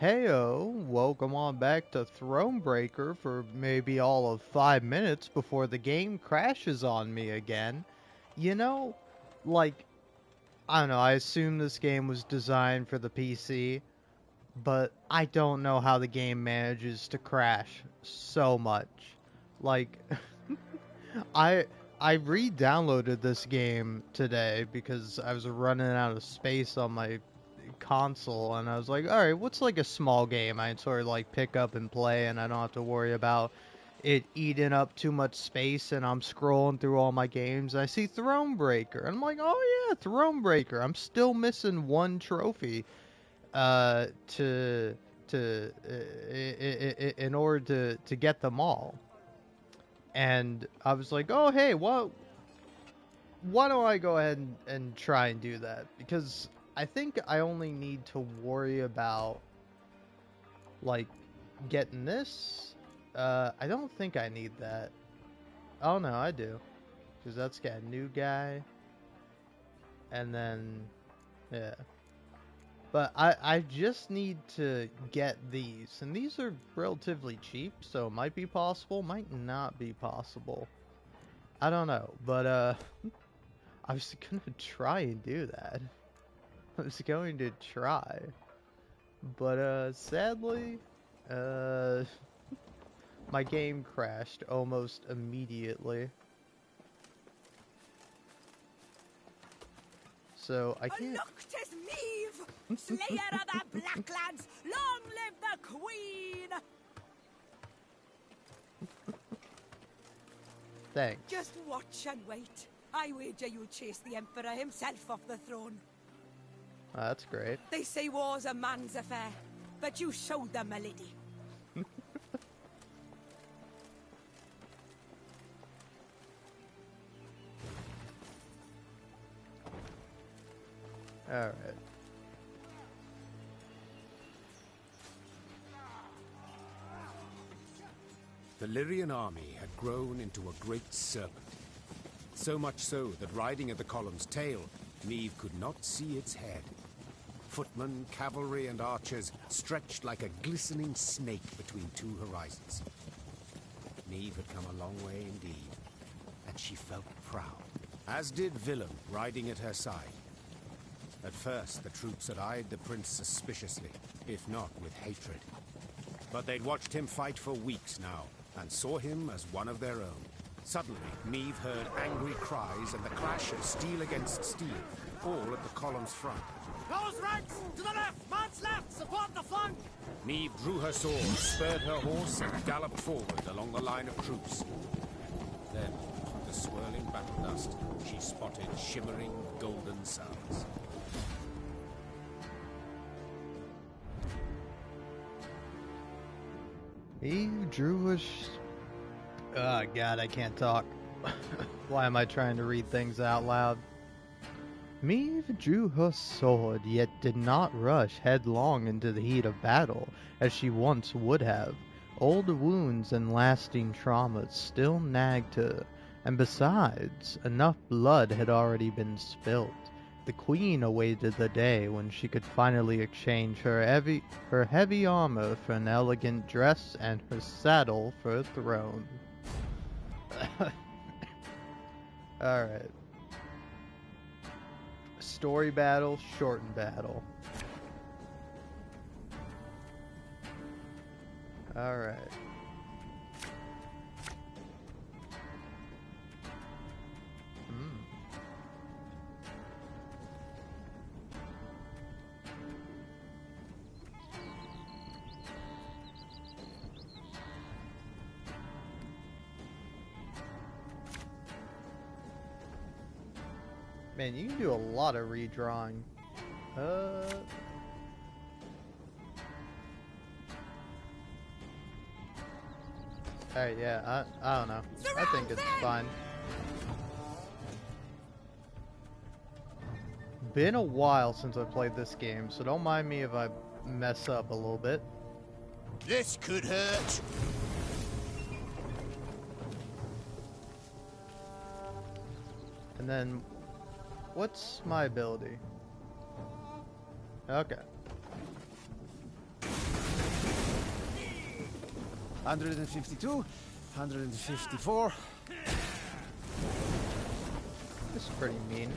Heyo, welcome on back to Thronebreaker for maybe all of 5 minutes before the game crashes on me again. You know, like, I don't know, I assume this game was designed for the PC, but I don't know how the game manages to crash so much. Like, I I re-downloaded this game today because I was running out of space on my console, and I was like, all right, what's like a small game I can sort of like pick up and play, and I don't have to worry about it eating up too much space. And I'm scrolling through all my games, and I see Thronebreaker, and I'm like, oh yeah, Thronebreaker. I'm still missing one trophy to in order to get them all. And I was like, oh hey, why don't I go ahead and try and do that? Because I think I only need to worry about, like, getting this. I don't think I need that. Oh no, I do. Because that's got a new guy. And then, yeah. But I just need to get these. And these are relatively cheap, so it might be possible, might not be possible. I don't know. But, I was gonna try and do that. I was going to try. But, sadly, uh, my game crashed almost immediately. So, I can't... Look, 'tis Meave, slayer of the Blacklands! Long live the Queen! Thanks. Just watch and wait. I wager you chase the Emperor himself off the throne. That's great. They say war's a man's affair, but you showed them, my lady. Alright. The Lyrian army had grown into a great serpent. So much so that riding at the column's tail, Meave could not see its head. Footmen, cavalry, and archers stretched like a glistening snake between two horizons. Meave had come a long way indeed, and she felt proud, as did Willem riding at her side. At first, the troops had eyed the prince suspiciously, if not with hatred. But they'd watched him fight for weeks now, and saw him as one of their own. Suddenly, Meave heard angry cries and the clash of steel against steel, all at the column's front. Close ranks! To the left! Man's left! Support the flank! Meave drew her sword, spurred her horse, and galloped forward along the line of troops. Then, through the swirling battle dust, she spotted shimmering golden suns. He drew a oh god, I can't talk. Why am I trying to read things out loud? Meave drew her sword, yet did not rush headlong into the heat of battle, as she once would have. Old wounds and lasting traumas still nagged her, and besides, enough blood had already been spilt. The queen awaited the day when she could finally exchange her heavy armor for an elegant dress and her saddle for a throne. Alright. Story battle, shortened battle. Alright. Man, you can do a lot of redrawing. Alright, yeah, I don't know. I think it's fine. Been a while since I played this game, so don't mind me if I mess up a little bit. This could hurt! And then, what's my ability? Okay. 152, 154. This is pretty mean.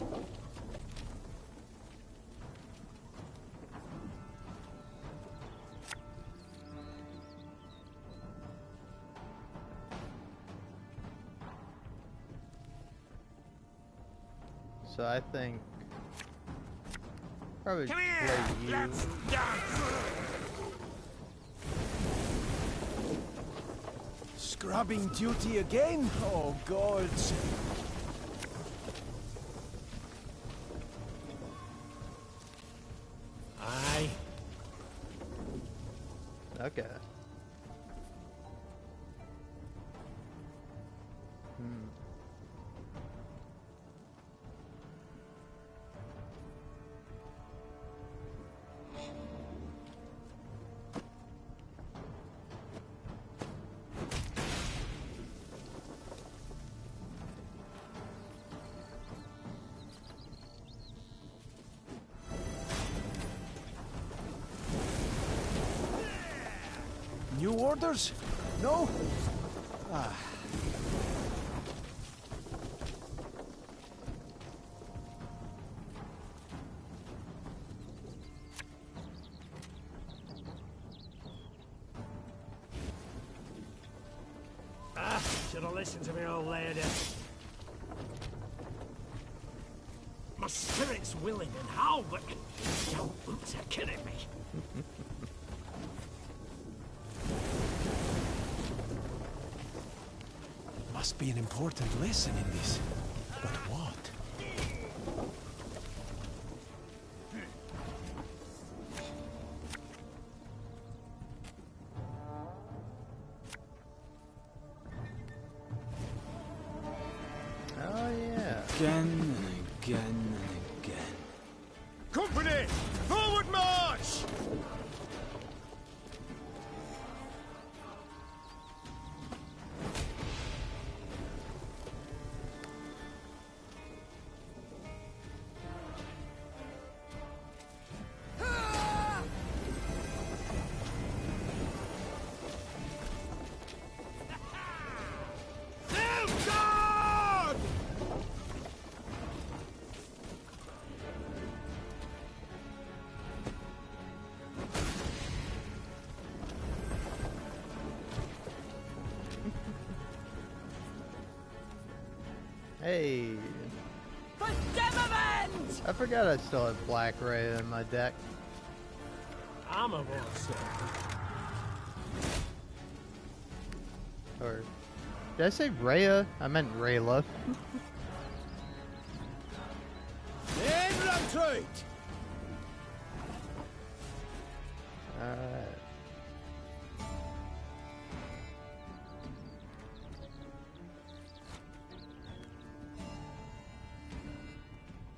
So I think probably Come play here! you. Let's dance! Scrubbing duty again? Oh, God. Aye. Okay. Hmm. New orders? No? Ah. Should have listened to me, old lady. My spirit's willing and how, but your boots are killing me. Must be an important lesson in this. But what? Oh yeah. Again and again and again. Company! Forward march! Hey. For Demavend! I forgot I still had Black Ray in my deck. I'm a monster. Or did I say Rhea? I meant Rayla. Retreat! Alright.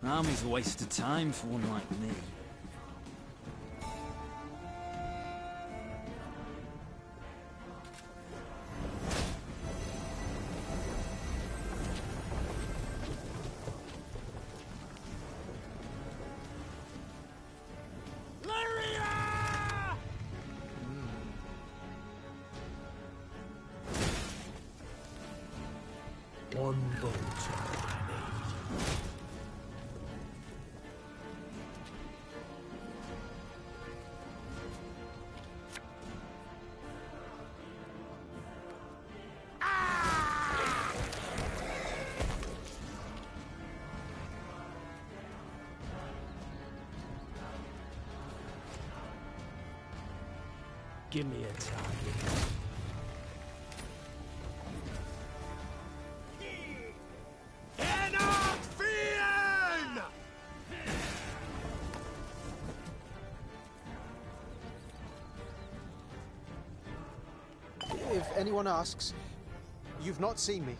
Army's a waste of time for one like me. One bolt I need. Give me a target. If anyone asks, you've not seen me.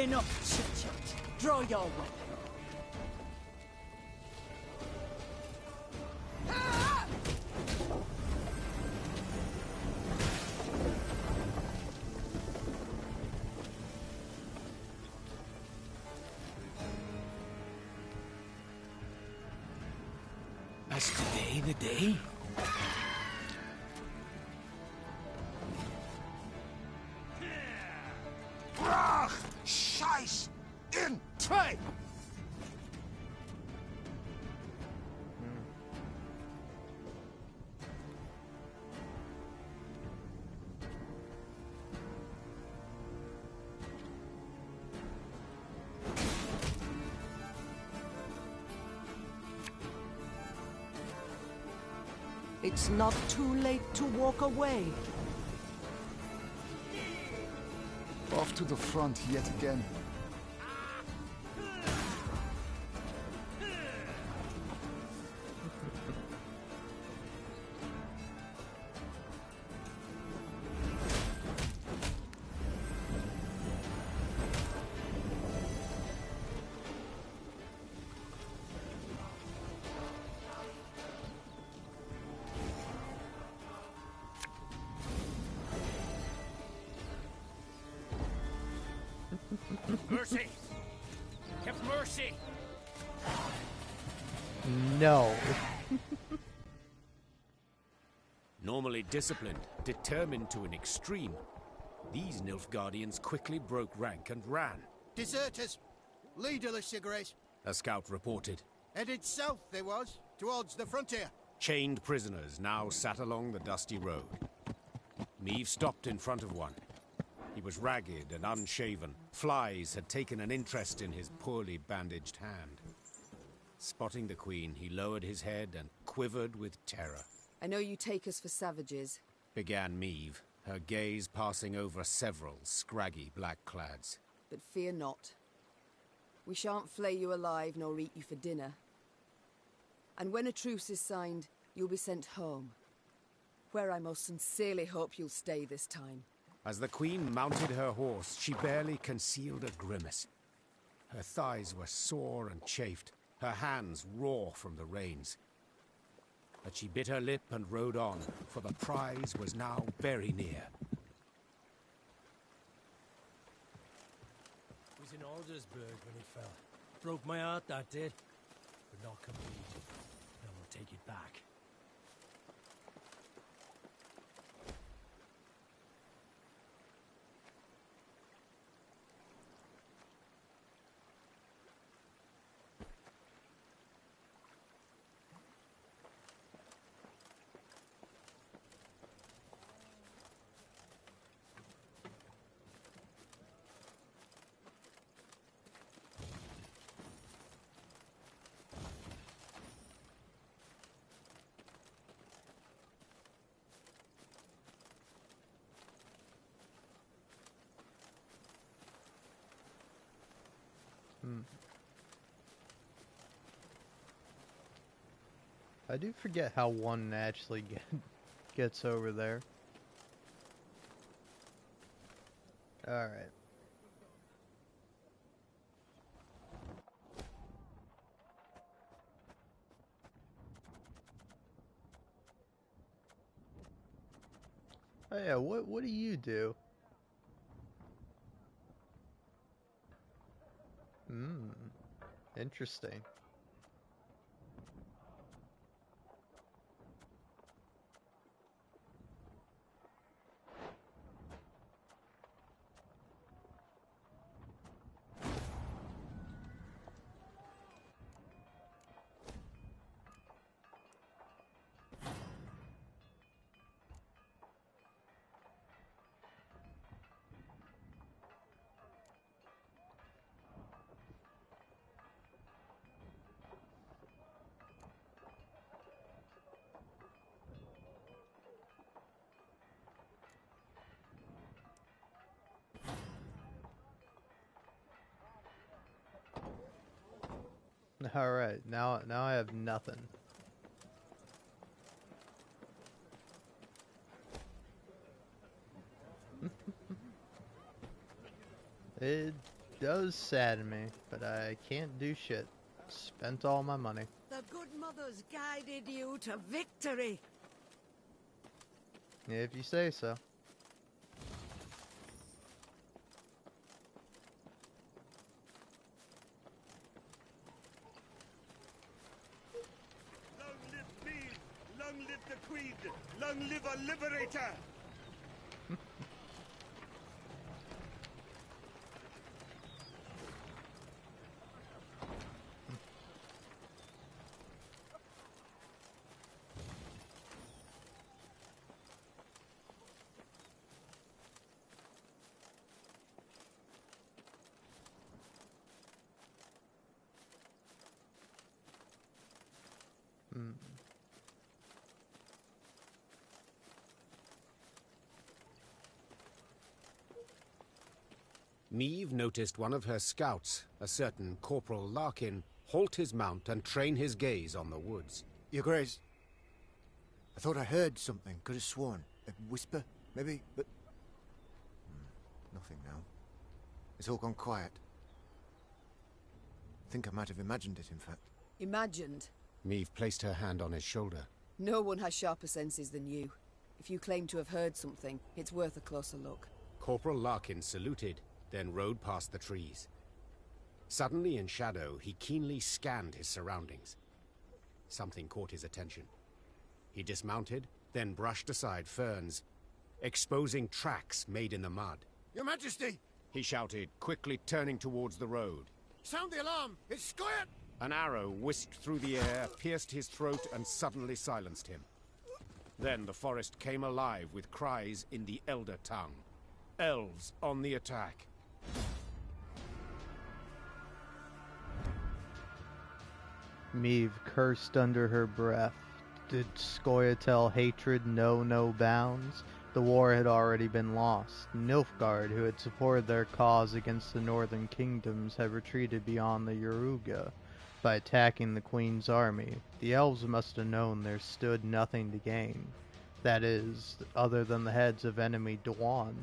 Enough chit-chat. Draw your weapon. Is today the day? Brach! Scheiß! In! Zwei! It's not too late to walk away. Off to the front yet again. Mercy! Have mercy! No. Normally disciplined, determined to an extreme, these Nilfgaardians quickly broke rank and ran. Deserters! Leaderless cigarettes. A scout reported. Headed south they was, towards the frontier. Chained prisoners now sat along the dusty road. Meve stopped in front of one. He was ragged and unshaven. Flies had taken an interest in his poorly bandaged hand. Spotting the Queen, he lowered his head and quivered with terror. I know you take us for savages. Began Meve, her gaze passing over several scraggy black-clads. But fear not. We shan't flay you alive nor eat you for dinner. And when a truce is signed, you'll be sent home. Where I most sincerely hope you'll stay this time. As the Queen mounted her horse, she barely concealed a grimace. Her thighs were sore and chafed, her hands raw from the reins. But she bit her lip and rode on, for the prize was now very near. Was in Aldersburg when it fell. Broke my heart, that did. But not completely. Now we'll take it back. I do forget how one actually gets over there. Alright. Oh yeah, what do you do? Interesting. Alright, now I have nothing. does sadden me, but I can't do shit. Spent all my money. The good mother's guided you to victory. If you say so. Long live Mead! Long live the Queen! Long live a liberator! Neve noticed one of her scouts, a certain Corporal Larkin, halt his mount and train his gaze on the woods. Your Grace, I thought I heard something. Could have sworn. A whisper, maybe, but... nothing now. It's all gone quiet. I think I might have imagined it, in fact. Imagined? Neve placed her hand on his shoulder. No one has sharper senses than you. If you claim to have heard something, it's worth a closer look. Corporal Larkin saluted, then rode past the trees. Suddenly in shadow, he keenly scanned his surroundings. Something caught his attention. He dismounted, then brushed aside ferns, exposing tracks made in the mud. Your Majesty! He shouted, quickly turning towards the road. Sound the alarm! It's Scoia'd! An arrow whisked through the air, pierced his throat, and suddenly silenced him. Then the forest came alive with cries in the Elder tongue. Elves on the attack. Meve cursed under her breath. Did Scoia'tael hatred know no bounds? The war had already been lost. Nilfgaard, who had supported their cause against the northern kingdoms, had retreated beyond the Yaruga by attacking the Queen's army. The elves must have known there stood nothing to gain. That is, other than the heads of enemy Dwan.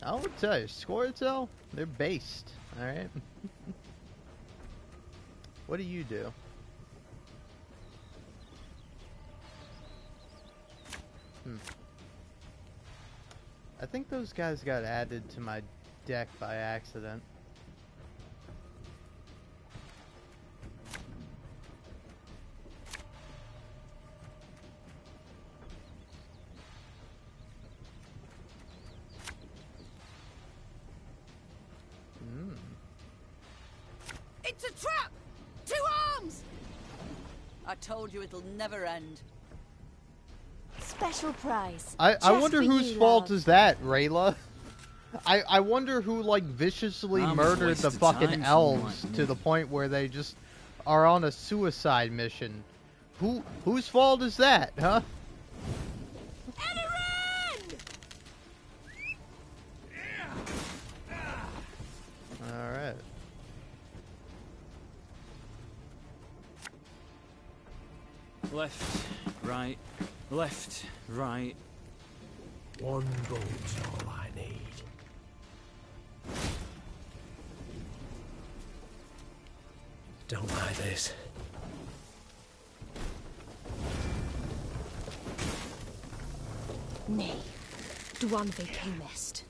I will tell you, Scoia'tael, they're based, alright? What do you do? I think those guys got added to my deck by accident. It's a trap! 2 arms! I told you it'll never end. Special prize. I wonder for whose you, fault love. is that, Rayla? I wonder who, like, viciously murdered the fucking elves to the point where they just are on a suicide mission. Whose fault is that, huh? Alright. Left, right, left, right. One boat's all I need. Don't like this. Nay, Dwan vi camest.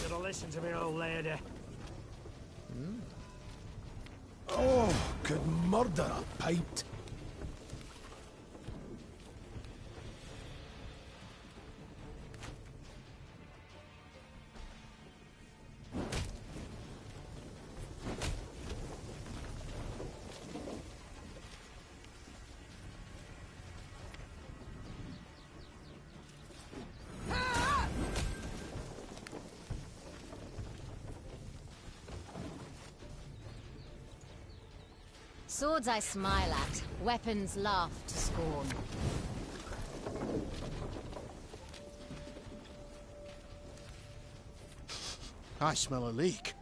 Should have listened to me, old lady. Oh, could murder a piped. Swords I smile at, weapons laugh to scorn. I smell a leak.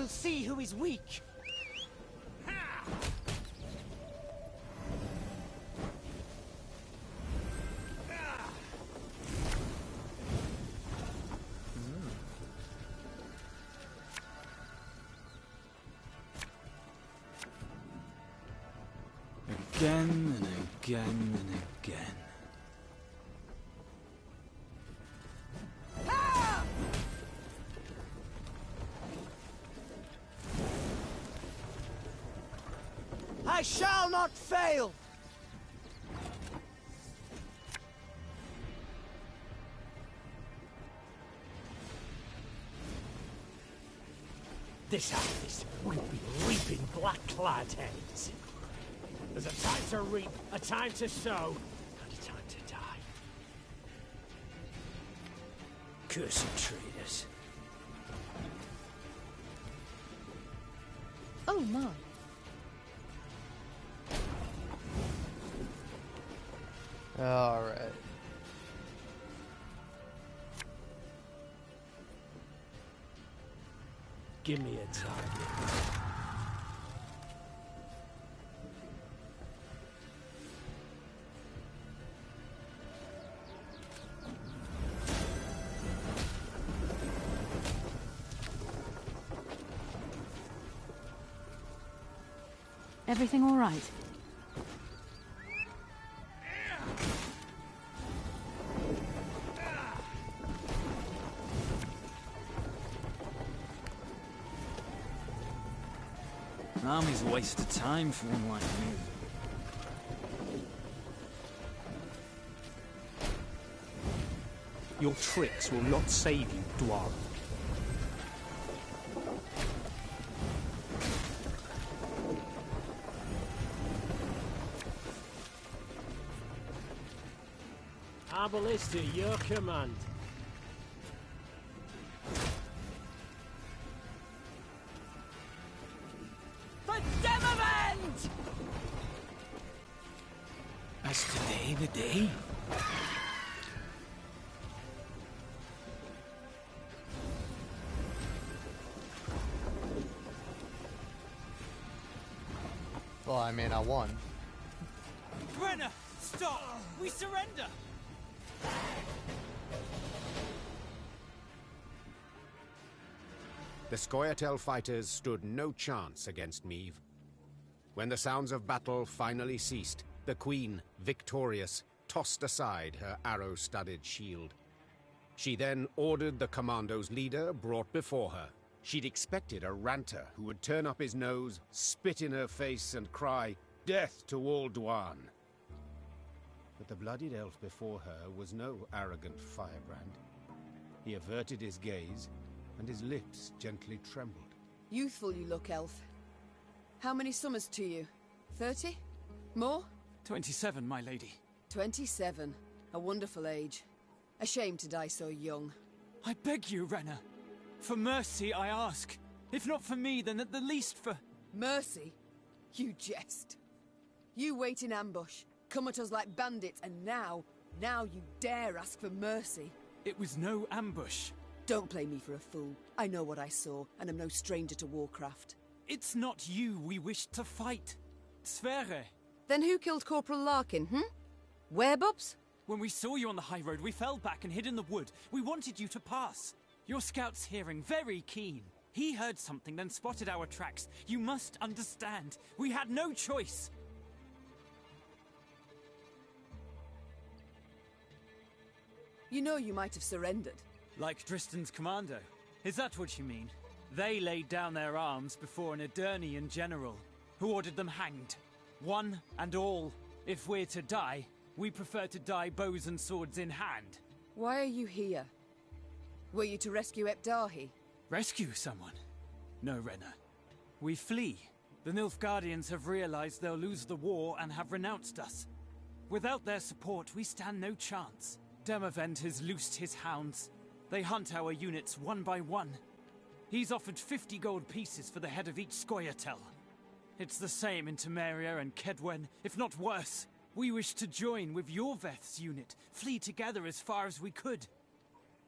We'll see who is weak. Again and again and again. I shall not fail! This harvest will be reaping black-clad heads. There's a time to reap, a time to sow, and a time to die. Cursed traitors. Oh my. All right. Give me a target. Everything all right? An army's a waste of time for one like you. Your tricks will not save you, Dwarf. Arbalist at your command. For Demavend! As today the day? Well, I mean, I won. Brenner, stop! We surrender! The Scoia'tael fighters stood no chance against Meve. When the sounds of battle finally ceased, the Queen, victorious, tossed aside her arrow-studded shield. She then ordered the commando's leader brought before her. She'd expected a ranter who would turn up his nose, spit in her face, and cry, "Death to all Dwan!" But the bloodied elf before her was no arrogant firebrand. He averted his gaze, and his lips gently trembled. Youthful you look, elf. How many summers to you? 30? More? 27, my lady. 27. A wonderful age. A shame to die so young. I beg you, Renna. For mercy, I ask. If not for me, then at the least for... Mercy? You jest. You wait in ambush, come at us like bandits, and now you dare ask for mercy. It was no ambush. Don't play me for a fool. I know what I saw, and am no stranger to warcraft. It's not you we wished to fight. Sverre. Then who killed Corporal Larkin, Werebubs? When we saw you on the high road, we fell back and hid in the wood. We wanted you to pass. Your scout's hearing, very keen. He heard something, then spotted our tracks. You must understand. We had no choice. You know you might have surrendered. Like Tristan's commando. Is that what you mean? They laid down their arms before an Edirnian general, who ordered them hanged. One and all. If we're to die, we prefer to die bows and swords in hand. Why are you here? Were you to rescue Epdahi? Rescue someone? No, Renna. We flee. The Nilfgaardians have realized they'll lose the war and have renounced us. Without their support, we stand no chance. Demavend has loosed his hounds. They hunt our units one by one. He's offered 50 gold pieces for the head of each Scoia'tael. It's the same in Temeria and Kedwen, if not worse. We wish to join with your Veth's unit, flee together as far as we could.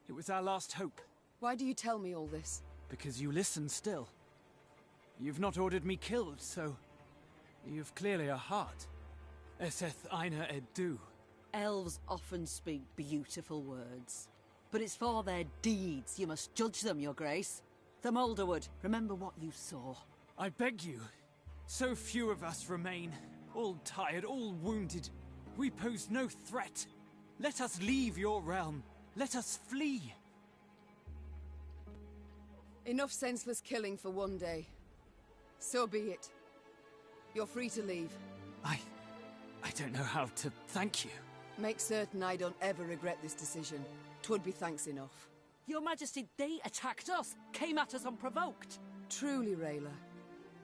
It was our last hope. Why do you tell me all this? Because you listen still. You've not ordered me killed, so you've clearly a heart. Eseth Aina Edu. Elves often speak beautiful words, but it's for their deeds you must judge them, Your Grace. The Moulderwood, remember what you saw. I beg you. So few of us remain, all tired, all wounded. We pose no threat. Let us leave your realm. Let us flee. Enough senseless killing for one day. So be it. You're free to leave. I don't know how to thank you. Make certain I don't ever regret this decision. 'Twould be thanks enough. Your Majesty, they attacked us, came at us unprovoked. Truly, Rayla.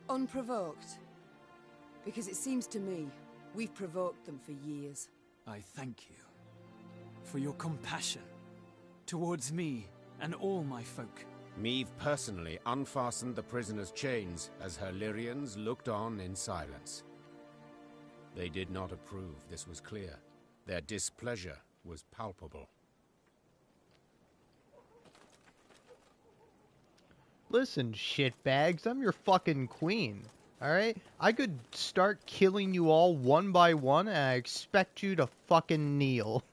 Unprovoked. Because it seems to me, we've provoked them for years. I thank you for your compassion towards me and all my folk. Meve personally unfastened the prisoner's chains as her Lyrians looked on in silence. They did not approve, this was clear. Their displeasure was palpable. Listen, shitbags, I'm your fucking queen, alright? I could start killing you all one by one, and I expect you to fucking kneel.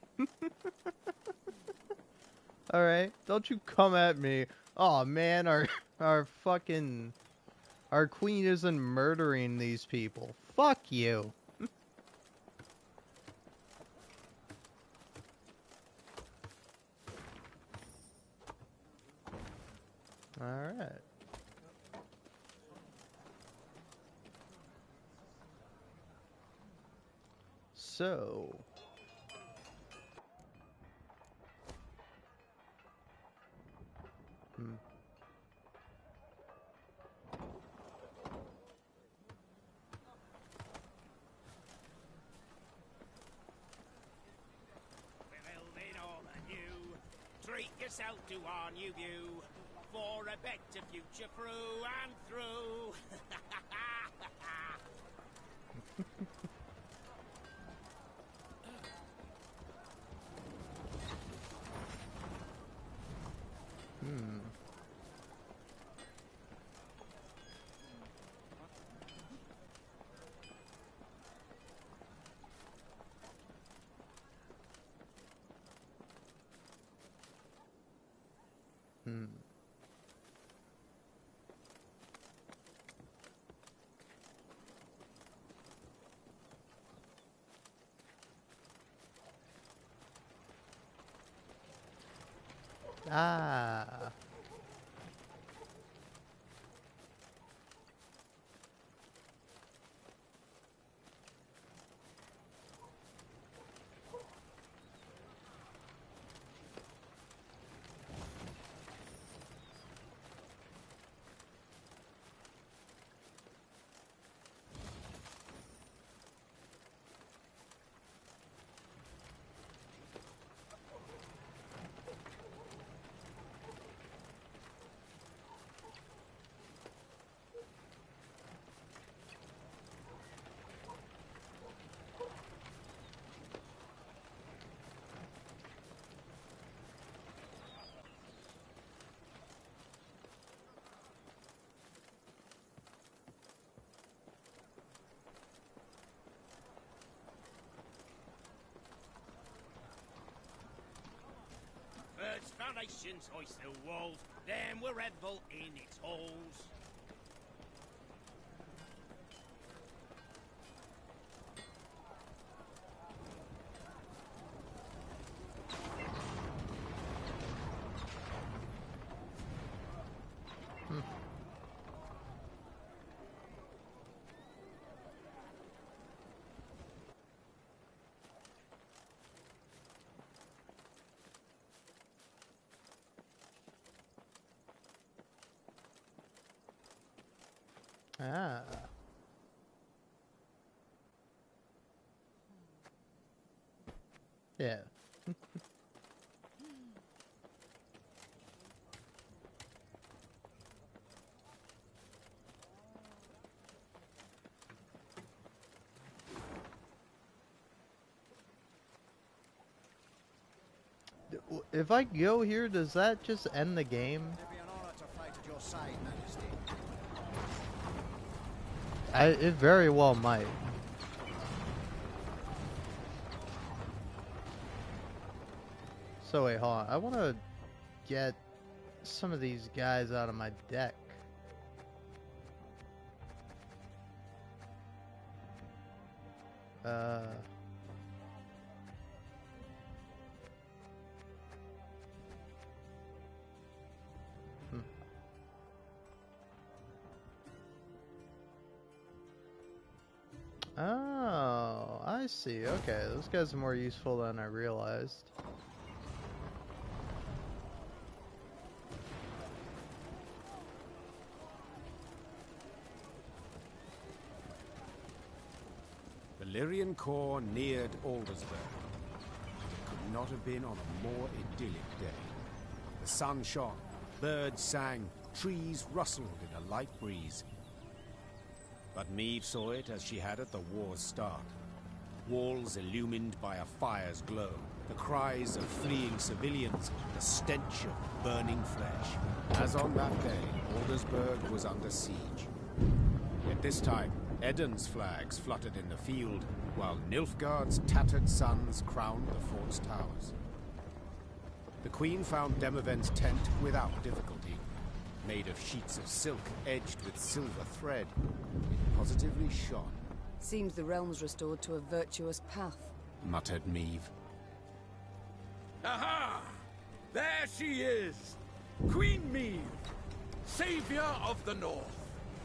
Alright? Don't you come at me. Oh man, our queen isn't murdering these people. Fuck you. Alright. So... Treat yourself to our new view, for a better future through and through. Ah. First foundations hoist the walls, then we'll revel in its halls. Ah. Yeah. If I go here, does that just end the game? It'd be an honor to fight at your side, Majesty. It very well might. So wait, hold on. I want to get some of these guys out of my deck. Oh, I see. Okay, those guys are more useful than I realized. The Lyrian Corps neared Aldersburg. It could not have been on a more idyllic day. The sun shone, birds sang, trees rustled in a light breeze. But Meve saw it as she had at the war's start. Walls illumined by a fire's glow, the cries of fleeing civilians, the stench of burning flesh. As on that day, Aldersburg was under siege. Yet this time, Eden's flags fluttered in the field, while Nilfgaard's tattered sons crowned the fort's towers. The Queen found Demavend's tent without difficulty. Made of sheets of silk edged with silver thread, it positively shone. Seems the realm's restored to a virtuous path, muttered Meve. Aha! There she is! Queen Meve, savior of the North,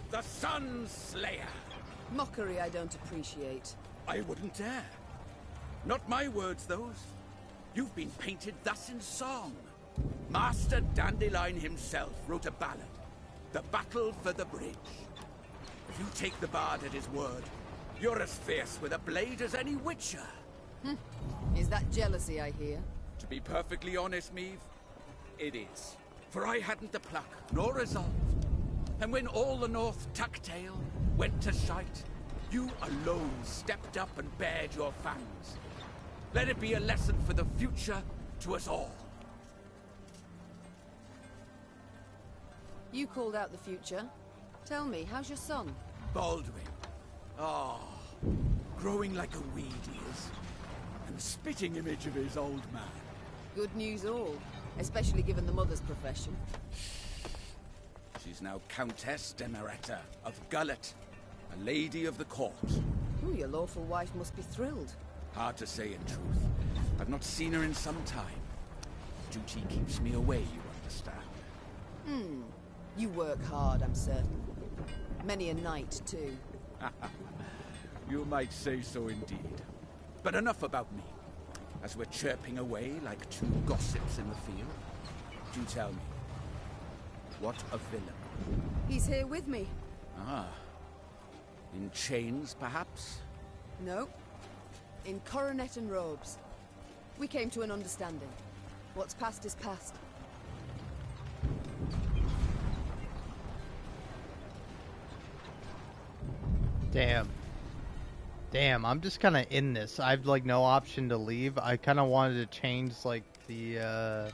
the Sun Slayer. Mockery I don't appreciate. I wouldn't dare. Not my words, those. You've been painted thus in song. Master Dandelion himself wrote a ballad, The Battle for the Bridge. If you take the bard at his word, you're as fierce with a blade as any witcher. Is that jealousy I hear? To be perfectly honest, Meve, it is. For I hadn't the pluck, nor resolve. And when all the North tuck-tail went to sight, you alone stepped up and bared your fangs. Let it be a lesson for the future to us all. You called out the future. Tell me, how's your son? Baldwin. Ah, growing like a weed he is. And the spitting image of his old man. Good news all, especially given the mother's profession. She's now Countess Demeretta of Gullet, a lady of the court. Ooh, your lawful wife must be thrilled. Hard to say in truth. I've not seen her in some time. Duty keeps me away, you understand. You work hard, I'm certain. Many a night, too. You might say so indeed. But enough about me. As we're chirping away like two gossips in the field, do tell me, what a villain. He's here with me. Ah. In chains, perhaps? No. In coronet and robes. We came to an understanding. What's past is past. Damn, I'm just kind of in this. I've like no option to leave. I kind of wanted to change like the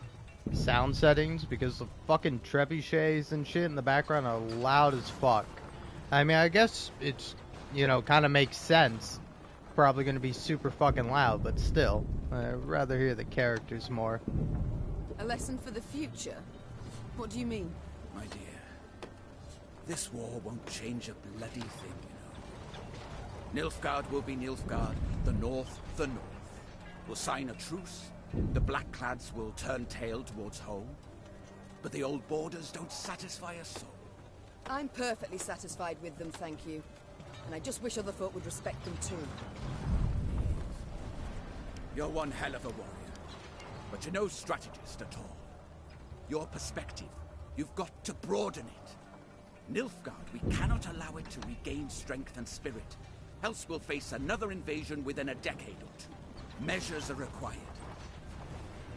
sound settings because the fucking trebuchets and shit in the background are loud as fuck. I mean, I guess it's, you know, kind of makes sense. Probably going to be super fucking loud, but still, I'd rather hear the characters more. A lesson for the future? What do you mean? My dear, this war won't change a bloody thing, you know. Nilfgaard will be Nilfgaard, the North, the North. We'll sign a truce, the Blackclads will turn tail towards home, but the old borders don't satisfy us soul. I'm perfectly satisfied with them, thank you. And I just wish other folk would respect them too. You're one hell of a warrior, but you're no strategist at all. Your perspective, you've got to broaden it. Nilfgaard, we cannot allow it to regain strength and spirit, else we'll face another invasion within a decade or two. Measures are required.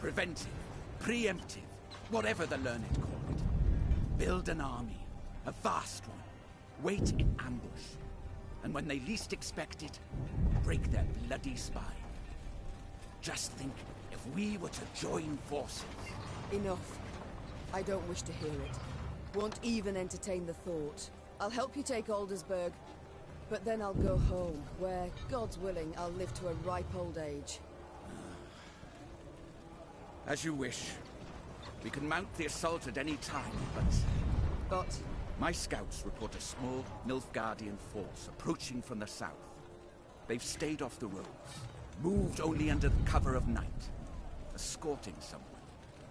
Preventive, preemptive, whatever the learned call it. Build an army, a vast one. Wait in ambush. And when they least expect it, break their bloody spine. Just think, if we were to join forces... Enough. I don't wish to hear it. Won't even entertain the thought. I'll help you take Aldersburg, But then I'll go home, where, God's willing, I'll live to a ripe old age. As you wish. We can mount the assault at any time, But? My scouts report a small Nilfgaardian force approaching from the south. They've stayed off the roads, moved only under the cover of night, escorting someone.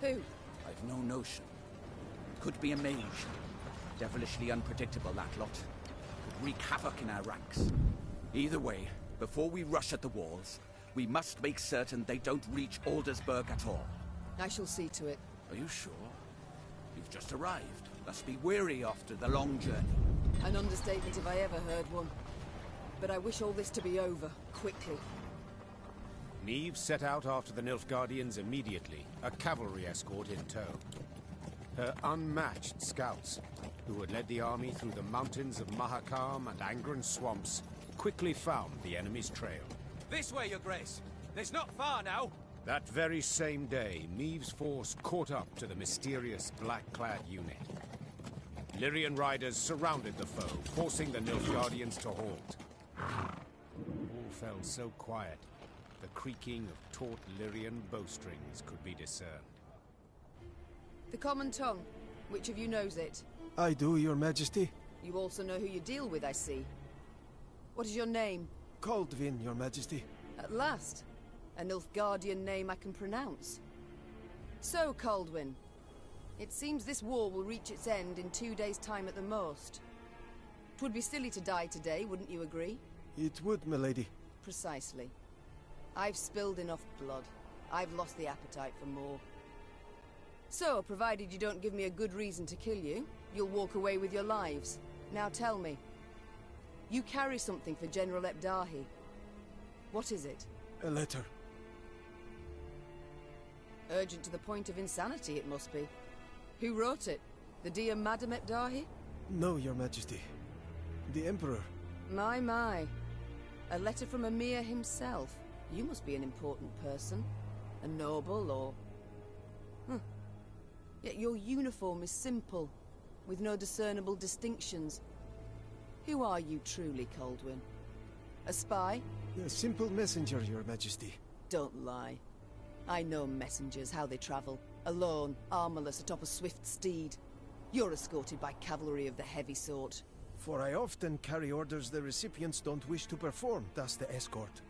Who? I've no notion. Could be a mage. Devilishly unpredictable, that lot. Could wreak havoc in our ranks. Either way, before we rush at the walls, we must make certain they don't reach Aldersburg at all. I shall see to it. Are you sure? You've just arrived. Must be weary after the long journey. An understatement if I ever heard one. But I wish all this to be over, quickly. Neve set out after the Nilfgaardians immediately, a cavalry escort in tow. Her unmatched scouts, who had led the army through the mountains of Mahakam and Angren swamps, quickly found the enemy's trail. This way, Your Grace. It's not far now. That very same day, Neve's force caught up to the mysterious black-clad unit. Lyrian riders surrounded the foe, forcing the Nilfgaardians to halt. All fell so quiet, the creaking of taut Lyrian bowstrings could be discerned. The common tongue. Which of you knows it? I do, Your Majesty. You also know who you deal with, I see. What is your name? Kaldvin, Your Majesty. At last. A Nilfgaardian name I can pronounce. So, Kaldwin. It seems this war will reach its end in 2 days' time at the most. 'Twould be silly to die today, wouldn't you agree? It would, milady. Precisely. I've spilled enough blood. I've lost the appetite for more. So, provided you don't give me a good reason to kill you, you'll walk away with your lives. Now tell me. You carry something for General Ebdahi. What is it? A letter. Urgent to the point of insanity, it must be. Who wrote it? The dear Madam Ebdahi? No, Your Majesty. The Emperor. My. A letter from Emir himself. You must be an important person. A noble, or... Yet your uniform is simple, with no discernible distinctions. Who are you truly, Kaldwin? A spy? A simple messenger, Your Majesty. Don't lie. I know messengers, how they travel. Alone, armorless, atop a swift steed. You're escorted by cavalry of the heavy sort. For I often carry orders the recipients don't wish to perform, thus the escort.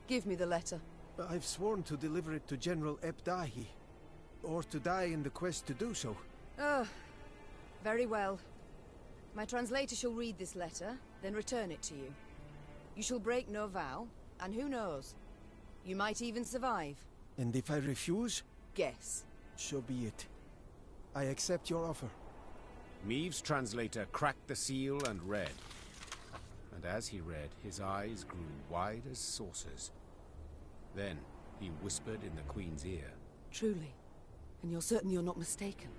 Give me the letter. I've sworn to deliver it to General Ebdahi, or to die in the quest to do so. Oh, very well. My translator shall read this letter, then return it to you. You shall break no vow, and who knows? You might even survive. And if I refuse? Guess. So be it. I accept your offer. Neve's translator cracked the seal and read. And as he read, his eyes grew wide as saucers. Then he whispered in the Queen's ear. Truly. And you're certain you're not mistaken.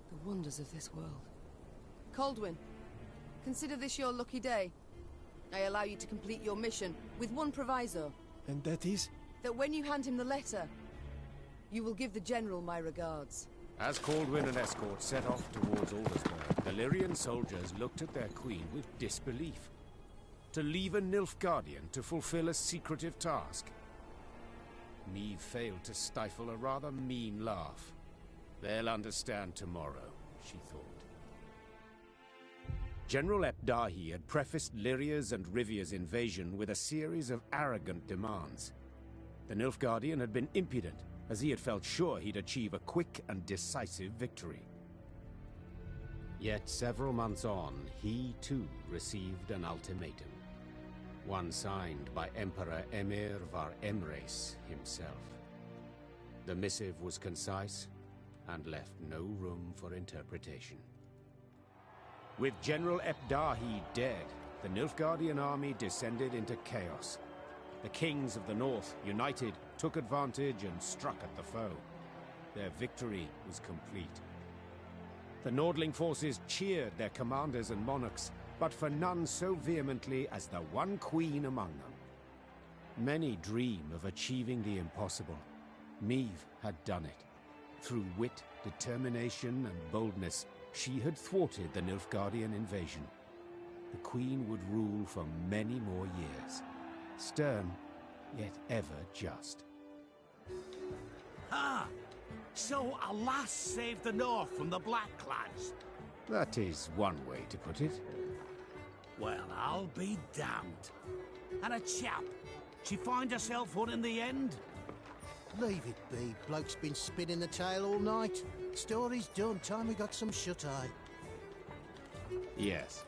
The wonders of this world. Kaldwin, consider this your lucky day. I allow you to complete your mission, with one proviso. And that is? That when you hand him the letter, you will give the General my regards. As Kaldwin and escort set off towards Aldersburg, the Lyrian soldiers looked at their queen with disbelief. To leave a Nilfgaardian to fulfill a secretive task? Neve failed to stifle a rather mean laugh. They'll understand tomorrow, she thought. General Ebdahi had prefaced Lyria's and Rivia's invasion with a series of arrogant demands. The Nilfgaardian had been impudent, as he had felt sure he'd achieve a quick and decisive victory. Yet several months on, he too received an ultimatum. One signed by Emperor Emir var Emreis himself. The missive was concise and left no room for interpretation. With General Ebdahi dead, the Nilfgaardian army descended into chaos. The kings of the north, united, took advantage and struck at the foe. Their victory was complete. The Nordling forces cheered their commanders and monarchs, but for none so vehemently as the one queen among them. Many dream of achieving the impossible. Neve had done it. Through wit, determination, and boldness, she had thwarted the Nilfgaardian invasion. the Queen would rule for many more years. Stern, yet ever just. Ah! So a lass saved the North from the Blackclads? That is one way to put it. Well, I'll be damned. And a chap. She find herself one in the end? Leave it be. Bloke's been spinning the tale all night. Story's done. Time we got some shut-eye. Yes.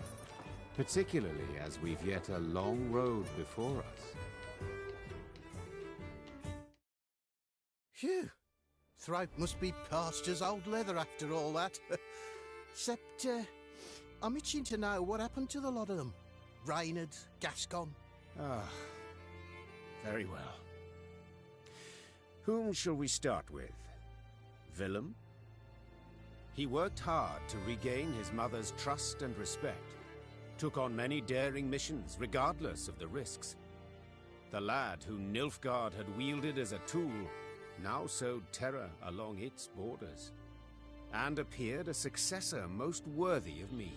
Particularly as we've yet a long road before us. Phew. Throat must be parched as old leather after all that. Except, I'm itching to know what happened to the lot of them. Reynard, Gascon. Ah, very well. Whom shall we start with? Willem? He worked hard to regain his mother's trust and respect, took on many daring missions regardless of the risks. The lad who Nilfgaard had wielded as a tool now sowed terror along its borders, and appeared a successor most worthy of Meve.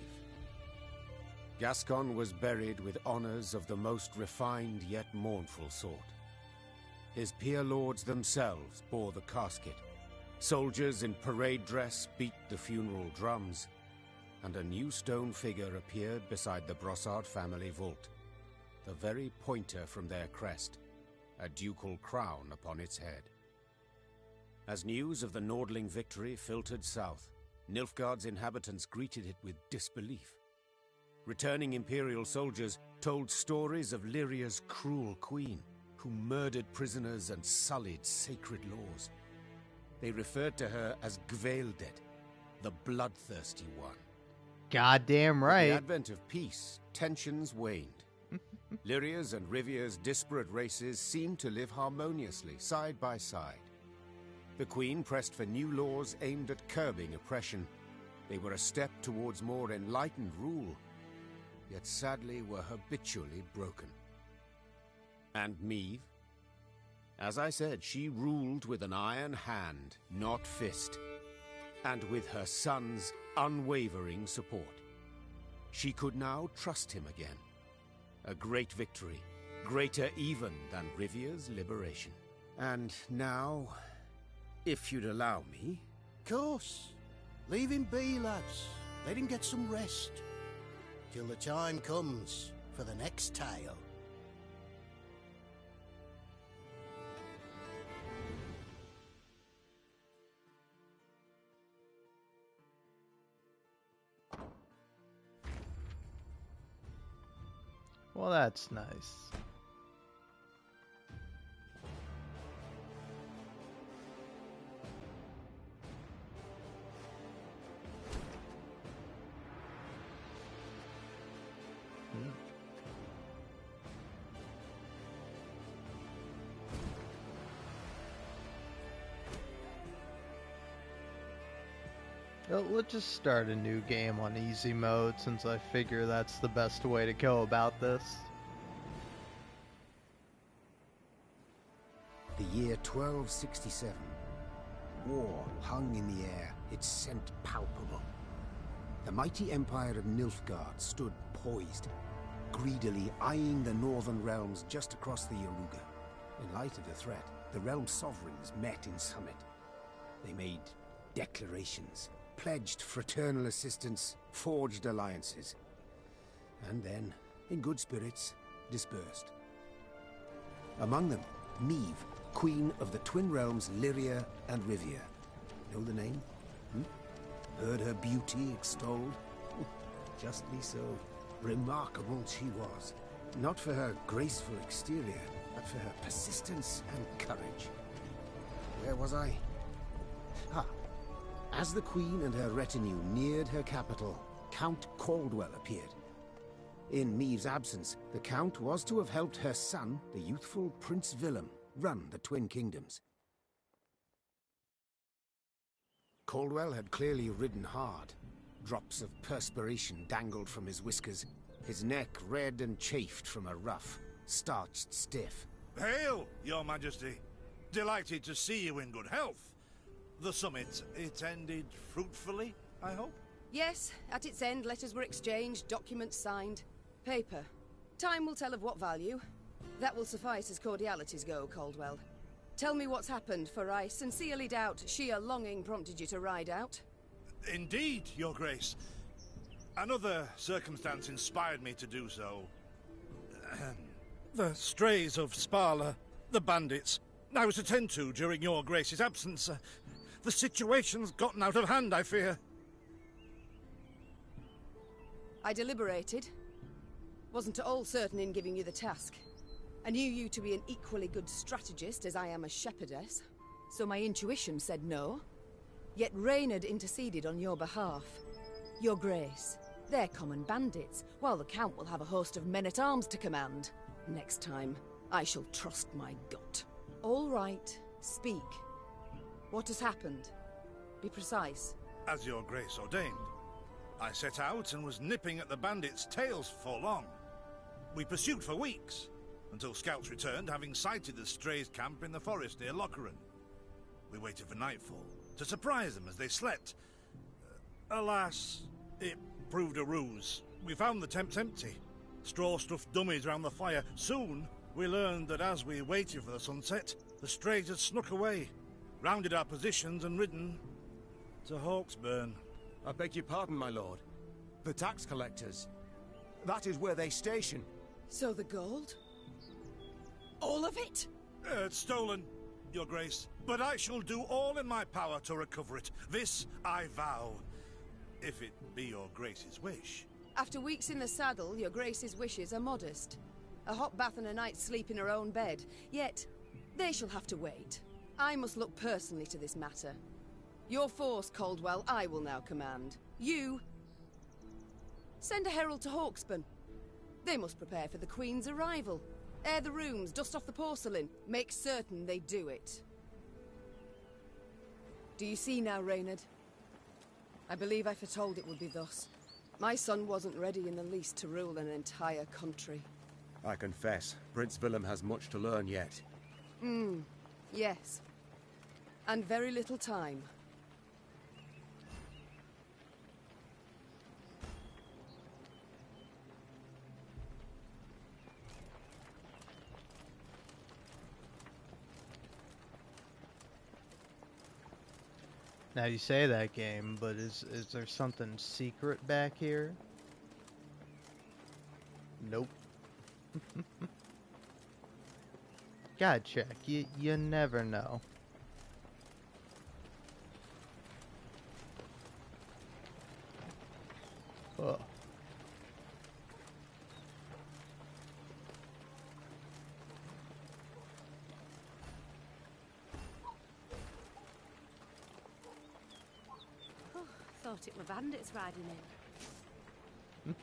Gascon was buried with honors of the most refined yet mournful sort. His peer lords themselves bore the casket. Soldiers in parade dress beat the funeral drums, and a new stone figure appeared beside the Brossard family vault, the very pointer from their crest, a ducal crown upon its head. As news of the Nordling victory filtered south, Nilfgaard's inhabitants greeted it with disbelief. Returning Imperial soldiers told stories of Lyria's cruel queen, who murdered prisoners and sullied sacred laws. They referred to her as Gvaeldet, the bloodthirsty one. Goddamn right. With the advent of peace, tensions waned. Lyria's and Rivia's disparate races seemed to live harmoniously, side by side. The Queen pressed for new laws aimed at curbing oppression. They were a step towards more enlightened rule, yet sadly were habitually broken. And Meve? As I said, she ruled with an iron hand, not fist, and with her son's unwavering support. She could now trust him again. A great victory, greater even than Rivia's liberation. And now, if you'd allow me... Course. Leave him be, lads. Let him get some rest. Till the time comes for the next tale. Well, that's nice. Let's just start a new game on easy mode, since I figure that's the best way to go about this. The year 1267. War hung in the air, its scent palpable. The mighty empire of Nilfgaard stood poised, greedily eyeing the northern realms just across the Yaruga. In light of the threat, the realm sovereigns met in summit. They made declarations, pledged fraternal assistance, forged alliances, and then, in good spirits, dispersed. Among them, Meve, Queen of the Twin Realms Lyria and Rivia. Know the name? Heard her beauty extolled? Justly so. Remarkable she was. Not for her graceful exterior, but for her persistence and courage. Where was I? As the Queen and her retinue neared her capital, Count Caldwell appeared. In Meve's absence, the Count was to have helped her son, the youthful Prince Willem, run the Twin Kingdoms. Caldwell had clearly ridden hard. Drops of perspiration dangled from his whiskers, his neck red and chafed from a ruff, starched stiff. Hail, Your Majesty! Delighted to see you in good health. The summit, it ended fruitfully, I hope? Yes, at its end letters were exchanged, documents signed. Paper. Time will tell of what value. That will suffice as cordialities go, Caldwell. Tell me what's happened, for I sincerely doubt sheer longing prompted you to ride out. Indeed, Your Grace. Another circumstance inspired me to do so. The strays of Sparla, the bandits, I was to tend to during Your Grace's absence. The situation's gotten out of hand, I fear. I deliberated. Wasn't at all certain in giving you the task. I knew you to be an equally good strategist as I am a shepherdess, so my intuition said no. Yet Reynard interceded on your behalf. Your Grace, they're common bandits, while the Count will have a host of men-at-arms to command. Next time, I shall trust my gut. All right, speak. What has happened? Be precise. As Your Grace ordained, I set out and was nipping at the bandits' tails for long. We pursued for weeks, until scouts returned, having sighted the strays' camp in the forest near Locheren. We waited for nightfall to surprise them as they slept. Alas, it proved a ruse. We found the tents empty, straw-stuffed dummies round the fire. Soon, we learned that as we waited for the sunset, the strays had snuck away, rounded our positions and ridden to Hawksburn. I beg your pardon, my lord. The tax collectors. That is where they station. So the gold? All of it? It's stolen, Your Grace, but I shall do all in my power to recover it. This I vow, if it be Your Grace's wish. After weeks in the saddle, Your Grace's wishes are modest. A hot bath and a night's sleep in her own bed. Yet, they shall have to wait. I must look personally to this matter. Your force, Caldwell, I will now command. You... send a herald to Hawksburn. They must prepare for the Queen's arrival. Air the rooms, dust off the porcelain. Make certain they do it. Do you see now, Reynard? I believe I foretold it would be thus. My son wasn't ready in the least to rule an entire country. I confess, Prince Willem has much to learn yet. Yes. And very little time. Now you say that, game, but is there something secret back here? Nope. Gotta check. You never know. Oh. Thought it were bandits riding in.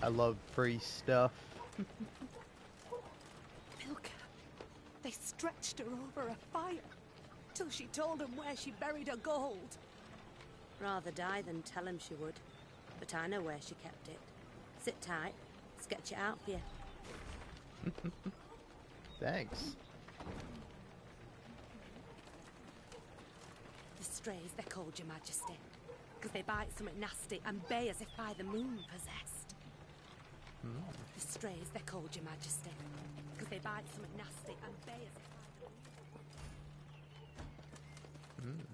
I love free stuff. Milka, they stretched her over a fire till she told them where she buried her gold. Rather die than tell him she would. But I know where she kept it. Sit tight. Sketch it out for you. Thanks. The strays, they're called, Your Majesty, because they bite something nasty and bay as if by the moon possessed. The strays, they're called, Your Majesty, because they bite something nasty and bay as if by the moon.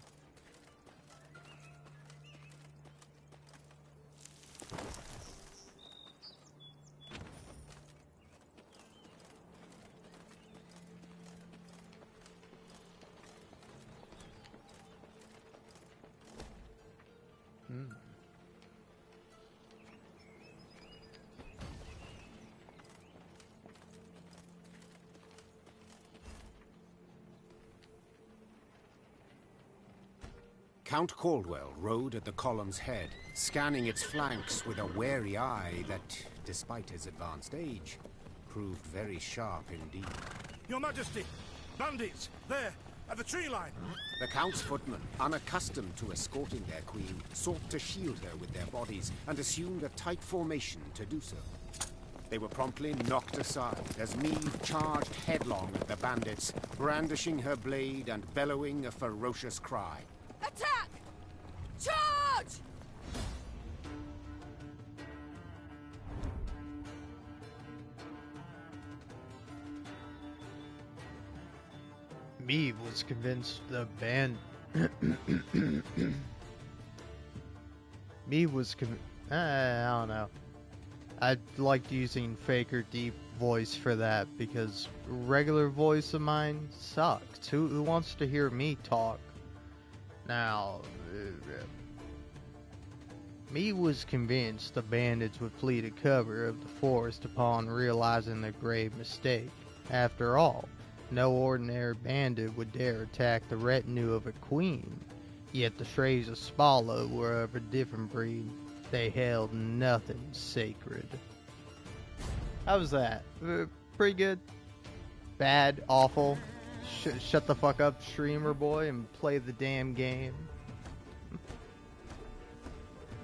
Count Caldwell rode at the column's head, scanning its flanks with a wary eye that, despite his advanced age, proved very sharp indeed. Your Majesty! Bandits! There! At the tree line! The Count's footmen, unaccustomed to escorting their queen, sought to shield her with their bodies and assumed a tight formation to do so. They were promptly knocked aside as Meve charged headlong at the bandits, brandishing her blade and bellowing a ferocious cry. Attack! Charge! Meve was convinced the band. Meve was I don't know. I liked using fake or deep voice for that because regular voice of mine sucks. Who wants to hear me talk? Now, Meve was convinced the bandits would flee to cover of the forest upon realizing their grave mistake. After all, no ordinary bandit would dare attack the retinue of a queen. Yet the strays of Swallow were of a different breed. They held nothing sacred. How was that? Pretty good? Bad? Awful? Shut the fuck up, streamer boy, and play the damn game.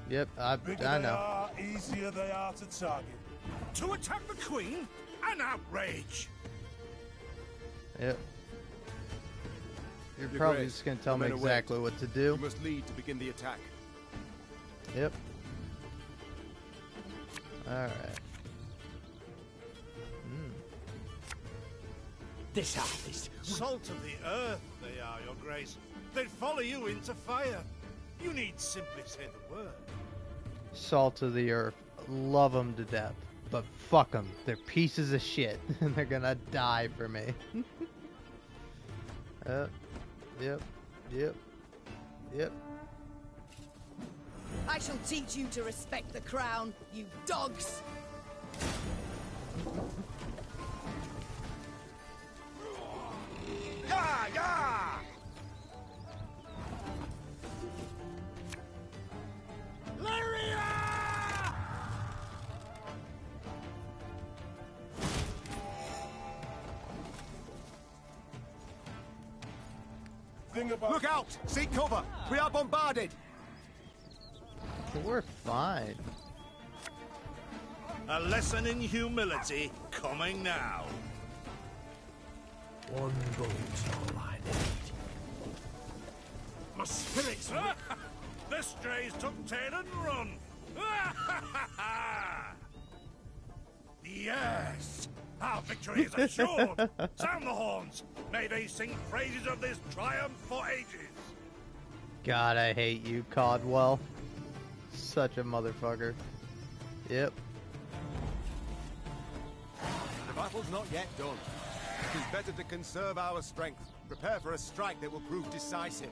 Yep, I know. They are, easier they are to target. To attack the Queen? An outrage! Yep. You're Your probably Grace, just gonna tell the me men exactly await. what to do. You must lead to begin the attack. Yep. Alright. This harvest. Salt of the earth, they are, Your Grace. They'd follow you into fire. You need simply say the word. Salt of the earth. Love them to death. But fuck them. They're pieces of shit. And they're gonna die for me. Yep. Yep. I shall teach you to respect the crown, you dogs! Yah, yah! Look out! Seek cover! We are bombarded! We're fine. A lesson in humility coming now. One bullet's all I need. My spirits. The strays took tail and run. Yes, our victory is assured. Sound the horns. May they sing praises of this triumph for ages. God, I hate you, Codwell. Such a motherfucker. Yep. The battle's not yet done. It is better to conserve our strength. Prepare for a strike that will prove decisive.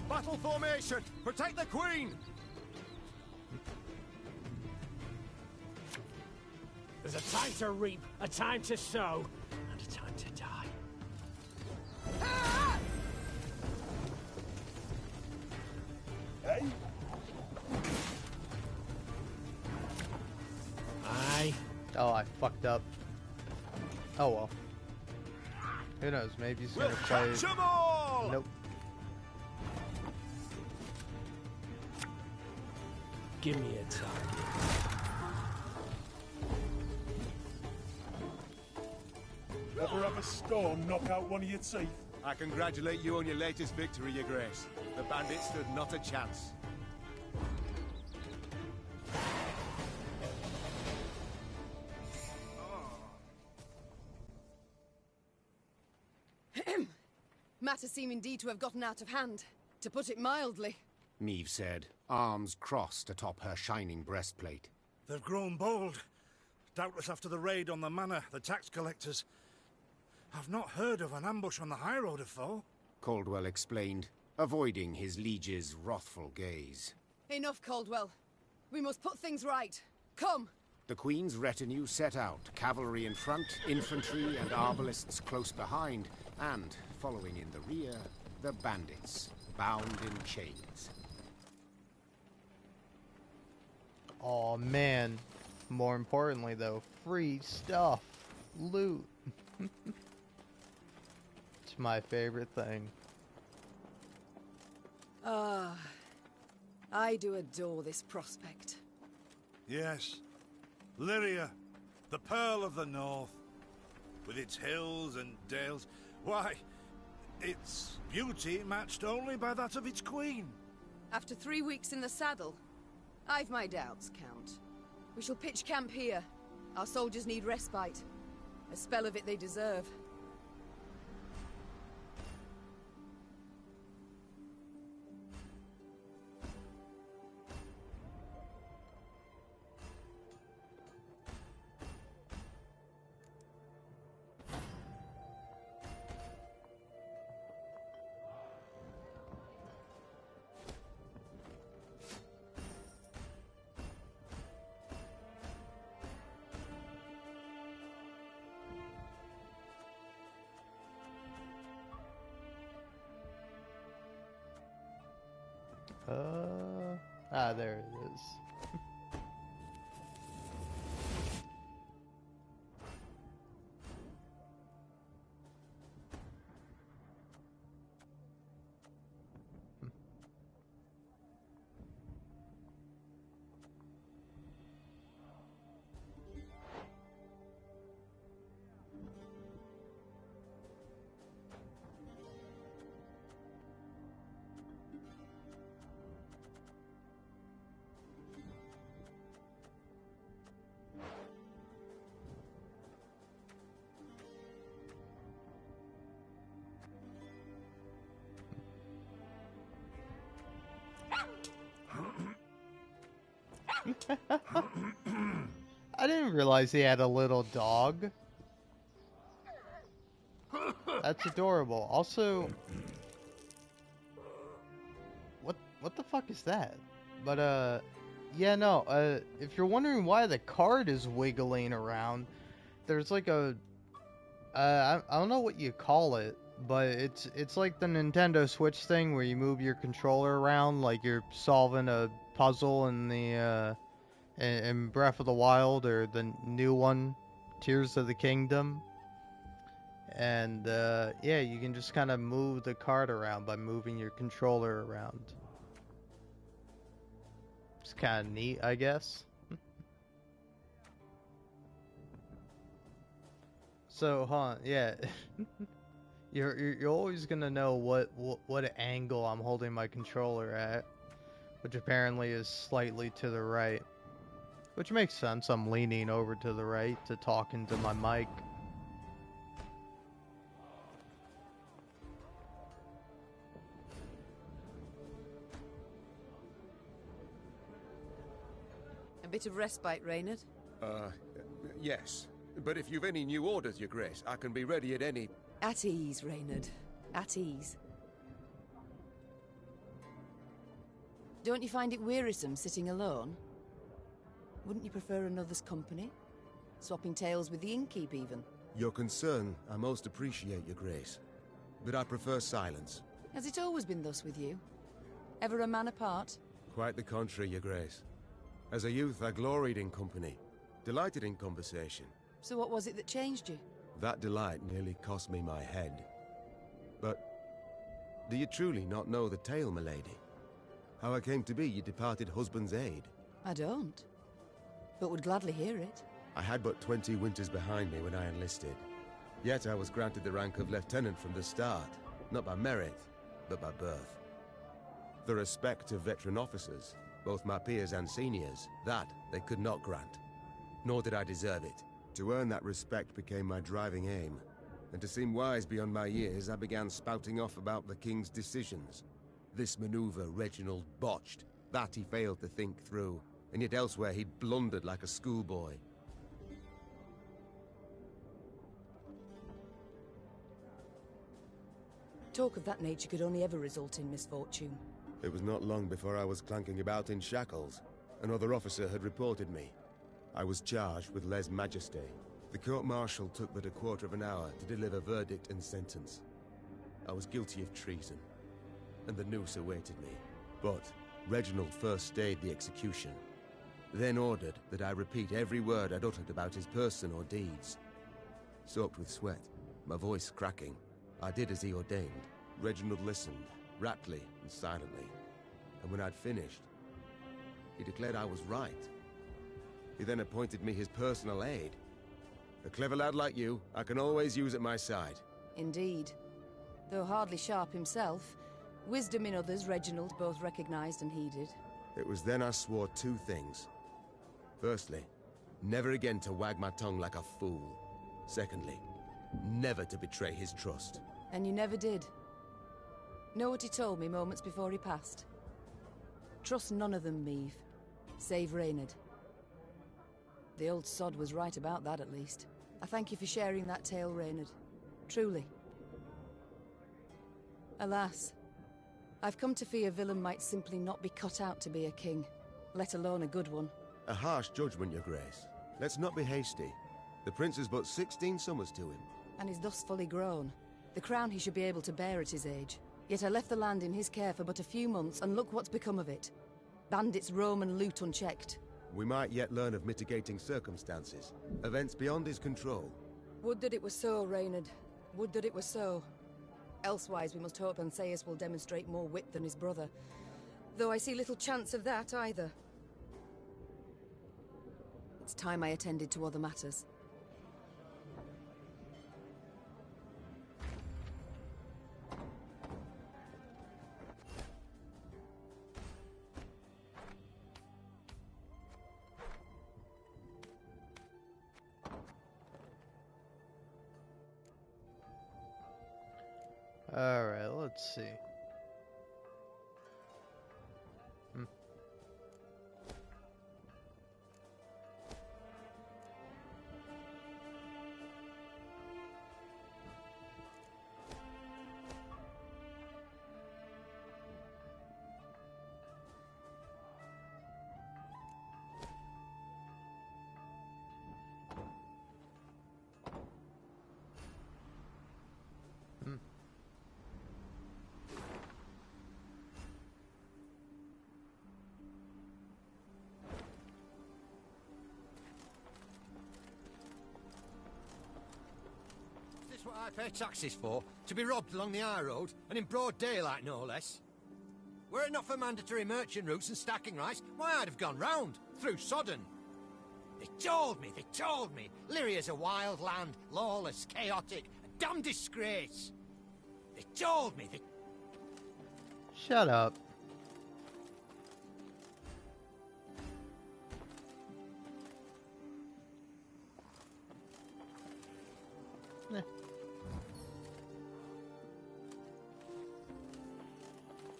Battle formation! Protect the Queen! There's a time to reap, a time to sow, and a time to die. Hey? Aye. Oh, I fucked up. Oh well. Who knows? Maybe he's gonna play. Catch 'em all! Nope. Give me a target. Ever have a storm knock out one of your teeth? I congratulate you on your latest victory, Your Grace. The bandits stood not a chance. Matters seem indeed to have gotten out of hand, to put it mildly. Meve said, arms crossed atop her shining breastplate. They've grown bold. Doubtless after the raid on the manor, the tax collectors. I've not heard of an ambush on the high road afore. Caldwell explained, avoiding his liege's wrathful gaze. Enough, Caldwell. We must put things right. Come! The Queen's retinue set out, cavalry in front, infantry and arbalists close behind, and, following in the rear, the bandits, bound in chains. Aw, man. More importantly, though, free stuff. Loot. It's my favorite thing. Ah, I do adore this prospect. Yes. Lyria, the Pearl of the North. With its hills and dales. Why, its beauty matched only by that of its queen. After 3 weeks in the saddle, I've my doubts, Count. We shall pitch camp here. Our soldiers need respite. A spell of it they deserve. There it is. I didn't realize he had a little dog. That's adorable. Also, what the fuck is that? But yeah, no. If you're wondering why the card is wiggling around, there's like a I don't know what you call it, but it's like the Nintendo Switch thing where you move your controller around like you're solving a puzzle in the in Breath of the Wild, or the new one, Tears of the Kingdom. And yeah, you can just kind of move the card around by moving your controller around. It's kind of neat, I guess. So, yeah. You're always gonna know what angle I'm holding my controller at, which apparently is slightly to the right. Which makes sense. I'm leaning over to the right to talk into my mic. A bit of respite, Reynard? Yes. But if you've any new orders, Your Grace, I can be ready at any... At ease, Reynard. At ease. Don't you find it wearisome sitting alone? Wouldn't you prefer another's company? Swapping tales with the innkeep, even? Your concern, I most appreciate, Your Grace. But I prefer silence. Has it always been thus with you? Ever a man apart? Quite the contrary, Your Grace. As a youth, I gloried in company, delighted in conversation. So what was it that changed you? That delight nearly cost me my head. But do you truly not know the tale, milady? How I came to be your departed husband's aide? I don't, but would gladly hear it. I had but 20 winters behind me when I enlisted. Yet I was granted the rank of lieutenant from the start, not by merit, but by birth. The respect of veteran officers, both my peers and seniors, that they could not grant. Nor did I deserve it. To earn that respect became my driving aim, and to seem wise beyond my years, I began spouting off about the king's decisions. This maneuver Reginald botched, that he failed to think through, and yet elsewhere he'd blundered like a schoolboy. Talk of that nature could only ever result in misfortune. It was not long before I was clanking about in shackles. Another officer had reported me. I was charged with lèse-majesté. The court-martial took but a quarter of an hour to deliver verdict and sentence. I was guilty of treason, and the noose awaited me. But Reginald first stayed the execution, then ordered that I repeat every word I'd uttered about his person or deeds. Soaked with sweat, my voice cracking, I did as he ordained. Reginald listened, rattly and silently. And when I'd finished, he declared I was right. He then appointed me his personal aide. A clever lad like you, I can always use at my side. Indeed. Though hardly sharp himself, wisdom in others Reginald both recognised and heeded. It was then I swore two things. Firstly, never again to wag my tongue like a fool. Secondly, never to betray his trust. And you never did. Know what he told me moments before he passed? Trust none of them, Meave. Save Reynard. The old sod was right about that, at least. I thank you for sharing that tale, Reynard. Truly. Alas, I've come to fear Willem might simply not be cut out to be a king, let alone a good one. A harsh judgment, your grace. Let's not be hasty. The prince is but 16 summers to him. And is thus fully grown. The crown he should be able to bear at his age. Yet I left the land in his care for but a few months, and look what's become of it. Bandits roam and loot unchecked. We might yet learn of mitigating circumstances. Events beyond his control. Would that it were so, Reynard. Would that it were so. Elsewise we must hope Ancaeus will demonstrate more wit than his brother. Though I see little chance of that either. It's time I attended to other matters. Alright, let's see. What I pay taxes for? To be robbed along the high road, and in broad daylight, no less. Were it not for mandatory merchant routes and stacking rights, why, I'd have gone round, through Sodden. They told me, Lyria's a wild land, lawless, chaotic, a damn disgrace. They told me, Shut up.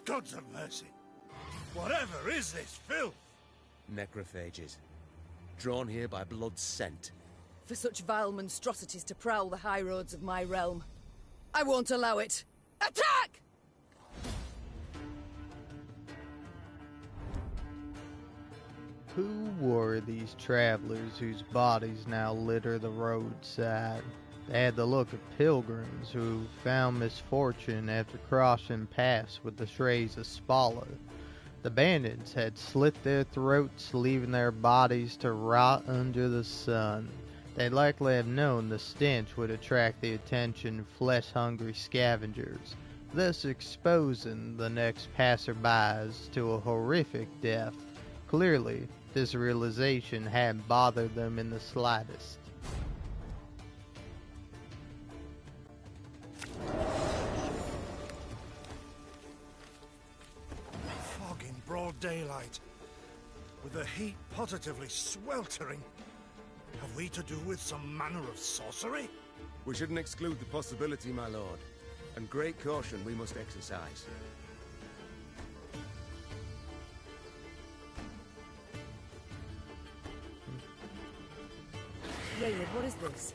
Gods of mercy. Whatever is this filth? Necrophages. Drawn here by blood scent. For such vile monstrosities to prowl the high roads of my realm. I won't allow it. Attack! Who were these travelers whose bodies now litter the roadside? They had the look of pilgrims who found misfortune after crossing paths with the strays of Spala. The bandits had slit their throats, leaving their bodies to rot under the sun. They'd likely have known the stench would attract the attention of flesh-hungry scavengers, thus exposing the next passerbys to a horrific death. Clearly, this realization hadn't bothered them in the slightest. Fog in broad daylight, with the heat positively sweltering. Have we to do with some manner of sorcery? We shouldn't exclude the possibility, my lord. And great caution we must exercise. Reynard, what is this?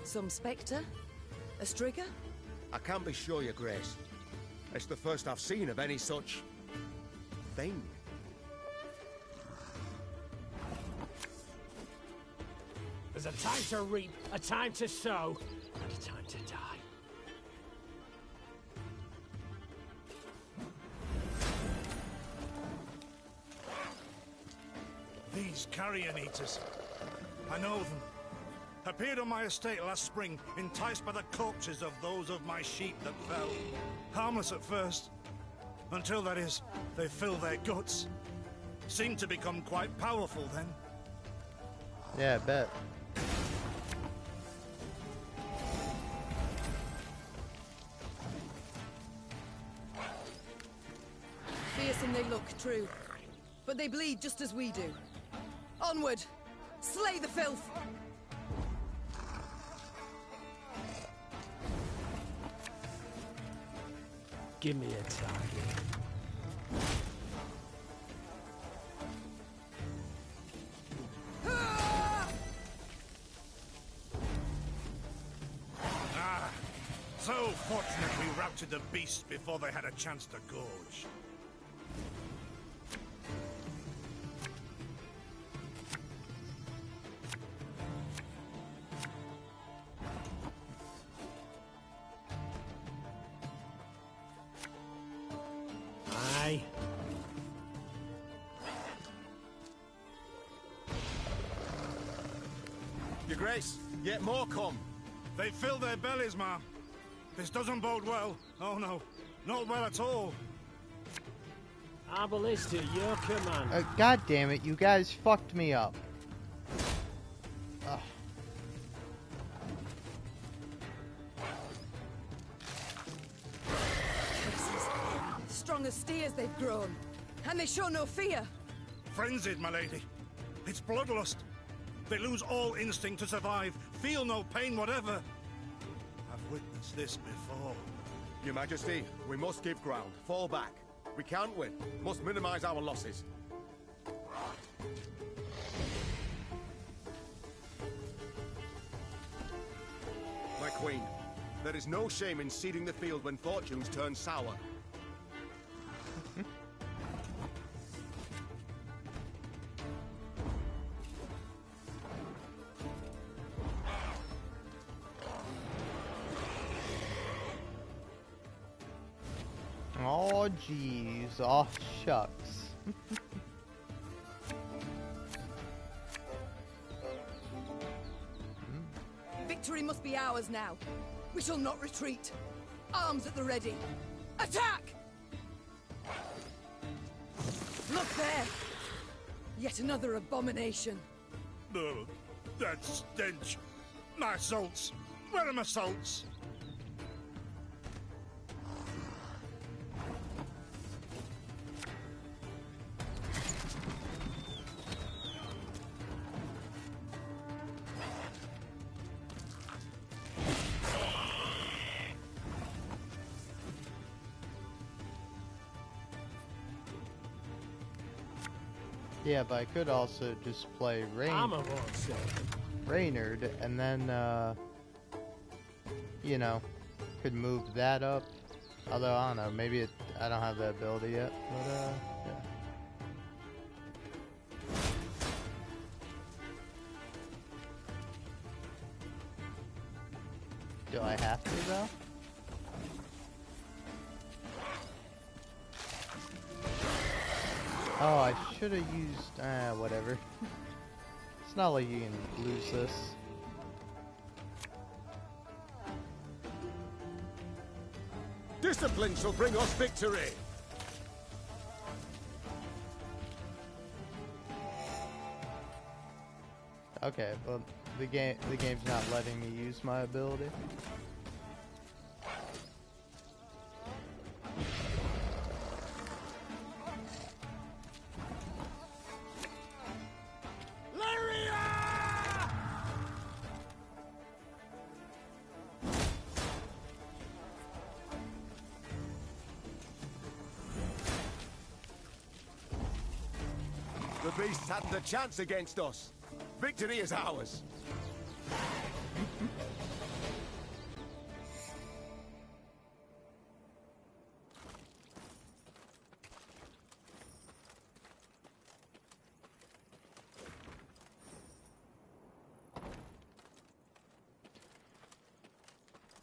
Some spectre? A strigger? I can't be sure, your grace. It's the first I've seen of any such... thing. There's a time to reap, a time to sow, and a time to die. These carrion eaters. I know them. Appeared on my estate last spring, enticed by the corpses of those of my sheep that fell. Harmless at first, Until, that is, they fill their guts. Seem to become quite powerful then. Yeah, I bet. Fearsome they look, true. But they bleed just as we do. Onward! Slay the filth! Give me a target. Ah! So fortunate we routed the beasts before they had a chance to gorge. Aye. Your Grace, yet more come. They fill their bellies, ma. This doesn't bode well. Oh no, not well at all. Our ballista, your command. God damn it, you guys fucked me up. Ugh. Strong as steers they've grown. And they show no fear. Frenzied, my lady. It's bloodlust. They lose all instinct to survive, feel no pain whatever. I've witnessed this before. Your Majesty, we must give ground. Fall back. We can't win. Must minimize our losses. My queen, there is no shame in ceding the field when fortunes turn sour. Oh jeez, oh shucks. Victory must be ours now. We shall not retreat. Arms at the ready. Attack! Look there! Yet another abomination. No, that stench. My salts. Where are my salts? Yeah, but I could also just play Reynard, and then, you know, could move that up. Although, I don't know, maybe I don't have that ability yet, but, yeah. Do I have to, though? Oh, I should have used, whatever. It's not like you can lose this. Discipline shall bring us victory! Okay, well, the game's not letting me use my ability. The beasts hadn't a chance against us. Victory is ours.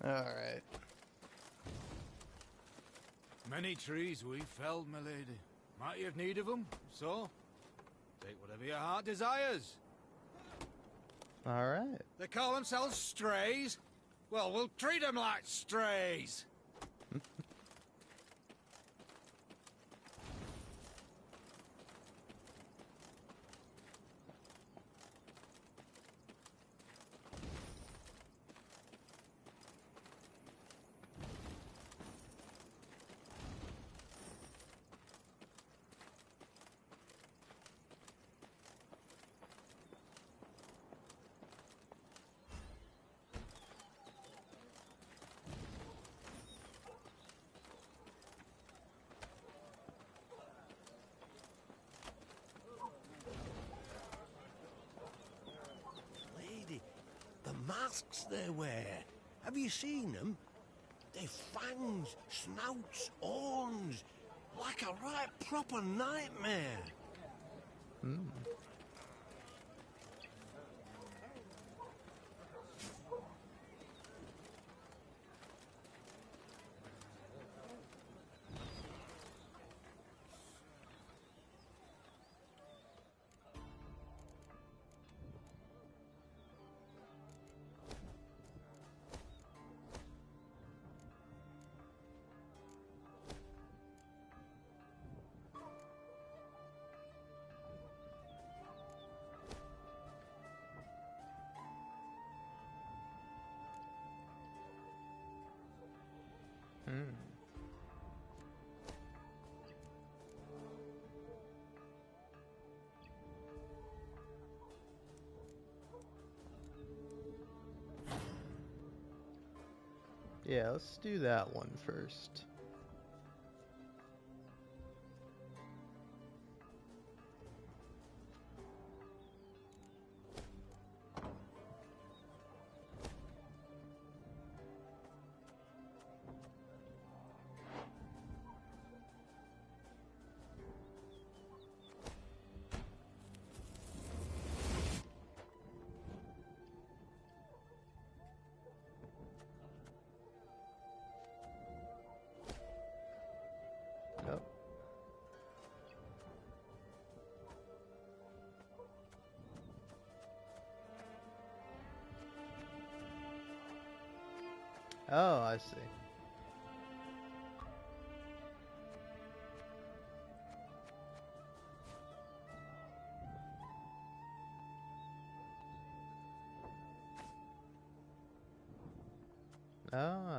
Alright. Many trees we felled, my lady. Might have need of them, so take whatever your heart desires. Alright. They call themselves strays? Well, we'll treat them like strays. masks they wear. Have you seen them? They've fangs, snouts, horns. Like a right proper nightmare. Hmm. Hmm. Yeah, let's do that one first. Yep. Oh, I see. Oh.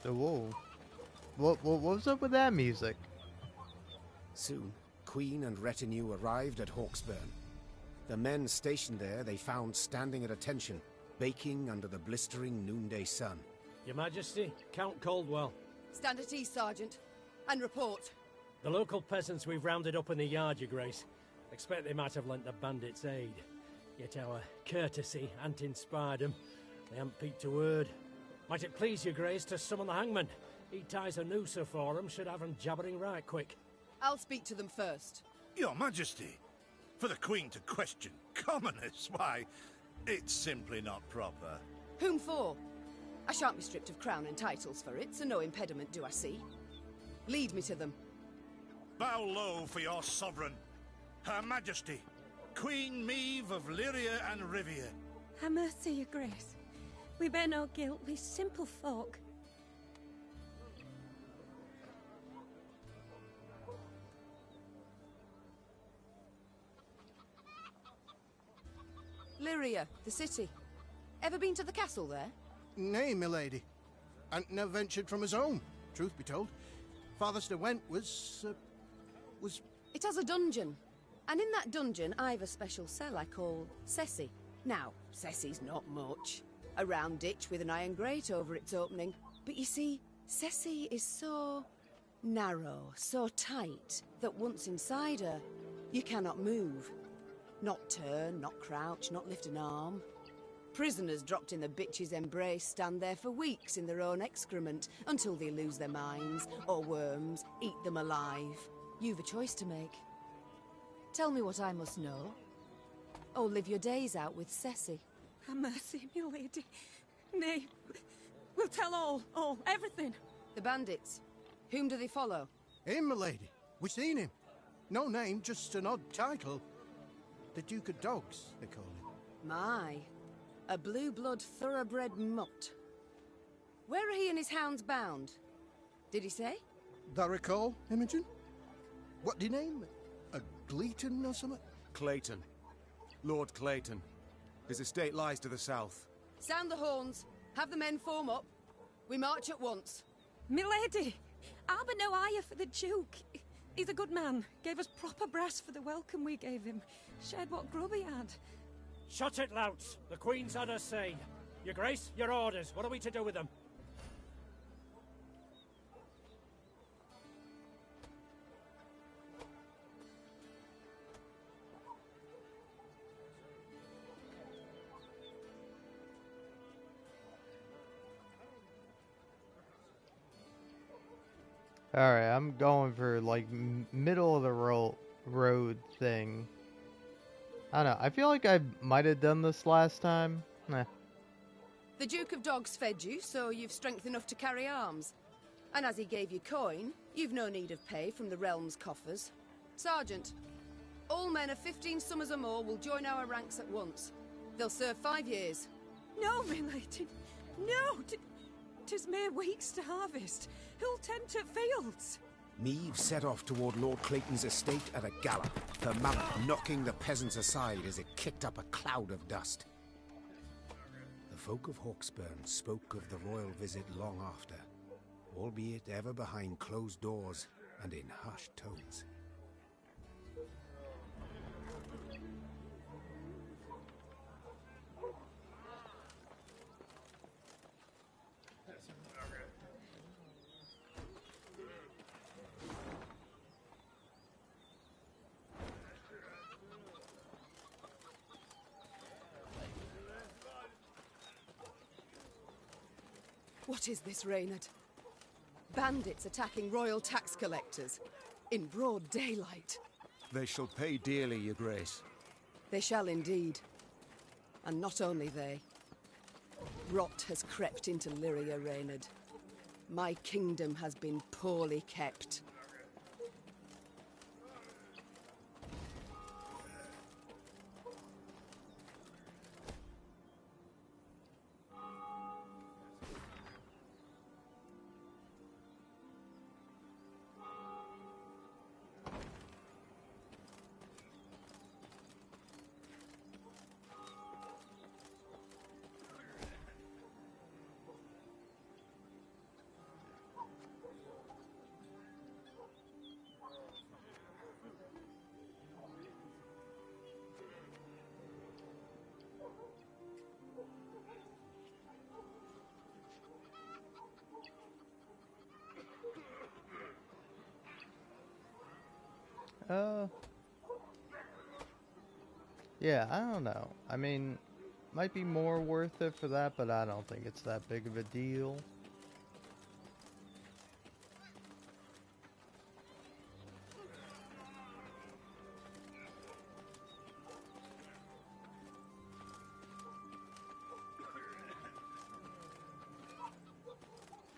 Whoa. What was up with that music? Soon, Queen and retinue arrived at Hawksburn. The men stationed there they found standing at attention, baking under the blistering noonday sun. Your Majesty, Count Caldwell. Stand at ease, Sergeant, and report. The local peasants we've rounded up in the yard, Your Grace. Expect they might have lent the bandits aid. Yet our courtesy hadn't inspired them. They haven't peeped a word. Might it please Your Grace to summon the hangman? He ties a noose for them, should have them jabbering right quick. I'll speak to them first. Your Majesty, for the Queen to question commoners, why, it's simply not proper. Whom for? I shan't be stripped of crown and titles for it, so no impediment do I see. Lead me to them. Bow low for your sovereign, Her Majesty, Queen Meve of Lyria and Rivia. Have mercy, Your Grace. We bear no guilt, we simple folk. Lyria, the city. Ever been to the castle there? Nay, milady. And never ventured from his home, truth be told. Farthest I went was... It has a dungeon. And in that dungeon, I've a special cell I call Ceci. Now, Ceci's not much. A round ditch with an iron grate over its opening. But you see, Ceci is so narrow, so tight, that once inside her, you cannot move. Not turn, not crouch, not lift an arm. Prisoners dropped in the bitch's embrace stand there for weeks in their own excrement until they lose their minds, or worms eat them alive. You've a choice to make. Tell me what I must know. Or live your days out with Ceci. Have mercy, my lady. Nay, we'll tell all, everything. The bandits. Whom do they follow? Him, milady. We've seen him. No name, just an odd title. The Duke of Dogs, they call him. My, a blue-blood thoroughbred mutt. Where are he and his hounds bound? Did he say? Thou recall, Imogen? What do you name? A Gleeton or something? Clayton. Lord Clayton. His estate lies to the south. Sound the horns. Have the men form up. We march at once. Milady! I'll be no higher for the Duke. He's a good man. Gave us proper brass for the welcome we gave him. Shared what grub he had. Shut it, louts. The Queen's had her say. Your Grace, your orders. What are we to do with them? Alright, I'm going for, like, middle of the road thing. I don't know. I feel like I might have done this last time. Nah. The Duke of Dogs fed you, so you've strength enough to carry arms. And as he gave you coin, you've no need of pay from the realm's coffers. Sergeant, all men of 15 summers or more will join our ranks at once. They'll serve 5 years. No, milady. No! 'Tis mere weeks to harvest. Who'll tend to fields? Meve set off toward Lord Clayton's estate at a gallop, her mount knocking the peasants aside as it kicked up a cloud of dust. The folk of Hawksburn spoke of the royal visit long after, albeit ever behind closed doors and in hushed tones. What is this, Reynard? Bandits attacking royal tax collectors in broad daylight. They shall pay dearly, Your Grace. They shall indeed. And not only they. Rot has crept into Lyria, Reynard. My kingdom has been poorly kept. Yeah, I don't know. I mean, might be more worth it for that, but I don't think it's that big of a deal.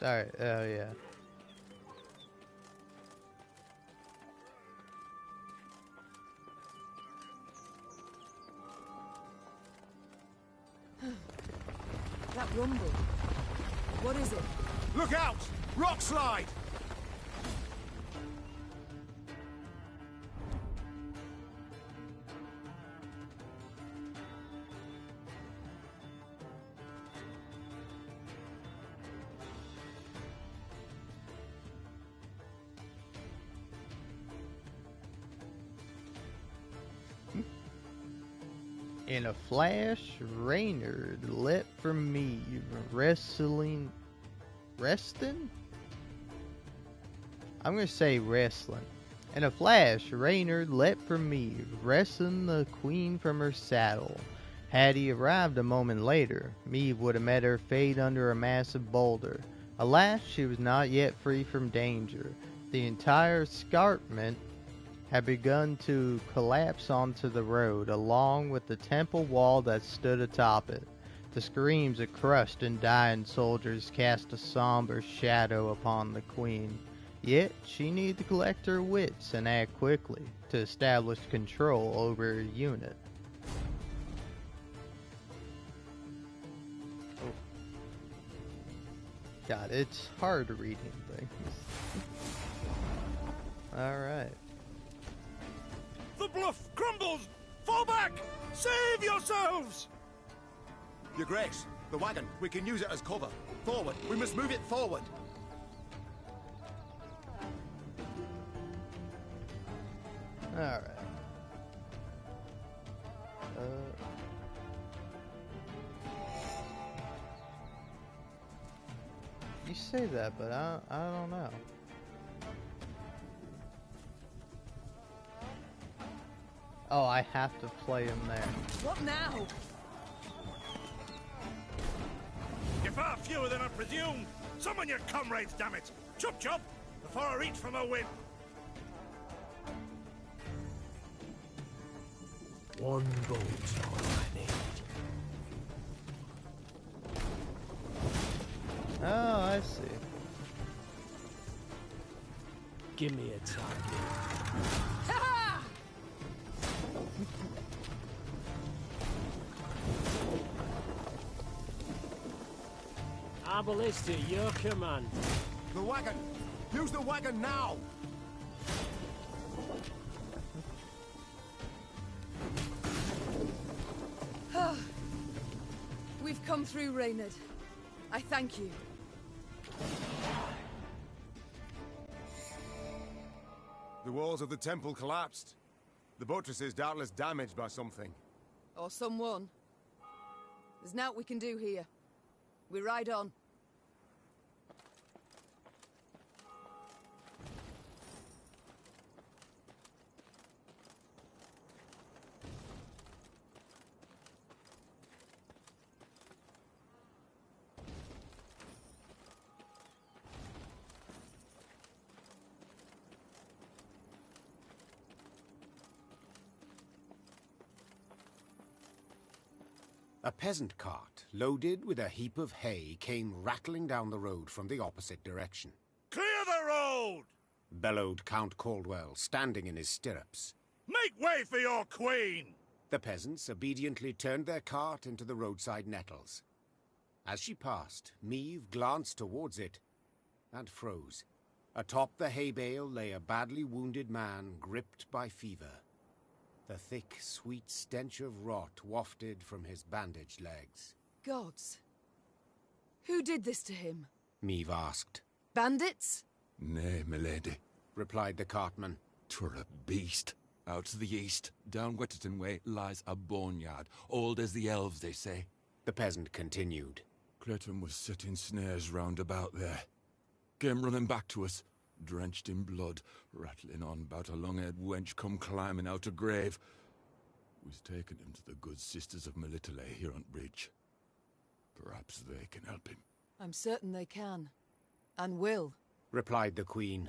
Alright, oh yeah. That rumble. What is it? Look out! Rock slide! In a flash, Reynard leapt from me, resting? I'm gonna say wrestling. In a flash, Reynard leapt from me, wresting the queen from her saddle. Had he arrived a moment later, Meve would have met her fate under a massive boulder. Alas, she was not yet free from danger. The entire escarpment had begun to collapse onto the road, along with the temple wall that stood atop it. The screams of crushed and dying soldiers cast a somber shadow upon the queen. Yet she needed to collect her wits and act quickly to establish control over her unit. God, it's hard reading things. Alright. The bluff crumbles! Fall back! Save yourselves! Your Grace, the wagon. We can use it as cover. Forward. We must move it forward. Alright. You say that, but I don't know. Oh, I have to play him there. What now? You're far fewer than I presumed. Summon your comrades, damn it! Chop chop! Before I reach for my whip. One bolt all I need. Oh, I see. Give me a target. Arbalist at your command. The wagon! Use the wagon now! We've come through, Reynard. I thank you. The walls of the temple collapsed. The buttresses doubtless damaged by something. Or someone. There's naught we can do here. We ride on. A peasant cart, loaded with a heap of hay, came rattling down the road from the opposite direction. Clear the road! Bellowed Count Caldwell, standing in his stirrups. Make way for your queen! The peasants obediently turned their cart into the roadside nettles. As she passed, Meve glanced towards it and froze. Atop the hay bale lay a badly wounded man gripped by fever. The thick, sweet stench of rot wafted from his bandaged legs. Gods. Who did this to him? Meve asked. Bandits? Nay, milady, replied the cartman. 'Twere a beast. Out to the east, down Wetterton way, lies a boneyard, old as the elves, they say. The peasant continued. Clayton was setting snares round about there. Came running back to us, drenched in blood, rattling on about a long-haired wench come climbing out a grave. We's taken him to the good sisters of Melitele here on bridge. Perhaps they can help him. I'm certain they can. And will. Replied the queen,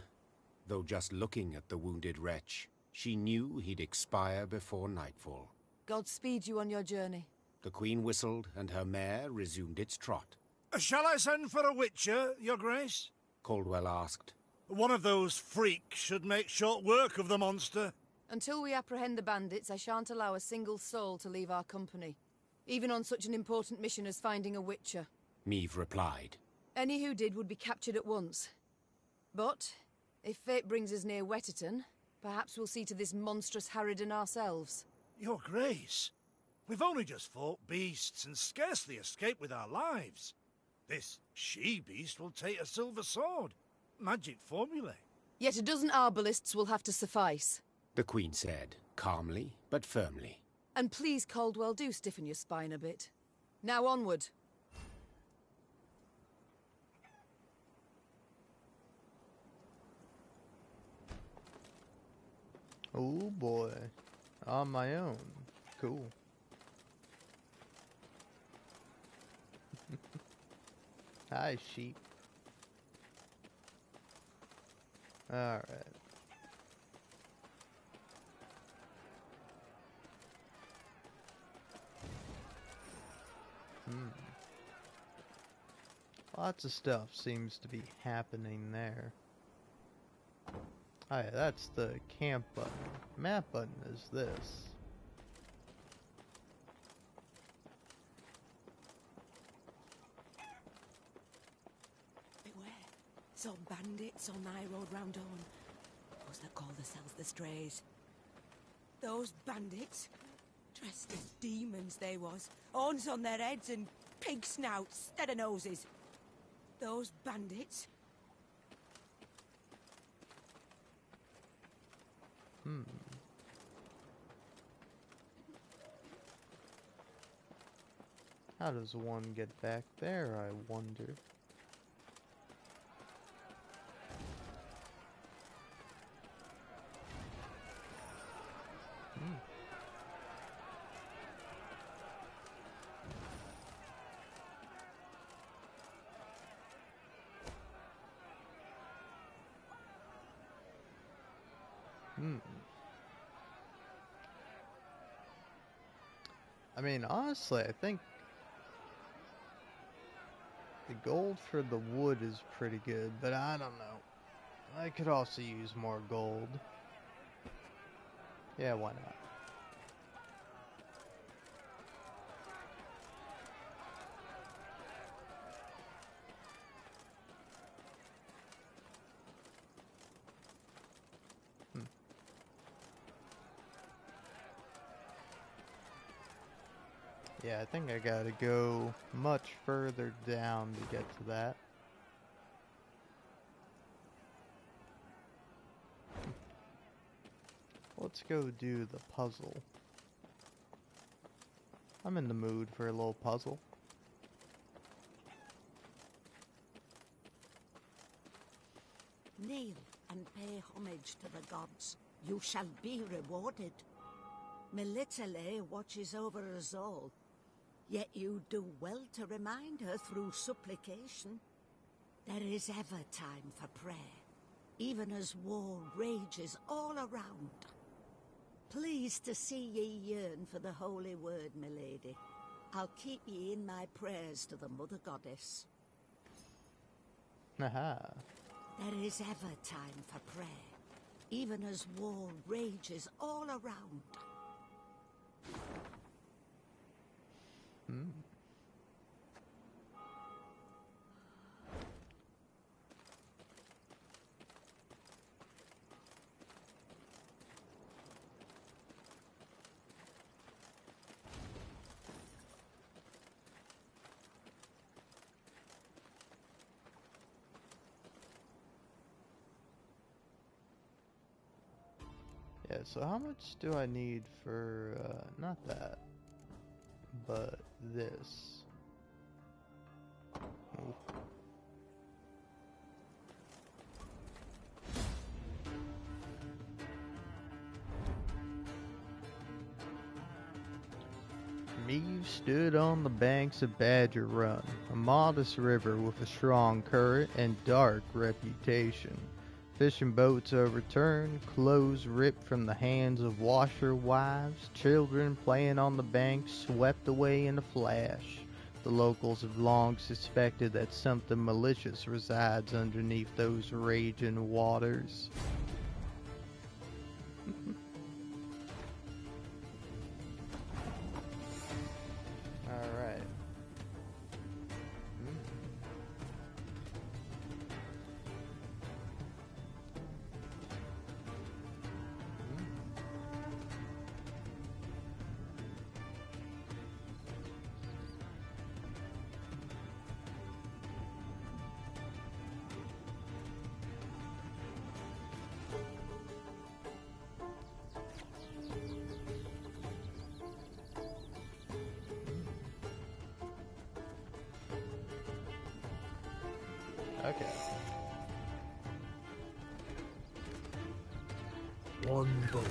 though just looking at the wounded wretch, she knew he'd expire before nightfall. God speed you on your journey. The queen whistled, and her mare resumed its trot. Shall I send for a witcher, your grace? Caldwell asked. One of those freaks should make short work of the monster. Until we apprehend the bandits, I shan't allow a single soul to leave our company. Even on such an important mission as finding a witcher. Meve replied. Any who did would be captured at once. But, if fate brings us near Wetterton, perhaps we'll see to this monstrous harridan ourselves. Your grace, we've only just fought beasts and scarcely escaped with our lives. This she-beast will take a silver sword. Magic formulae. Yet a dozen arbalists will have to suffice. The queen said, calmly but firmly. And please, Caldwell, do stiffen your spine a bit. Now onward. Oh boy. On my own. Cool. Hi, sheep. Alright. Lots of stuff seems to be happening there. Oh yeah, that's the camp button. Map button is this. bandits on thy road round Dawn. Those that call themselves the Strays. Those bandits? Dressed as demons they was. Horns on their heads and pig snouts instead of noses. Those bandits? How does one get back there, I wonder? I mean, honestly, I think the gold for the wood is pretty good, but I don't know. I could also use more gold. Yeah, why not? Yeah, I think I gotta go much further down to get to that. Let's go do the puzzle. I'm in the mood for a little puzzle. Kneel and pay homage to the gods. You shall be rewarded. Melitele watches over us all, yet you do well to remind her through supplication. There is ever time for prayer, even as war rages all around. Pleased to see ye yearn for the holy word, milady. I'll keep ye in my prayers to the Mother Goddess. Haha. There is ever time for prayer, even as war rages all around. Yeah, so how much do I need for, not that, but this? Ooh. Meve stood on the banks of Badger Run, a modest river with a strong current and dark reputation. Fishing boats overturned, clothes ripped from the hands of washer-wives, children playing on the banks swept away in a flash. The locals have long suspected that something malicious resides underneath those raging waters. Alright. Okay. One boat.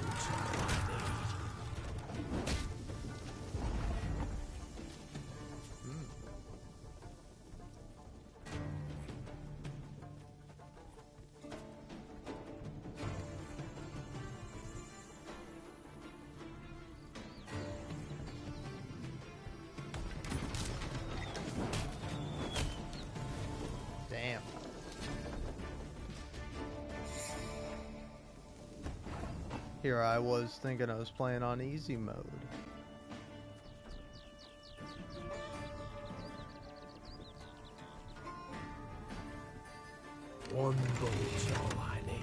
Damn. Here I was thinking I was playing on easy mode. One bolt's all I need.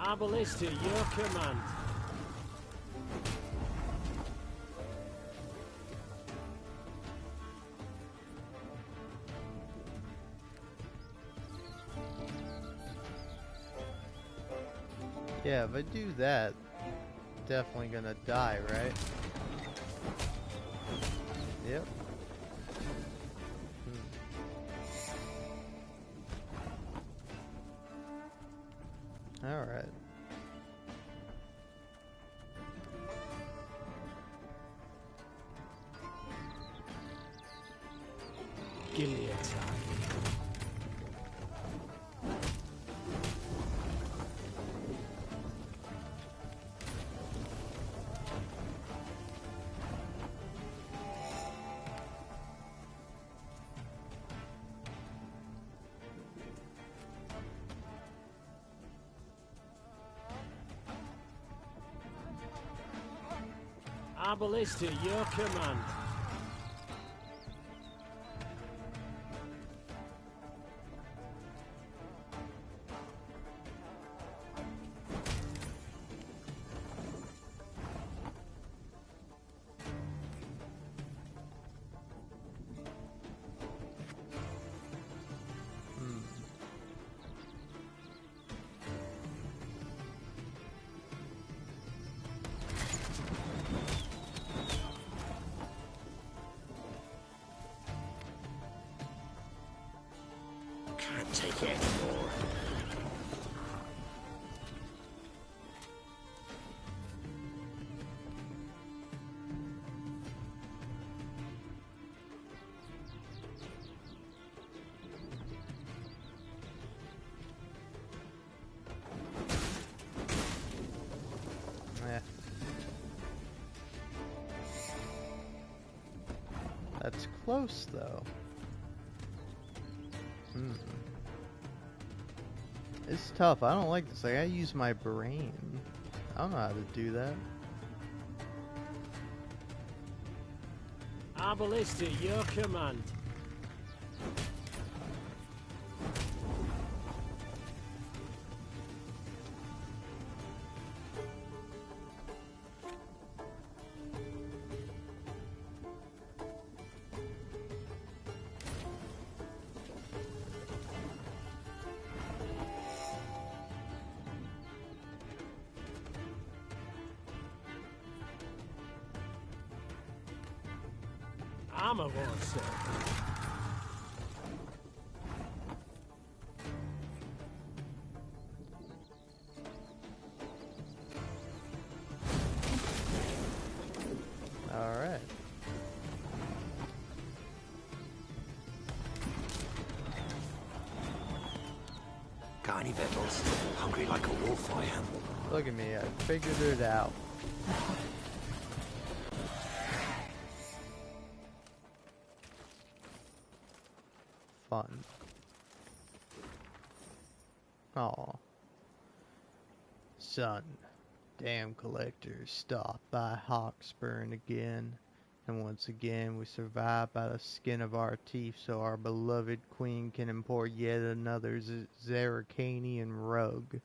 Arbalist to your command. Yeah, if I do that, definitely gonna die, right? Yep. Alright. Give me a target. Arbalist to your command. Can't take it anymore. Yeah. That's close, though. It's tough. I don't like this. Like, I use my brain. I don't know how to do that. Arbalist to your command. Armor won't serve. All right. Got any victuals? Hungry like a wolf, I am. Look at me. I figured it out. Fun. Aw. Son, damn collectors stopped by Hawksburn again, and once again we survive by the skin of our teeth so our beloved queen can import yet another Zeracanian rug.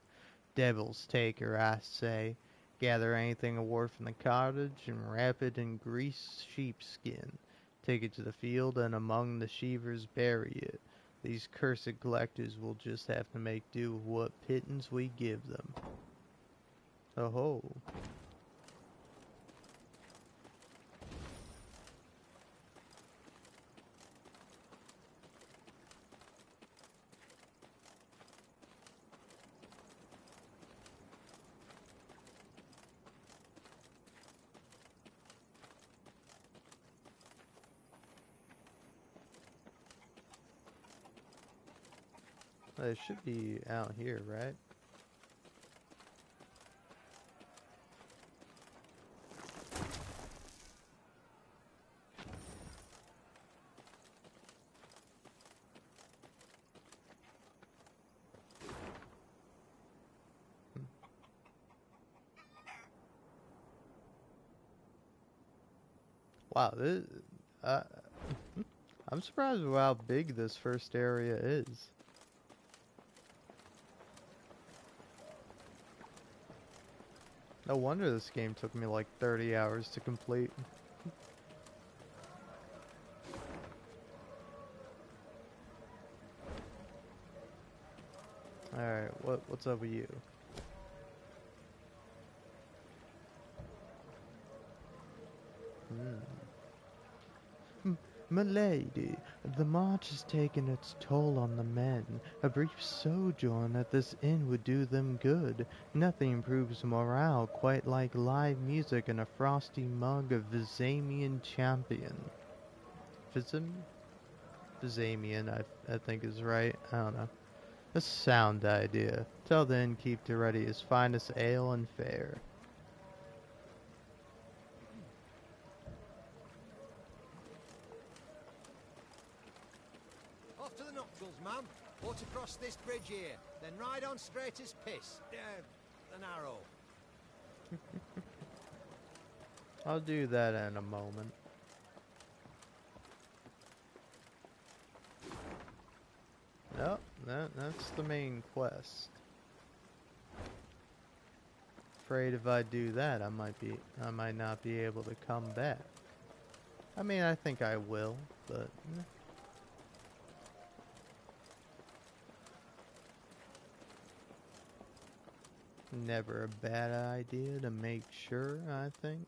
Devil's take her, I say. Gather anything aboard from the cottage and wrap it in greased sheepskin. Take it to the field and among the sheavers bury it. These cursed collectors will just have to make do with what pittance we give them. Oh ho. It should be out here, right? Wow, this, uh, I'm surprised with how big this first area is. No wonder this game took me like 30 hours to complete. Alright, what's up with you? Milady, the march has taken its toll on the men. A brief sojourn at this inn would do them good. Nothing improves morale quite like live music and a frosty mug of Vizamian champion. Vizamian, I think is right. I don't know. A sound idea. Till then, keep to ready his finest ale and fare. Off to the nuptials, ma'am. Walk across this bridge here, then ride on straight as piss. The narrow. I'll do that in a moment. Nope, that's the main quest. Afraid if I do that, I might not be able to come back. I mean, I think I will, but never a bad idea to make sure, I think.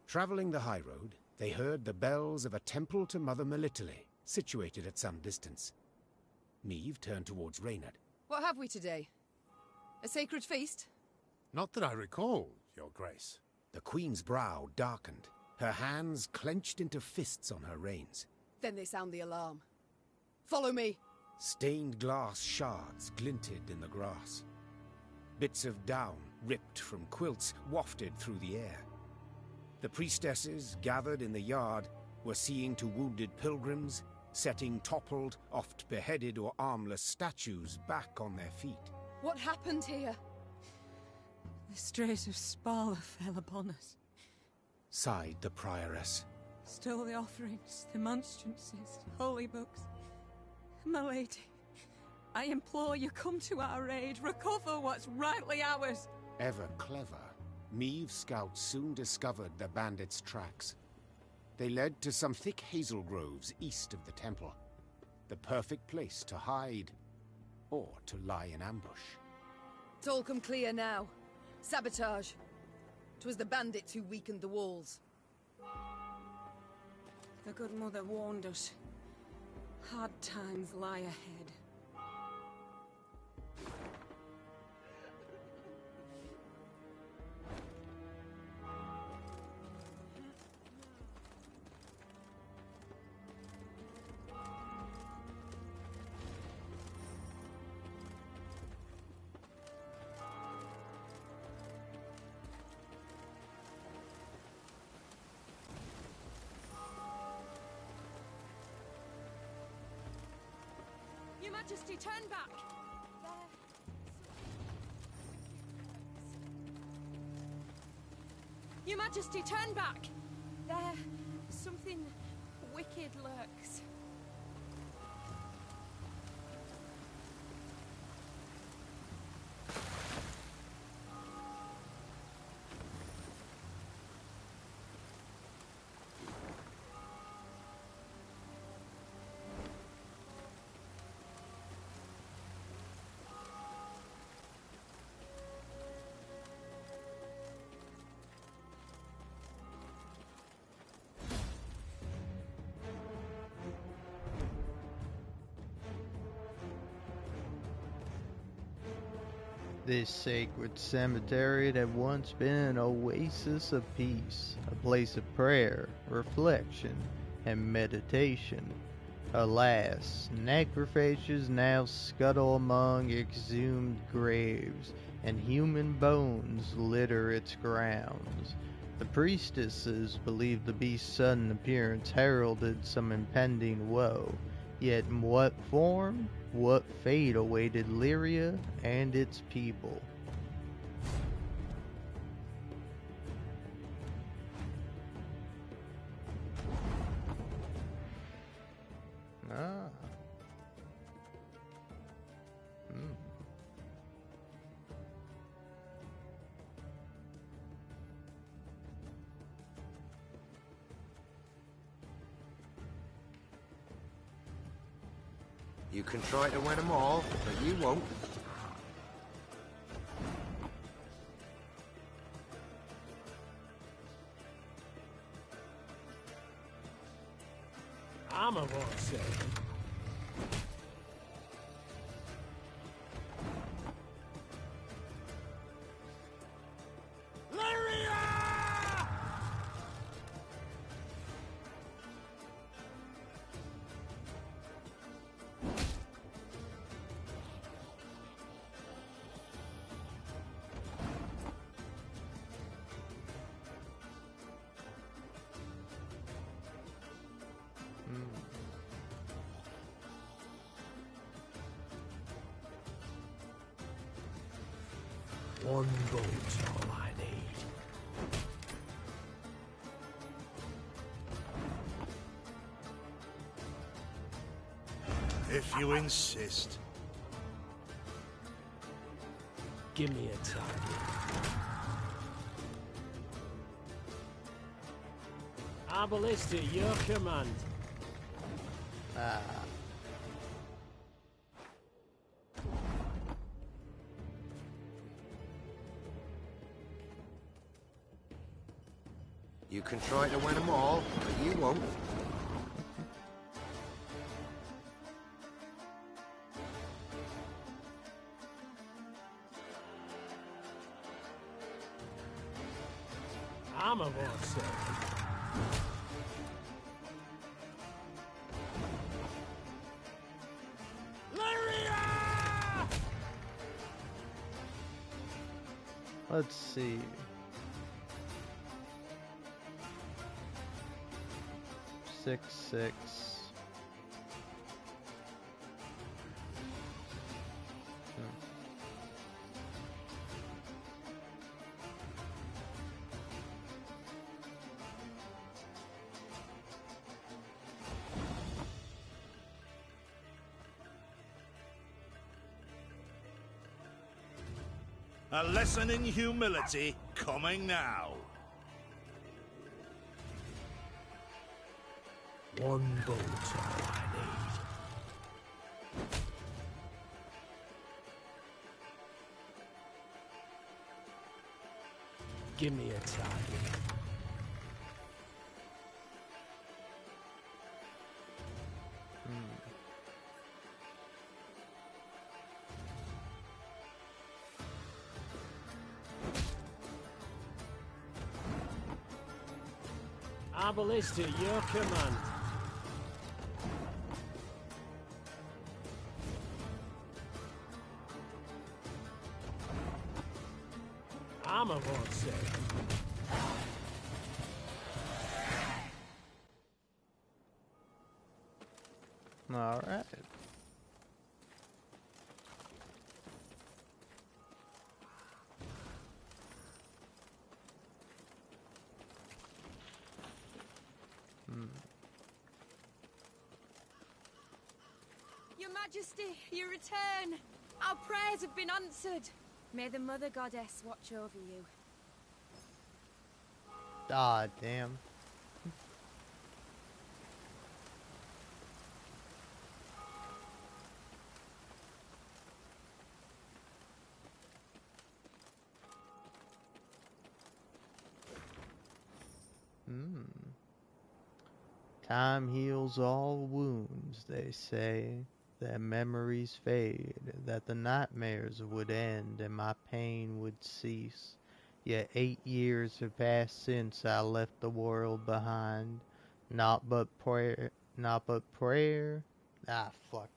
Travelling the high road, they heard the bells of a temple to Mother Melitele, situated at some distance. Meve turned towards Reynard. What have we today? A sacred feast? Not that I recall, Your Grace. The Queen's brow darkened, her hands clenched into fists on her reins. Then they sound the alarm. Follow me! Stained glass shards glinted in the grass. Bits of down, ripped from quilts, wafted through the air. The priestesses, gathered in the yard, were seeing to wounded pilgrims, setting toppled, oft beheaded or armless statues back on their feet. What happened here? The strays of Spala fell upon us. Sighed the prioress. Stole the offerings, the monstrances, holy books. My lady, I implore you, come to our aid, recover what's rightly ours. Ever clever, Meve's scouts soon discovered the bandits' tracks. They led to some thick hazel groves east of the temple. The perfect place to hide, or to lie in ambush. It's all come clear now. Sabotage. 'Twas the bandits who weakened the walls. The good mother warned us. Hard times lie ahead. Your Majesty, turn back! Your Majesty, turn back! There, something wicked lurks. This sacred cemetery had once been an oasis of peace, a place of prayer, reflection, and meditation. Alas, necrophages now scuttle among exhumed graves, and human bones litter its grounds. The priestesses believed the beast's sudden appearance heralded some impending woe. Yet in what form, what fate awaited Lyria and its people? Ah. Hmm. You can try to win them all, but you won't. I'm a won't say. One boat's all I need. If you insist. Give me a target. Our ballista, your command. Ah. You can try to win them all, but you won't. I'm a won't say. Let's see. Six. A lesson in humility coming now. One boat's all I need. Give me a target. Our ballista, your command. I'm a won't say. All right. Your Majesty, you return. Our prayers have been answered. May the Mother Goddess watch over you. Ah, damn. Time heals all wounds, they say. That memories fade, that the nightmares would end and my pain would cease. Yet 8 years have passed since I left the world behind. Naught but not but prayer. Ah, fuck.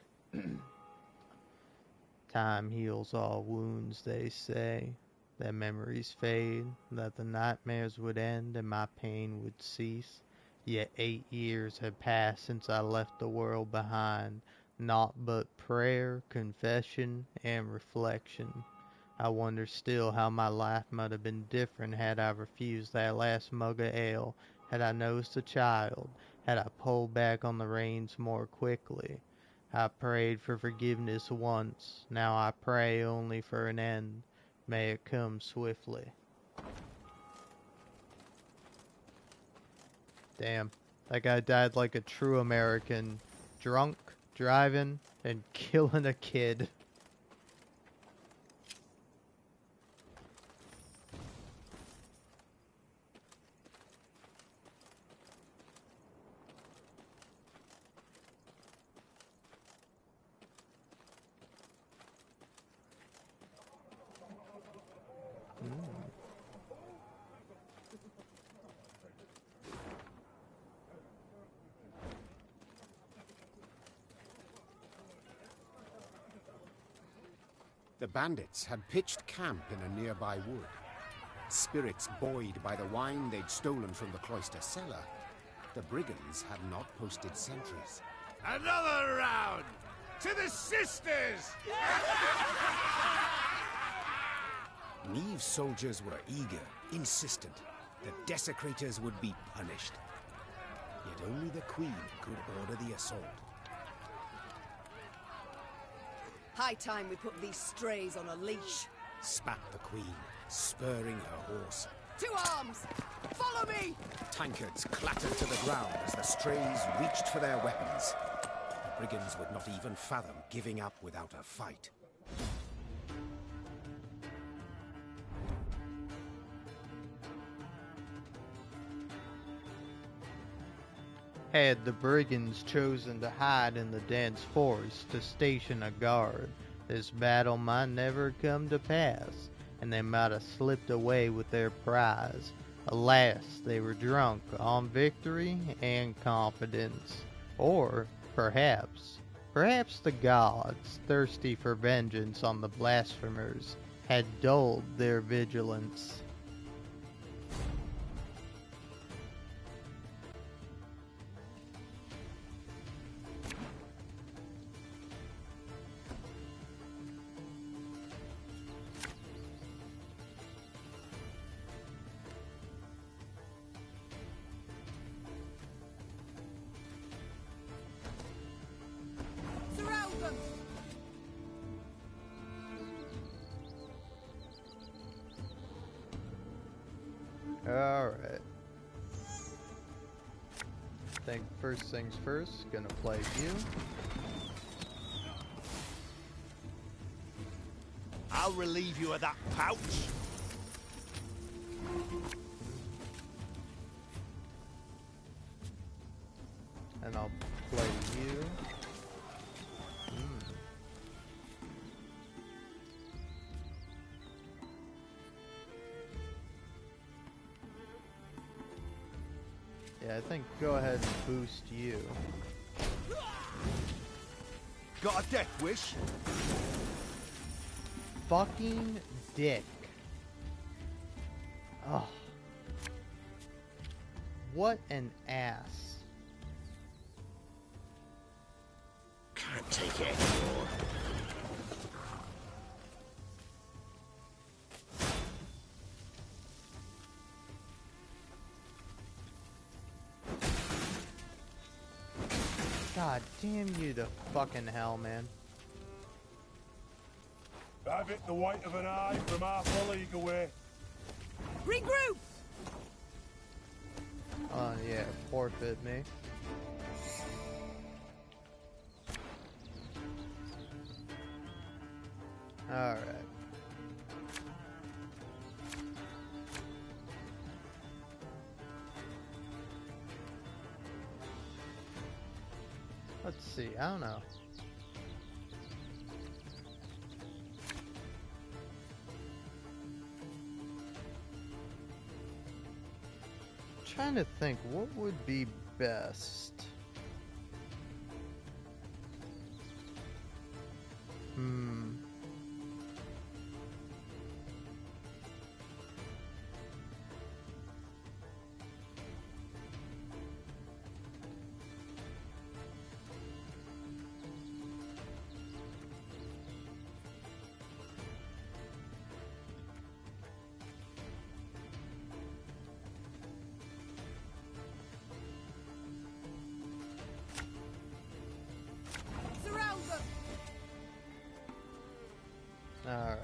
Time heals all wounds, they say. That memories fade, that the nightmares would end and my pain would cease. Yet 8 years have passed since I left the world behind. Naught but prayer, confession, and reflection. I wonder still how my life might have been different had I refused that last mug of ale, had I nursed a child, had I pulled back on the reins more quickly. I prayed for forgiveness once, now I pray only for an end. May it come swiftly. Damn, that guy died like a true American, drunk, driving, and killing a kid. The bandits had pitched camp in a nearby wood. Spirits buoyed by the wine they'd stolen from the cloister cellar, the brigands had not posted sentries. Another round! To the sisters! Neve's soldiers were eager, insistent. The desecrators would be punished. Yet only the queen could order the assault. High time we put these strays on a leash. Spat the queen, spurring her horse. To arms! Follow me! Tankards clattered to the ground as the strays reached for their weapons. The brigands would not even fathom giving up without a fight. Had the brigands chosen to hide in the dense forest to station a guard, this battle might never come to pass, and they might have slipped away with their prize. Alas, they were drunk on victory and confidence. Or, perhaps the gods, thirsty for vengeance on the blasphemers, had dulled their vigilance. Alright. Think first things first, gonna play you. I'll relieve you of that pouch. And I'll play you. Yeah, I think go ahead and boost you. Got a death wish? Fucking dick. Oh. What an ass. Can't take it anymore. God damn you to fucking hell, man. Have it the white of an eye from half a league away. Regroup! Oh yeah, forfeit me. Alright. Let's see, I don't know. Trying to think what would be best. Alright.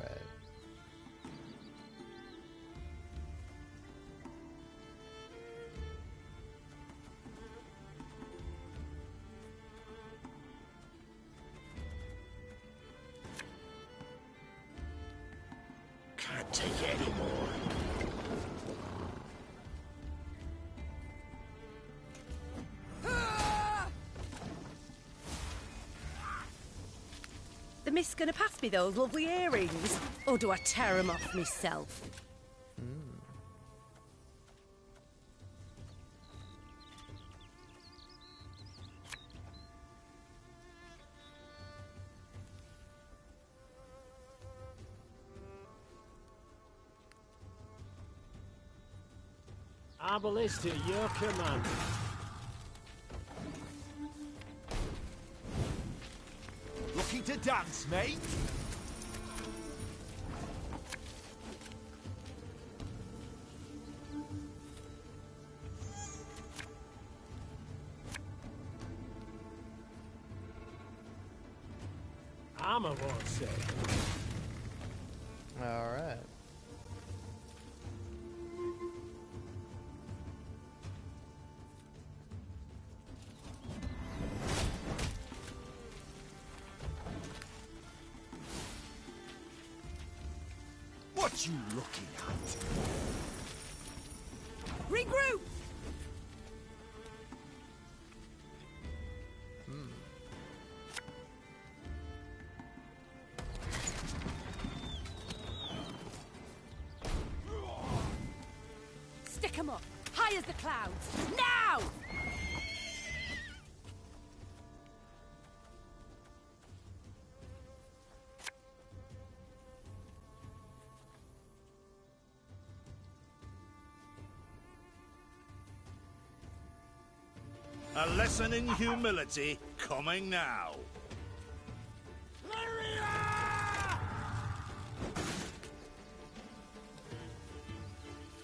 Can't take it anymore. The mist's gonna pass me those lovely earrings, or do I tear them off myself? Arbalist at your command. Looking to dance, mate? Armor won't say. Alright. What you looking at? Regroup! Stick 'em up, high as the clouds, now! A lesson in humility coming now.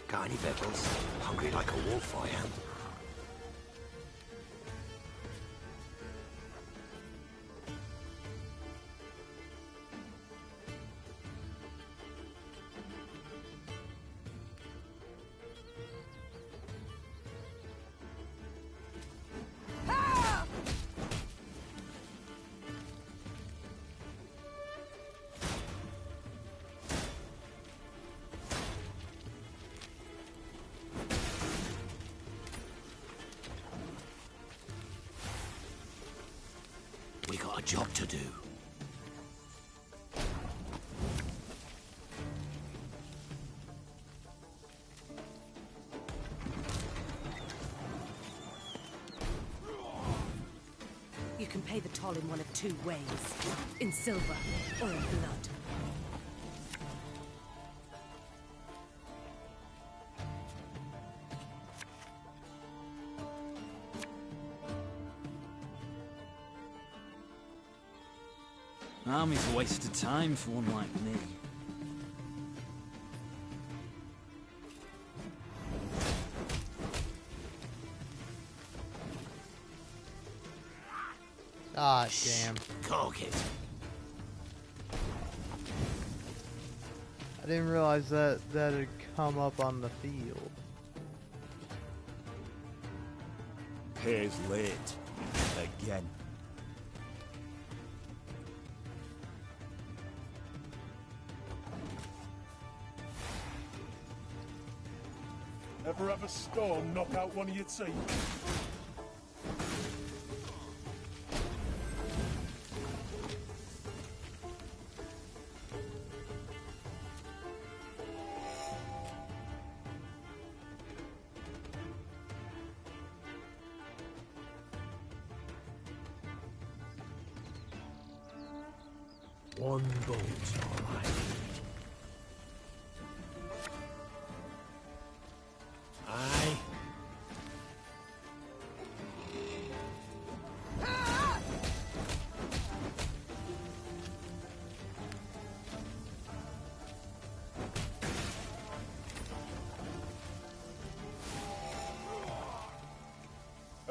Got any pebbles? Hungry like a wolf, I am. We got a job to do. You can pay the toll in one of two ways. In silver or in blood. Army's a waste of time for one like me. Ah, damn. Cock it. I didn't realize that had come up on the field. Pay's late. Again. Ever have a storm knock out one of your teeth? One bolt's all I need. Aye.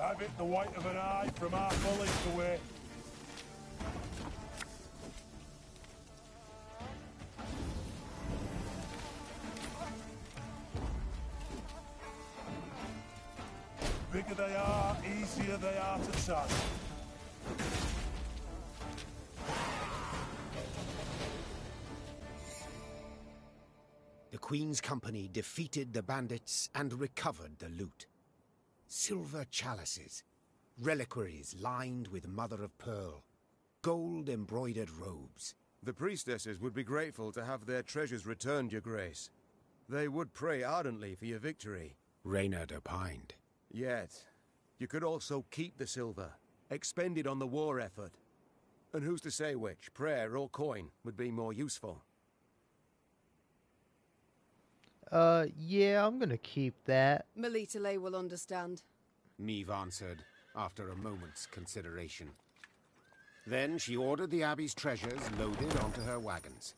I've hit the white of an eye from half a league away. they are, easier they are to tackle. The Queen's company defeated the bandits and recovered the loot. Silver chalices, reliquaries lined with mother of pearl, gold-embroidered robes. The priestesses would be grateful to have their treasures returned, Your Grace. They would pray ardently for your victory. Reynard opined. Yet, you could also keep the silver, expend it on the war effort. And who's to say which, prayer or coin, would be more useful? Yeah, I'm gonna keep that. Melitele will understand. Meve answered, after a moment's consideration. Then she ordered the Abbey's treasures loaded onto her wagons.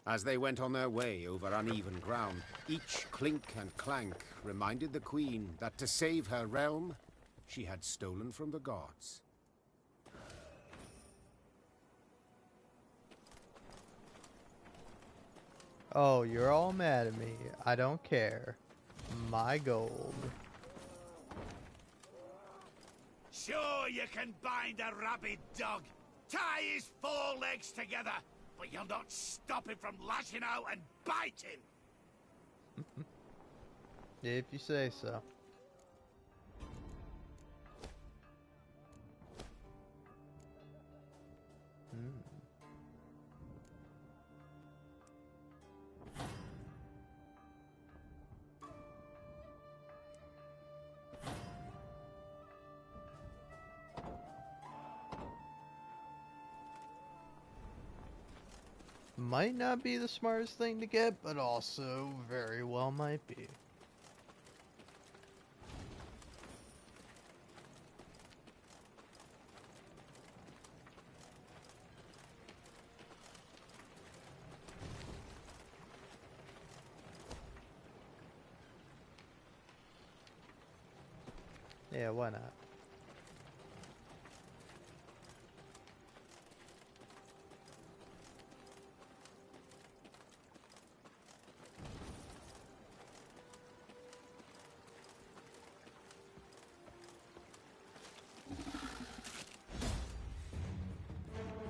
As they went on their way over uneven ground, each clink and clank reminded the Queen that to save her realm, she had stolen from the gods. Oh, you're all mad at me. I don't care. My gold. Sure, you can bind a rabid dog, tie his four legs together, but you'll not stop him from lashing out and biting. If you say so. Might not be the smartest thing to get, but also very well might be. Yeah, why not?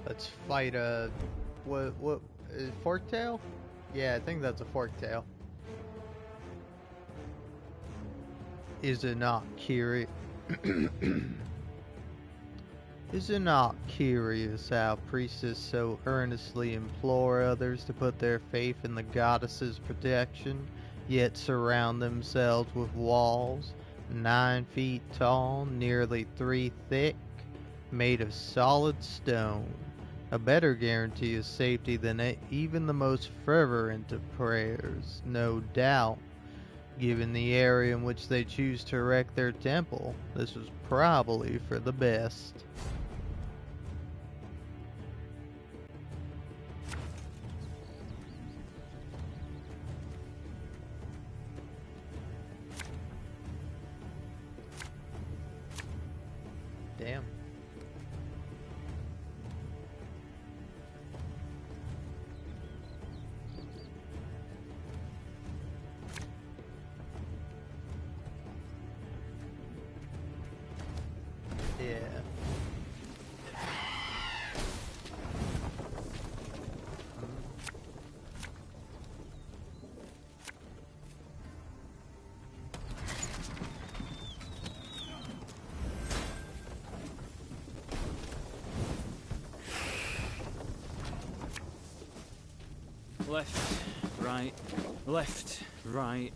Let's fight a what is it, forktail? Yeah, I think that's a forktail. Is it not curious? Is it not curious how priests so earnestly implore others to put their faith in the goddess's protection, yet surround themselves with walls 9 feet tall, nearly 3 thick, made of solid stone? A better guarantee of safety than even the most fervent of prayers, no doubt. Given the area in which they choose to erect their temple, this was probably for the best. Damn. Yeah. Left, right, left, right.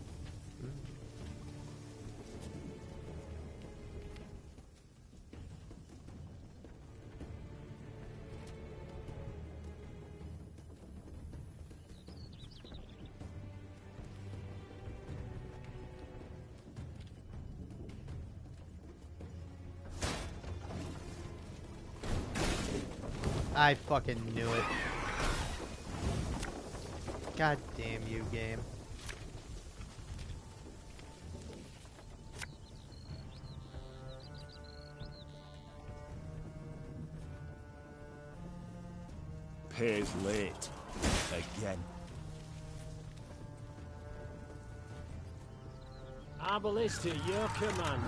I fucking knew it. God damn you, game. Pays late. Again. Arbalista, your command.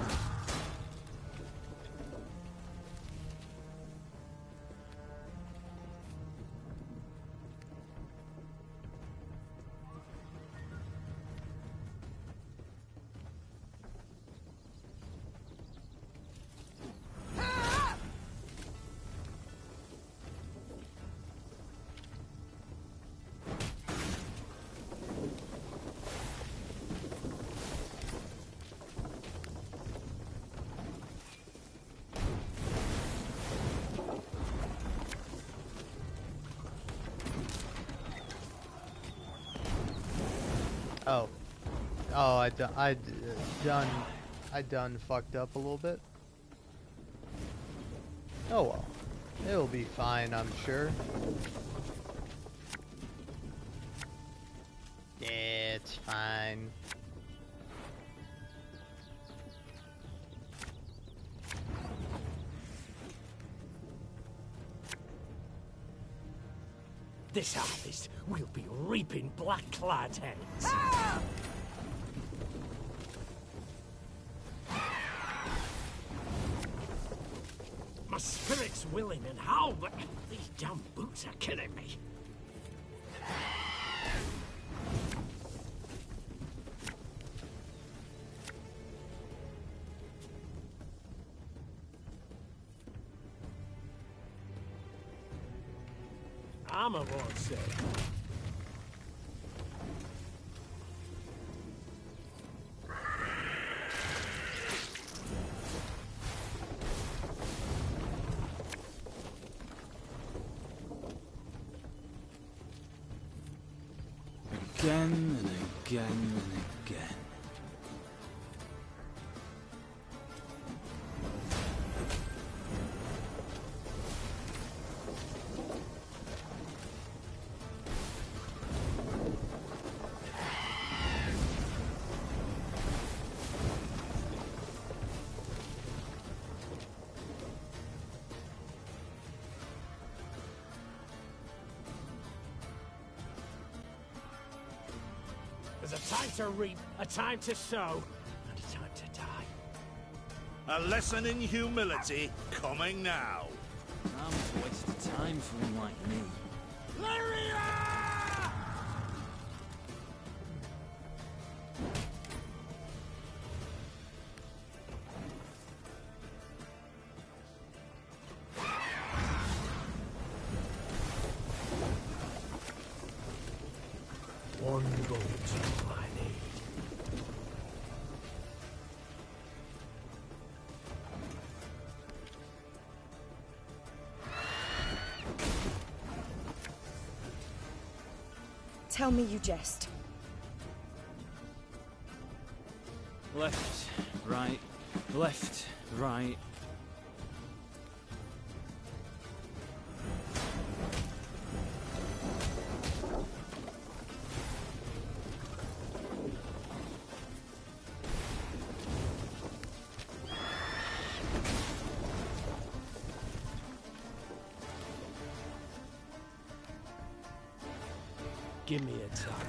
Oh. Oh, I done fucked up a little bit. Oh well. It'll be fine, I'm sure. Yeah, it's fine. This harvest, we'll be reaping black-clad heads. My spirit's willing and how, but these damn boots are killing me. Armor won't say. Again and again and again. There's a time to reap, a time to sow, and a time to die. A lesson in humility coming now. I'm a waste of time for one like me. One bolt I need. Tell me you jest. Left, right, left, right. Give me a target.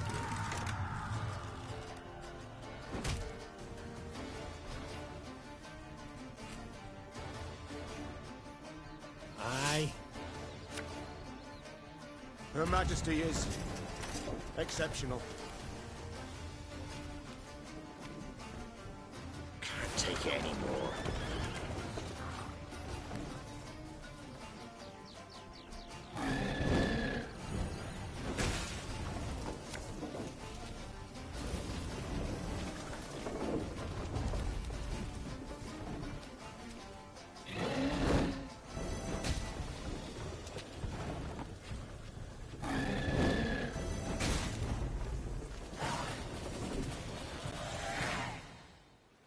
Aye. Her Majesty is exceptional. Can't take it anymore.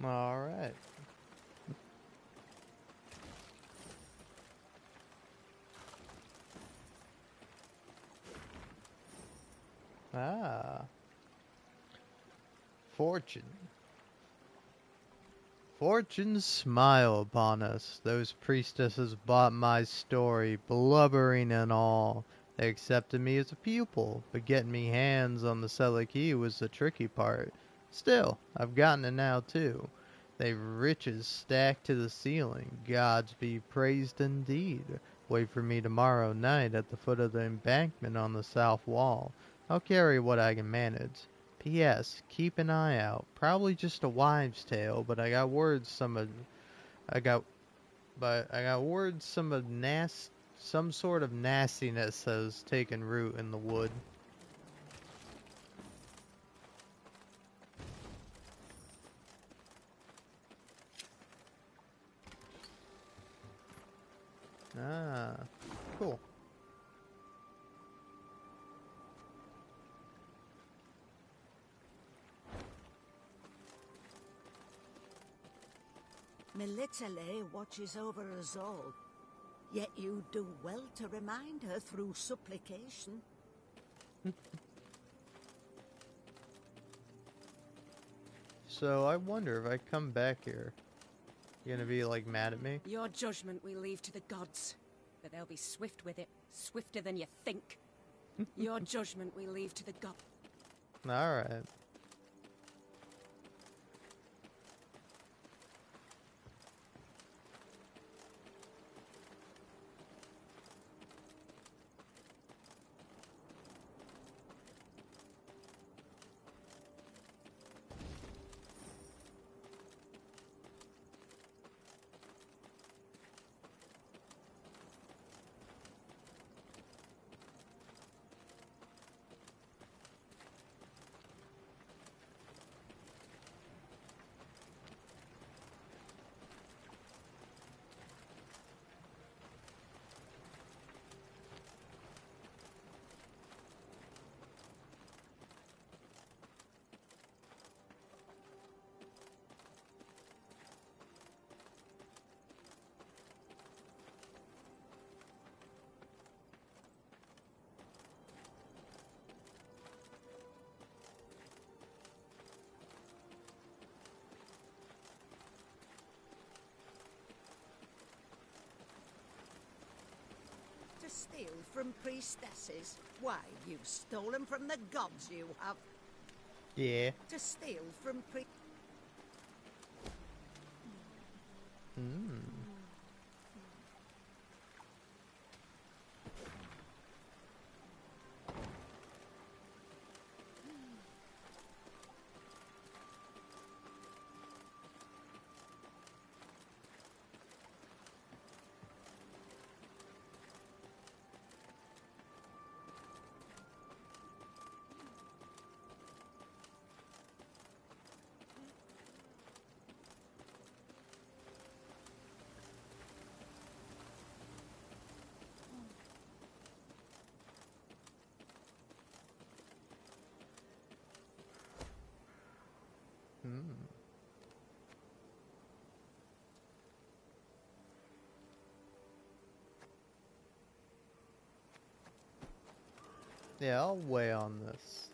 All right. Ah. Fortune. Fortunes smile upon us. Those priestesses bought my story, blubbering and all. They accepted me as a pupil, but getting me hands on the cellar key was the tricky part. Still, I've gotten it now too. They've riches stacked to the ceiling. Gods be praised indeed. Wait for me tomorrow night at the foot of the embankment on the south wall. I'll carry what I can manage. P.S. Keep an eye out. Probably just a wives' tale, but I got words some of some sort of nastiness has taken root in the wood. Ah, cool. Melitele watches over us all, yet you do well to remind her through supplication. So I wonder if I come back here, you gonna be like mad at me? Your judgment we leave to the gods, but they'll be swift with it, swifter than you think. Your judgment we leave to the gods. Alright. To steal from priestesses? Why, you've stolen from the gods, you have. Yeah. To steal from Hmm. Hmm. Yeah, I'll weigh on this.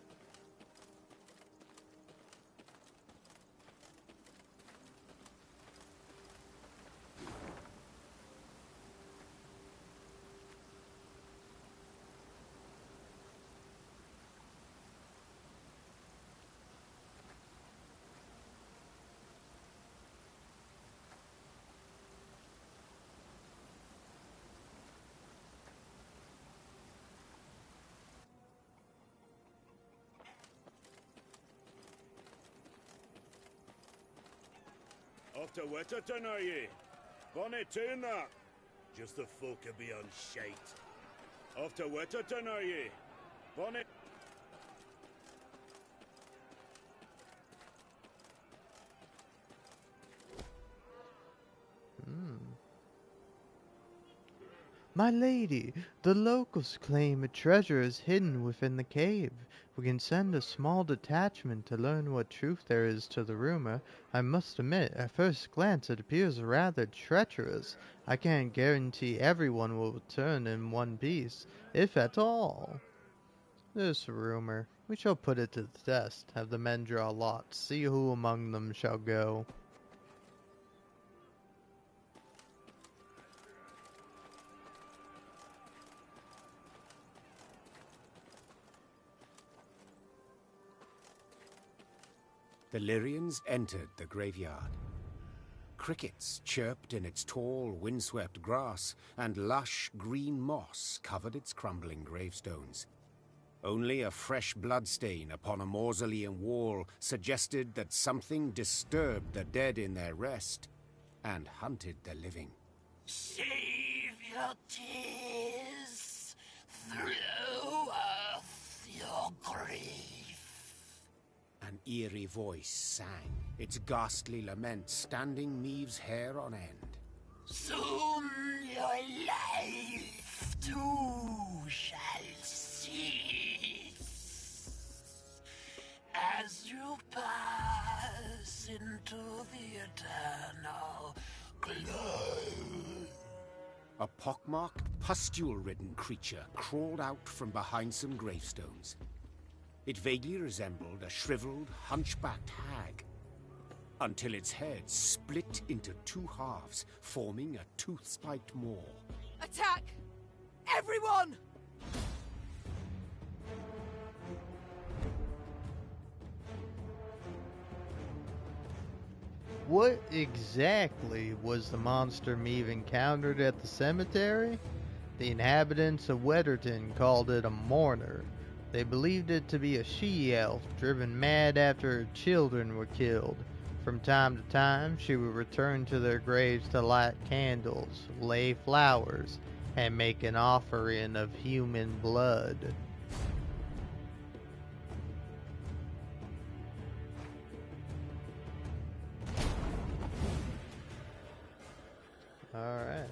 Off to Wetterton, are ye? Bonnet tune that. Just the folk will be on shite. Off to Wetterton, are ye? Bonnet. My lady, the locals claim a treasure is hidden within the cave. We can send a small detachment to learn what truth there is to the rumor. I must admit, at first glance it appears rather treacherous. I can't guarantee everyone will return in one piece, if at all. This rumor. We shall put it to the test. Have the men draw lots, see who among them shall go. The Lyrians entered the graveyard. Crickets chirped in its tall, windswept grass, and lush green moss covered its crumbling gravestones. Only a fresh bloodstain upon a mausoleum wall suggested that something disturbed the dead in their rest and hunted the living. Save your tears. Throw off your grief. An eerie voice sang, its ghastly lament standing Maeve's hair on end. Soon your life too shall cease as you pass into to the eternal glow. A pockmarked, pustule-ridden creature crawled out from behind some gravestones. It vaguely resembled a shriveled, hunchbacked hag, until its head split into two halves, forming a tooth-spiked maw. Attack! Everyone! What exactly was the monster Meave encountered at the cemetery? The inhabitants of Wedderton called it a mourner. They believed it to be a she-elf driven mad after her children were killed. From time to time, she would return to their graves to light candles, lay flowers, and make an offering of human blood. Alright.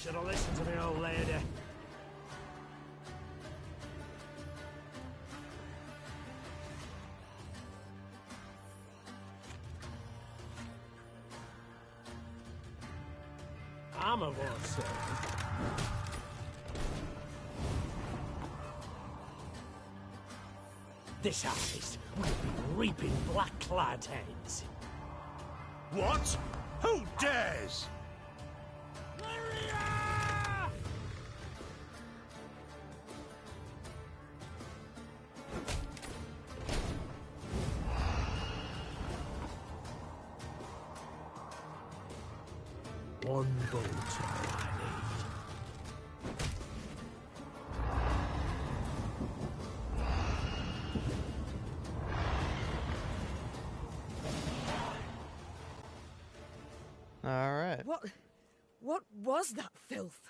Should have listened to the old lady. Armor won't serve. This harvest will be reaping black-clad heads. What? Who dares? One bolt I need. Alright. What was that filth?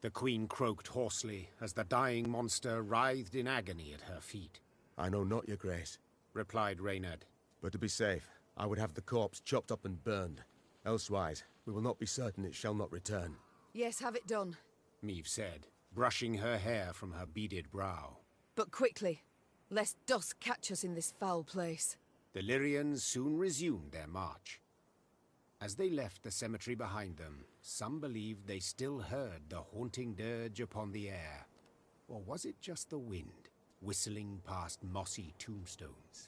The queen croaked hoarsely as the dying monster writhed in agony at her feet. I know not, your grace, replied Reynard. But to be safe, I would have the corpse chopped up and burned. Elsewise, we will not be certain it shall not return. Yes, have it done. Meave said, brushing her hair from her beaded brow. But quickly, lest dust catch us in this foul place. The Lyrians soon resumed their march. As they left the cemetery behind them, some believed they still heard the haunting dirge upon the air. Or was it just the wind, whistling past mossy tombstones?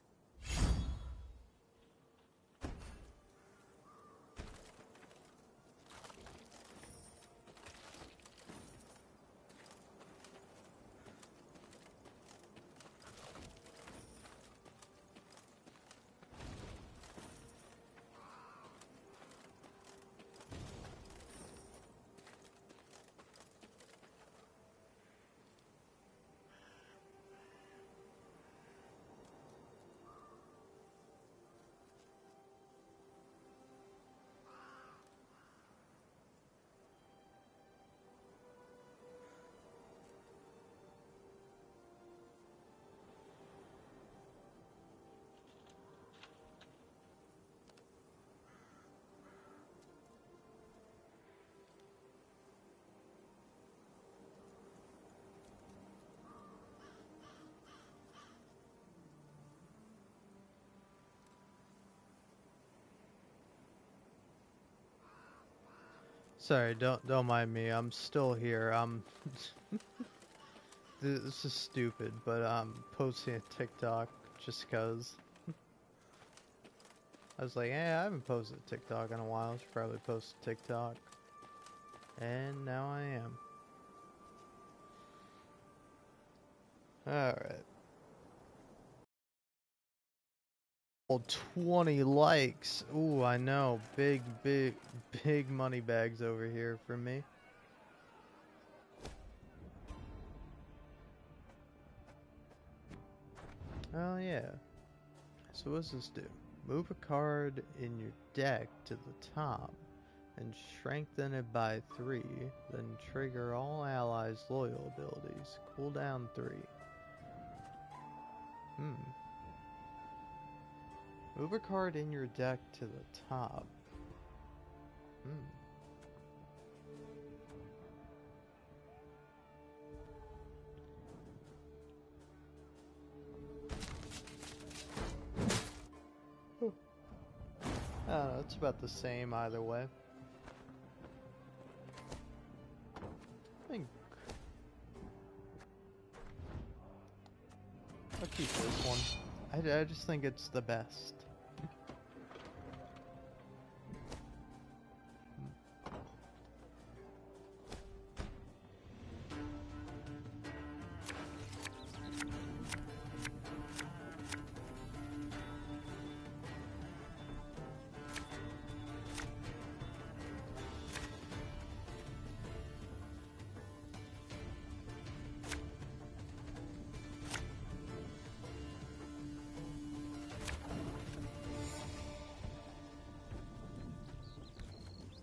Sorry, don't mind me. I'm still here. This is stupid, but I'm posting a TikTok just cause. I was like, I haven't posted a TikTok in a while. I should probably post a TikTok. And now I am. Alright. 20 likes. Ooh, I know. Big money bags over here for me. Oh yeah. So what's this do? Move a card in your deck to the top. and strengthen it by 3. Then trigger all allies' loyal abilities. Cooldown 3. Move a card in your deck to the top. I don't know, it's about the same either way. I think I'll keep this one. I just think it's the best.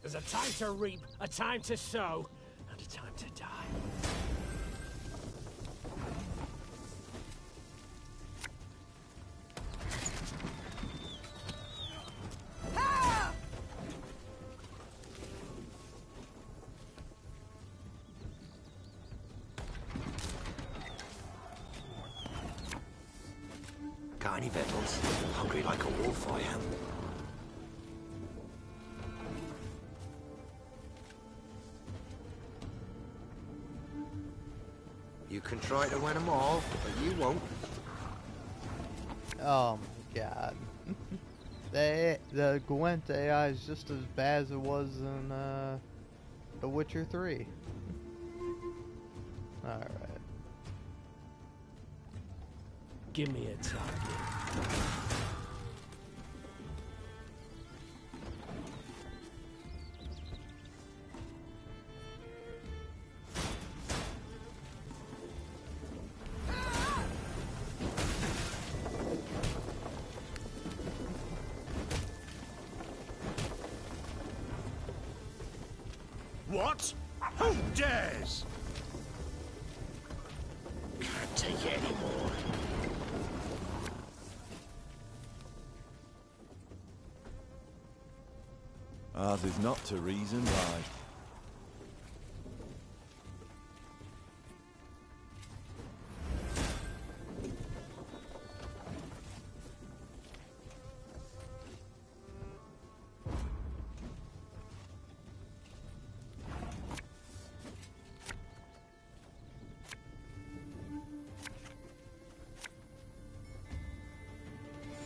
There's a time to reap, a time to sow, and a time to die. Got any victuals? Hungry like a wolf, I am. You can try to win them all, but you won't. Oh my god. The Gwent AI is just as bad as it was in The Witcher 3. Alright. Give me a target. What? Who dares? Can't take it anymore. Ours is not to reason why.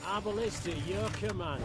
Arbalista, your command.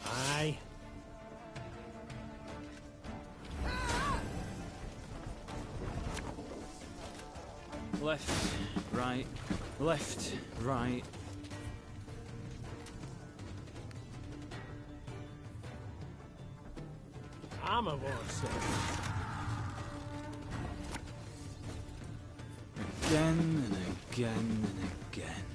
Aye. Left, right, left, right. I'm a horse. Again and again and again.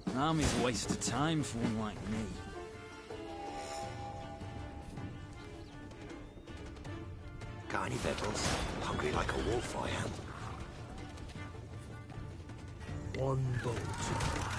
An army's a waste of time for one like me. Got any victuals? Hungry like a wolf, I am. One bolt to fly.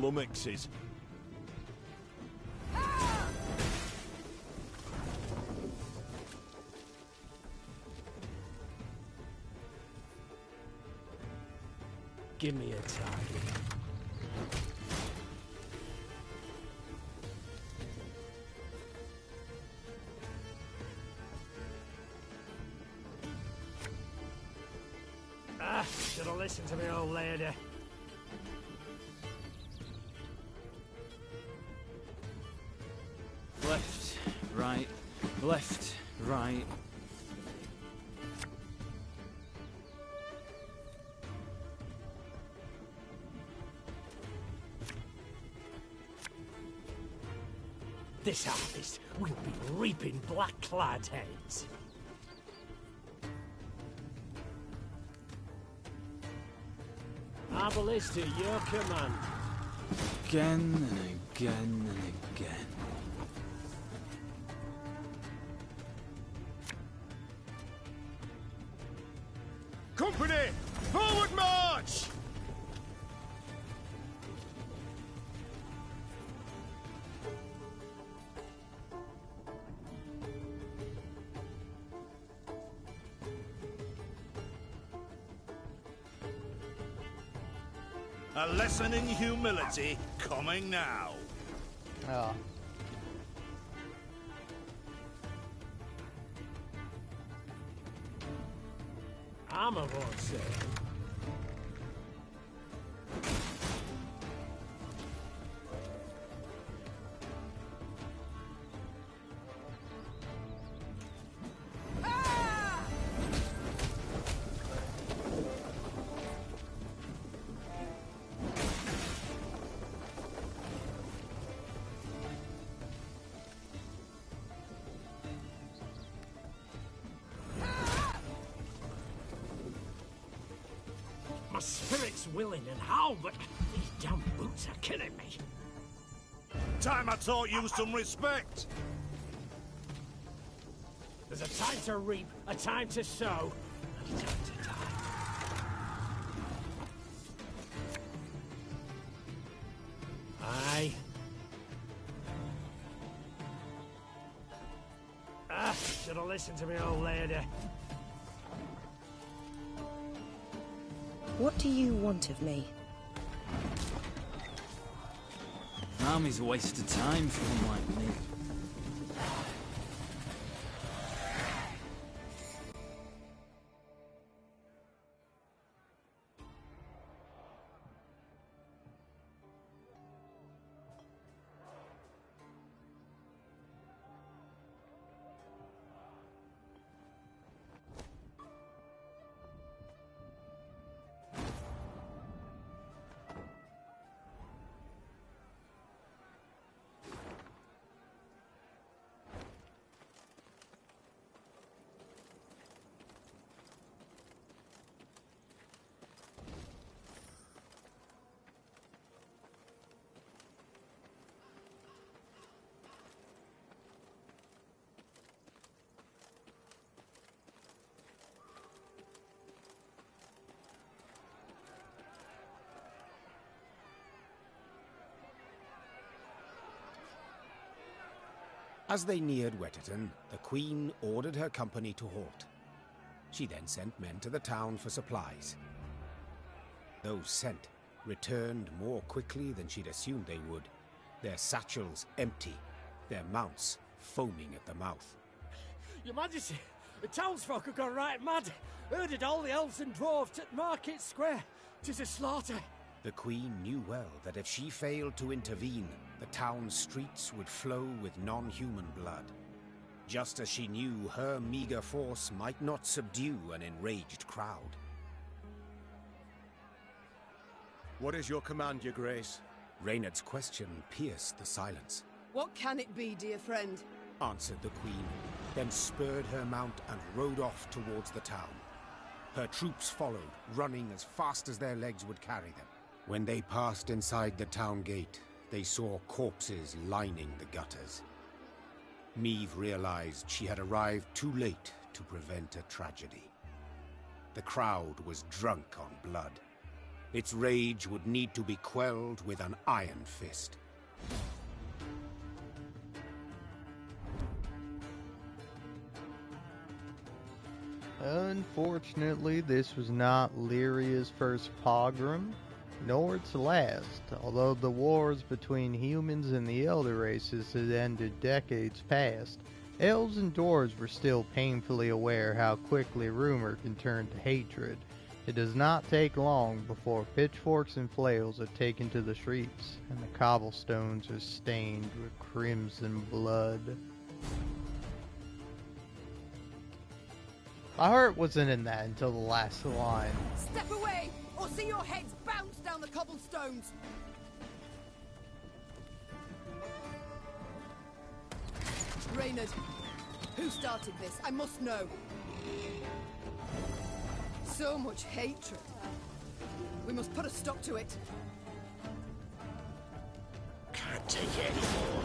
flummoxes. Give me a target. Should have listened to me old lady. Left, right, left, right. This harvest will be reaping black-clad heads. Arbel is to your command. Again and again and again. Company! Forward march! A lesson in humility coming now. Oh. I'm a won't say. My spirit's willing and how, but these damn boots are killing me. Time I taught you some respect. There's a time to reap, a time to sow, and a time to die. Aye. Should have listened to me old lady. What do you want of me? An army's a waste of time for one like me. As they neared Wetterton, the Queen ordered her company to halt. She then sent men to the town for supplies. Those sent returned more quickly than she'd assumed they would, their satchels empty, their mounts foaming at the mouth. Your Majesty, the townsfolk have gone right mad. Herded all the elves and dwarves at Market Square. 'Tis a slaughter. The Queen knew well that if she failed to intervene, the town's streets would flow with non-human blood. Just as she knew her meager force might not subdue an enraged crowd. What is your command, your grace? Reynard's question pierced the silence. What can it be, dear friend? Answered the Queen, then spurred her mount and rode off towards the town. Her troops followed, running as fast as their legs would carry them. When they passed inside the town gate, they saw corpses lining the gutters. Meve realized she had arrived too late to prevent a tragedy. The crowd was drunk on blood. Its rage would need to be quelled with an iron fist. Unfortunately, this was not Lyria's first pogrom, nor its last, although the wars between humans and the elder races had ended decades past. Elves and dwarves were still painfully aware how quickly rumor can turn to hatred. It does not take long before pitchforks and flails are taken to the streets, and the cobblestones are stained with crimson blood. My heart wasn't in that until the last line. Step away, or see your heads bounce down the cobblestones! Reynard, who started this? I must know. So much hatred. We must put a stop to it. Can't take it anymore.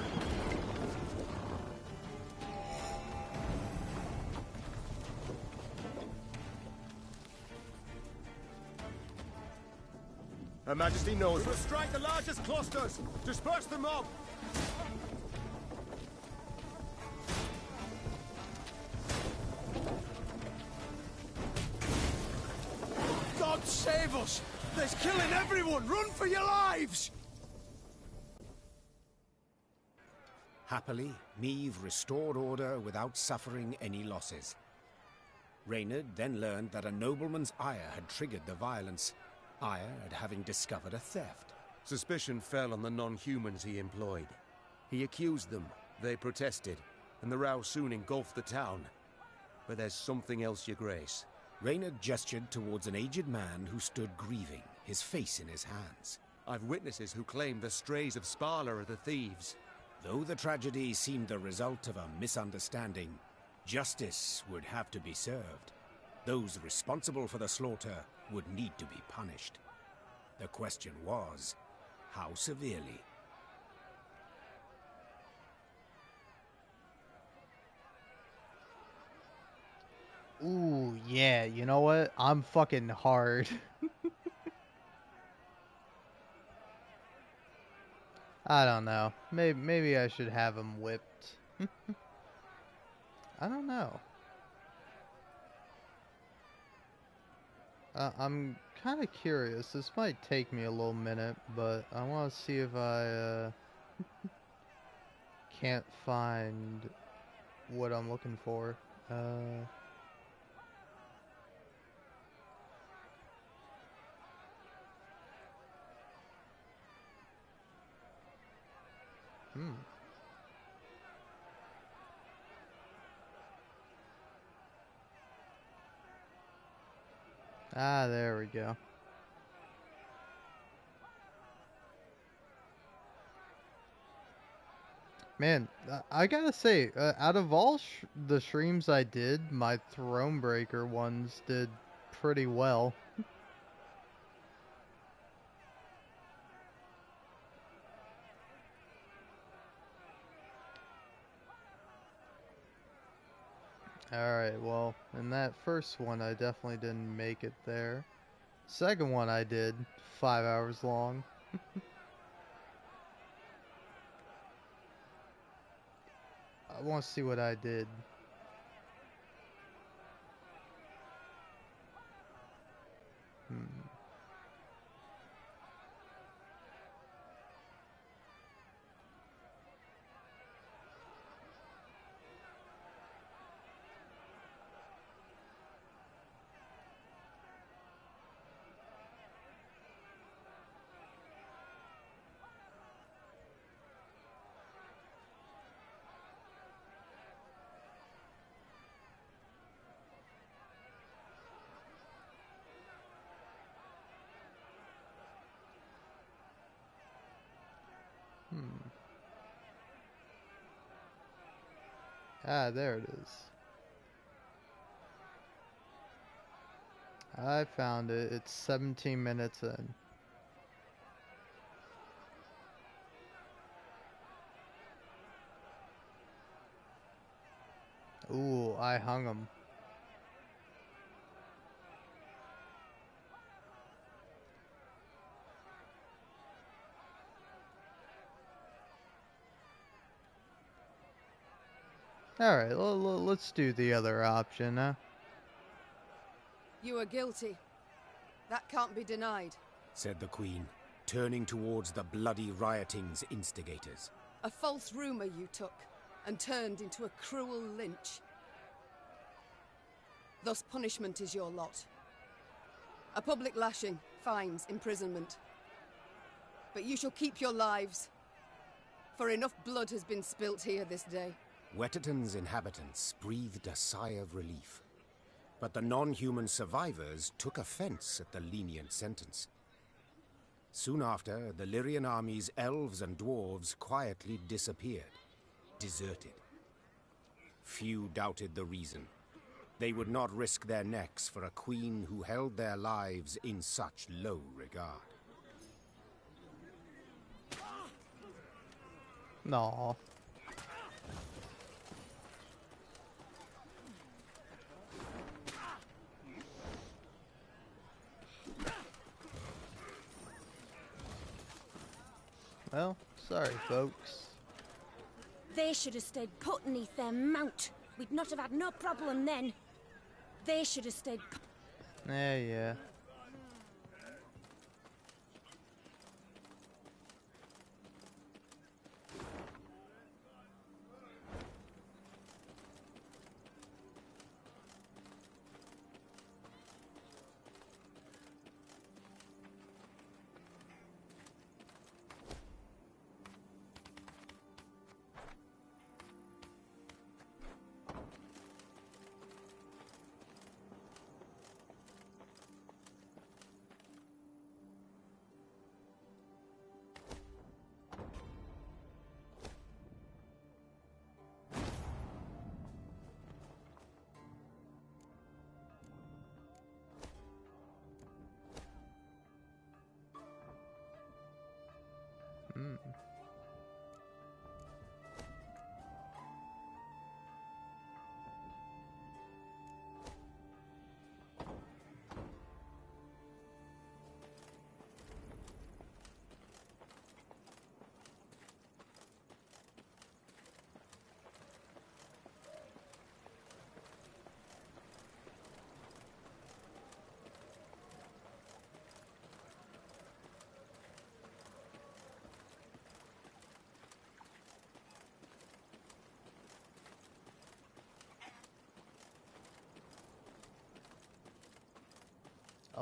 Her Majesty knows. We must strike the largest clusters. Disperse the mob. God save us! There's killing everyone! Run for your lives! Happily, Meve restored order without suffering any losses. Reynard then learned that a nobleman's ire had triggered the violence, ire at having discovered a theft. Suspicion fell on the non-humans he employed. He accused them, they protested, and the row soon engulfed the town. But there's something else, Your Grace. Reynard gestured towards an aged man who stood grieving, his face in his hands. I've witnesses who claim the strays of Sparla are the thieves. Though the tragedy seemed the result of a misunderstanding, justice would have to be served. Those responsible for the slaughter would need to be punished. The question was, how severely? Ooh, yeah, you know what? I'm fucking hard. I don't know. Maybe I should have him whipped. I don't know. I'm kind of curious. This might take me a little minute, but I want to see if I can't find what I'm looking for. Ah, there we go. Man, I gotta say, out of all the streams I did, my Thronebreaker ones did pretty well. Alright, well, in that first one, I definitely didn't make it there. Second one I did, 5 hours long. I want to see what I did. Ah, there it is. I found it. It's 17 minutes in. Ooh, I hung him. Alright, let's do the other option, huh? You are guilty. That can't be denied. Said the Queen, turning towards the bloody rioting's instigators. A false rumor you took, and turned into a cruel lynch. Thus punishment is your lot. A public lashing, fines, imprisonment. But you shall keep your lives, for enough blood has been spilt here this day. Wetterton's inhabitants breathed a sigh of relief. But the non-human survivors took offense at the lenient sentence. Soon after, the Lyrian army's elves and dwarves quietly disappeared, deserted. Few doubted the reason. They would not risk their necks for a queen who held their lives in such low regard. No. Well, sorry, folks. They should have stayed put beneath their mount. We'd not have had no problem then. They should have stayed put. Yeah.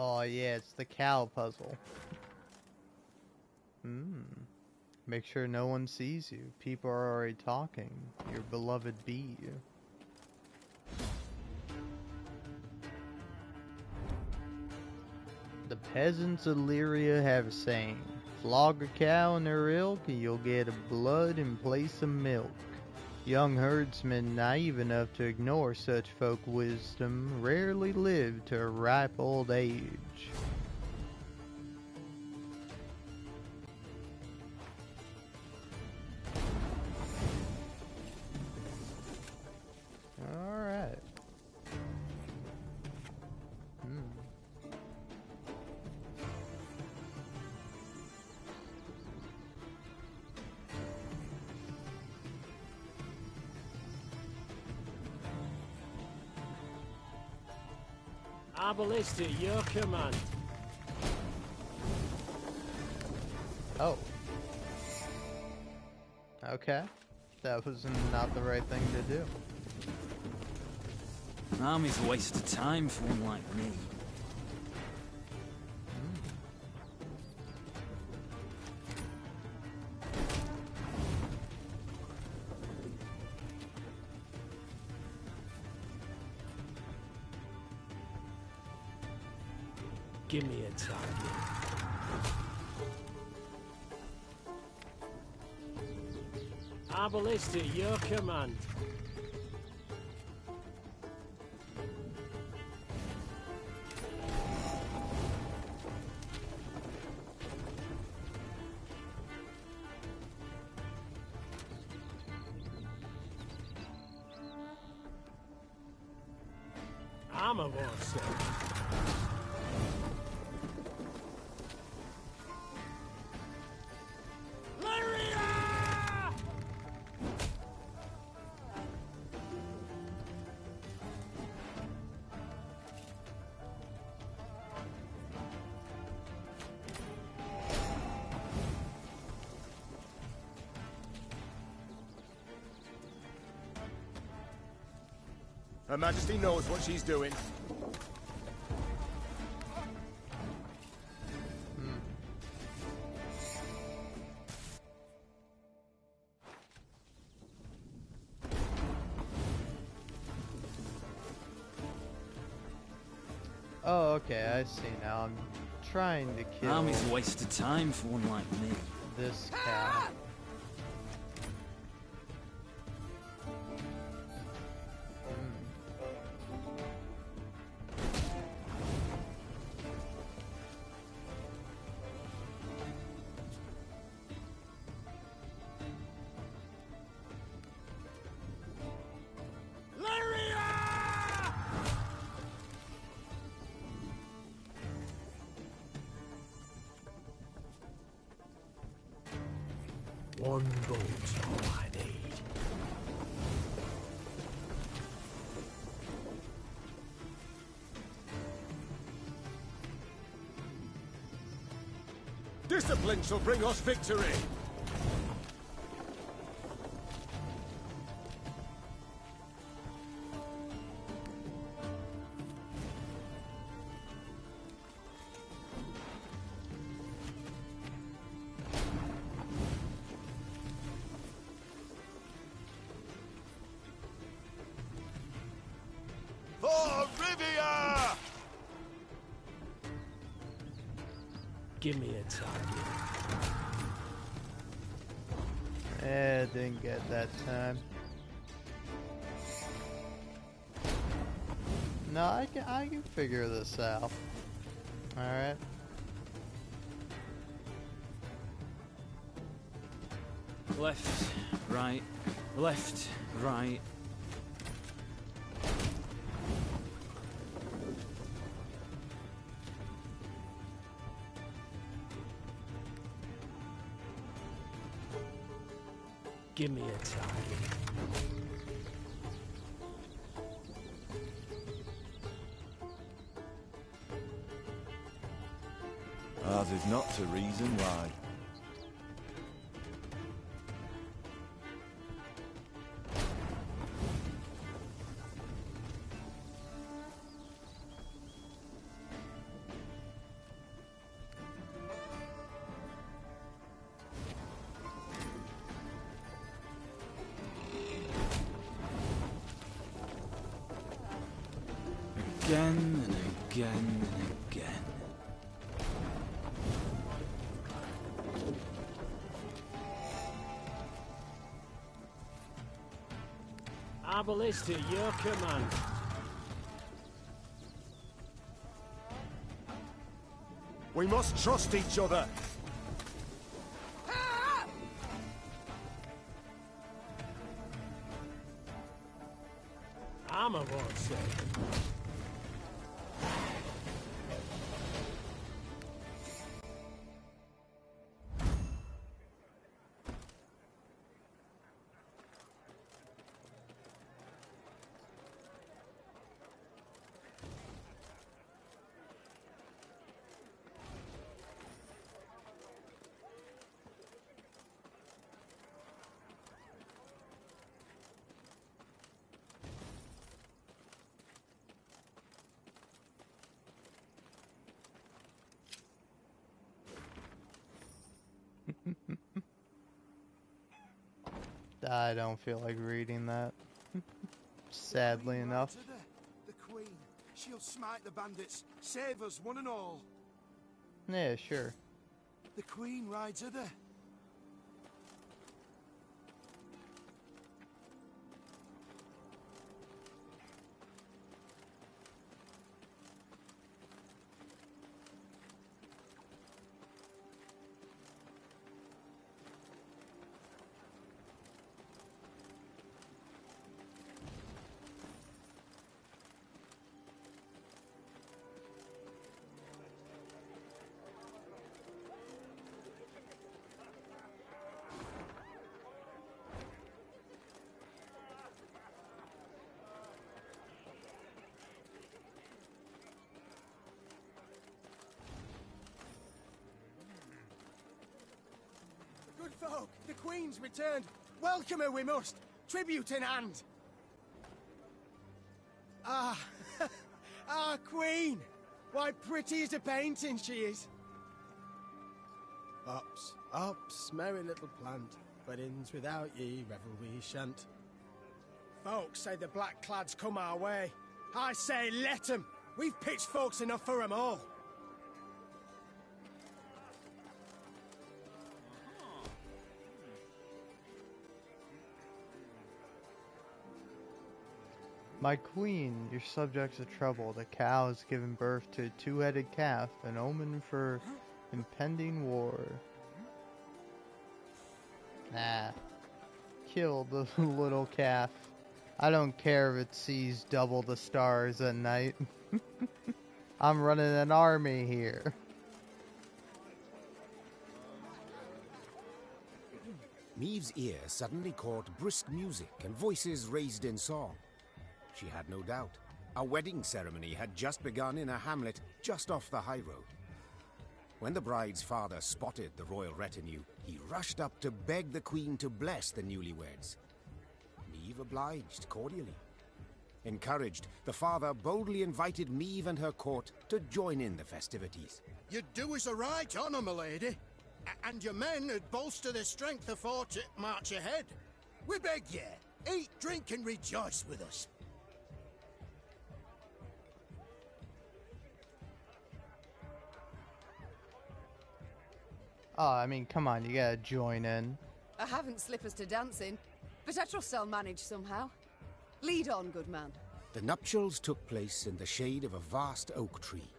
Oh yeah, it's the cow puzzle. Make sure no one sees you. People are already talking. Your beloved bee. The peasants of Lyria have a saying. Flog a cow in her ilk and you'll get a blood in place of milk. Young herdsmen naive enough to ignore such folk wisdom rarely live to a ripe old age. Alright. Our ballista, your command. Oh. Okay. That was not the right thing to do. Army's a waste of time for one like me. Give me a target. Our ballista, your command. Armor sir. Her Majesty knows what she's doing. Oh, okay, I see now. I'm trying to kill Army's a waste of time for one like me. this cow. One bolt's all I need. Discipline shall bring us victory! Give me a target. Didn't get that time. No, I can figure this out. All right. Left, right, left, right. Give me a target. Ours is not to reason why. Again and again and again. Arbalist at your command. We must trust each other. Armor won't save. I don't feel like reading that. Sadly enough. The Queen. She'll smite the bandits. Save us, one and all. Yeah, sure. The Queen rides her there. Good folk, the Queen's returned. Welcome her we must. Tribute in hand. Ah, our queen! Why pretty as a painting she is! Ups, ups, merry little plant, weddings without ye, revel we shan't. Folks say the black-clads come our way. I say let 'em! We've pitchforks enough for 'em all! My queen, your subjects are troubled. A cow has given birth to a two-headed calf, an omen for impending war. Nah. Kill the little calf. I don't care if it sees double the stars at night. I'm running an army here. Maeve's ear suddenly caught brisk music and voices raised in song. She had no doubt. A wedding ceremony had just begun in a hamlet just off the high road. When the bride's father spotted the royal retinue, he rushed up to beg the queen to bless the newlyweds. Maeve obliged cordially. Encouraged, the father boldly invited Maeve and her court to join in the festivities. You do us a right honour, my lady. And your men would bolster their strength afore to march ahead. We beg ye, eat, drink, and rejoice with us. Oh, I mean, come on, you gotta join in. I haven't slippers to dance in, but I trust I'll manage somehow. Lead on, good man. The nuptials took place in the shade of a vast oak tree.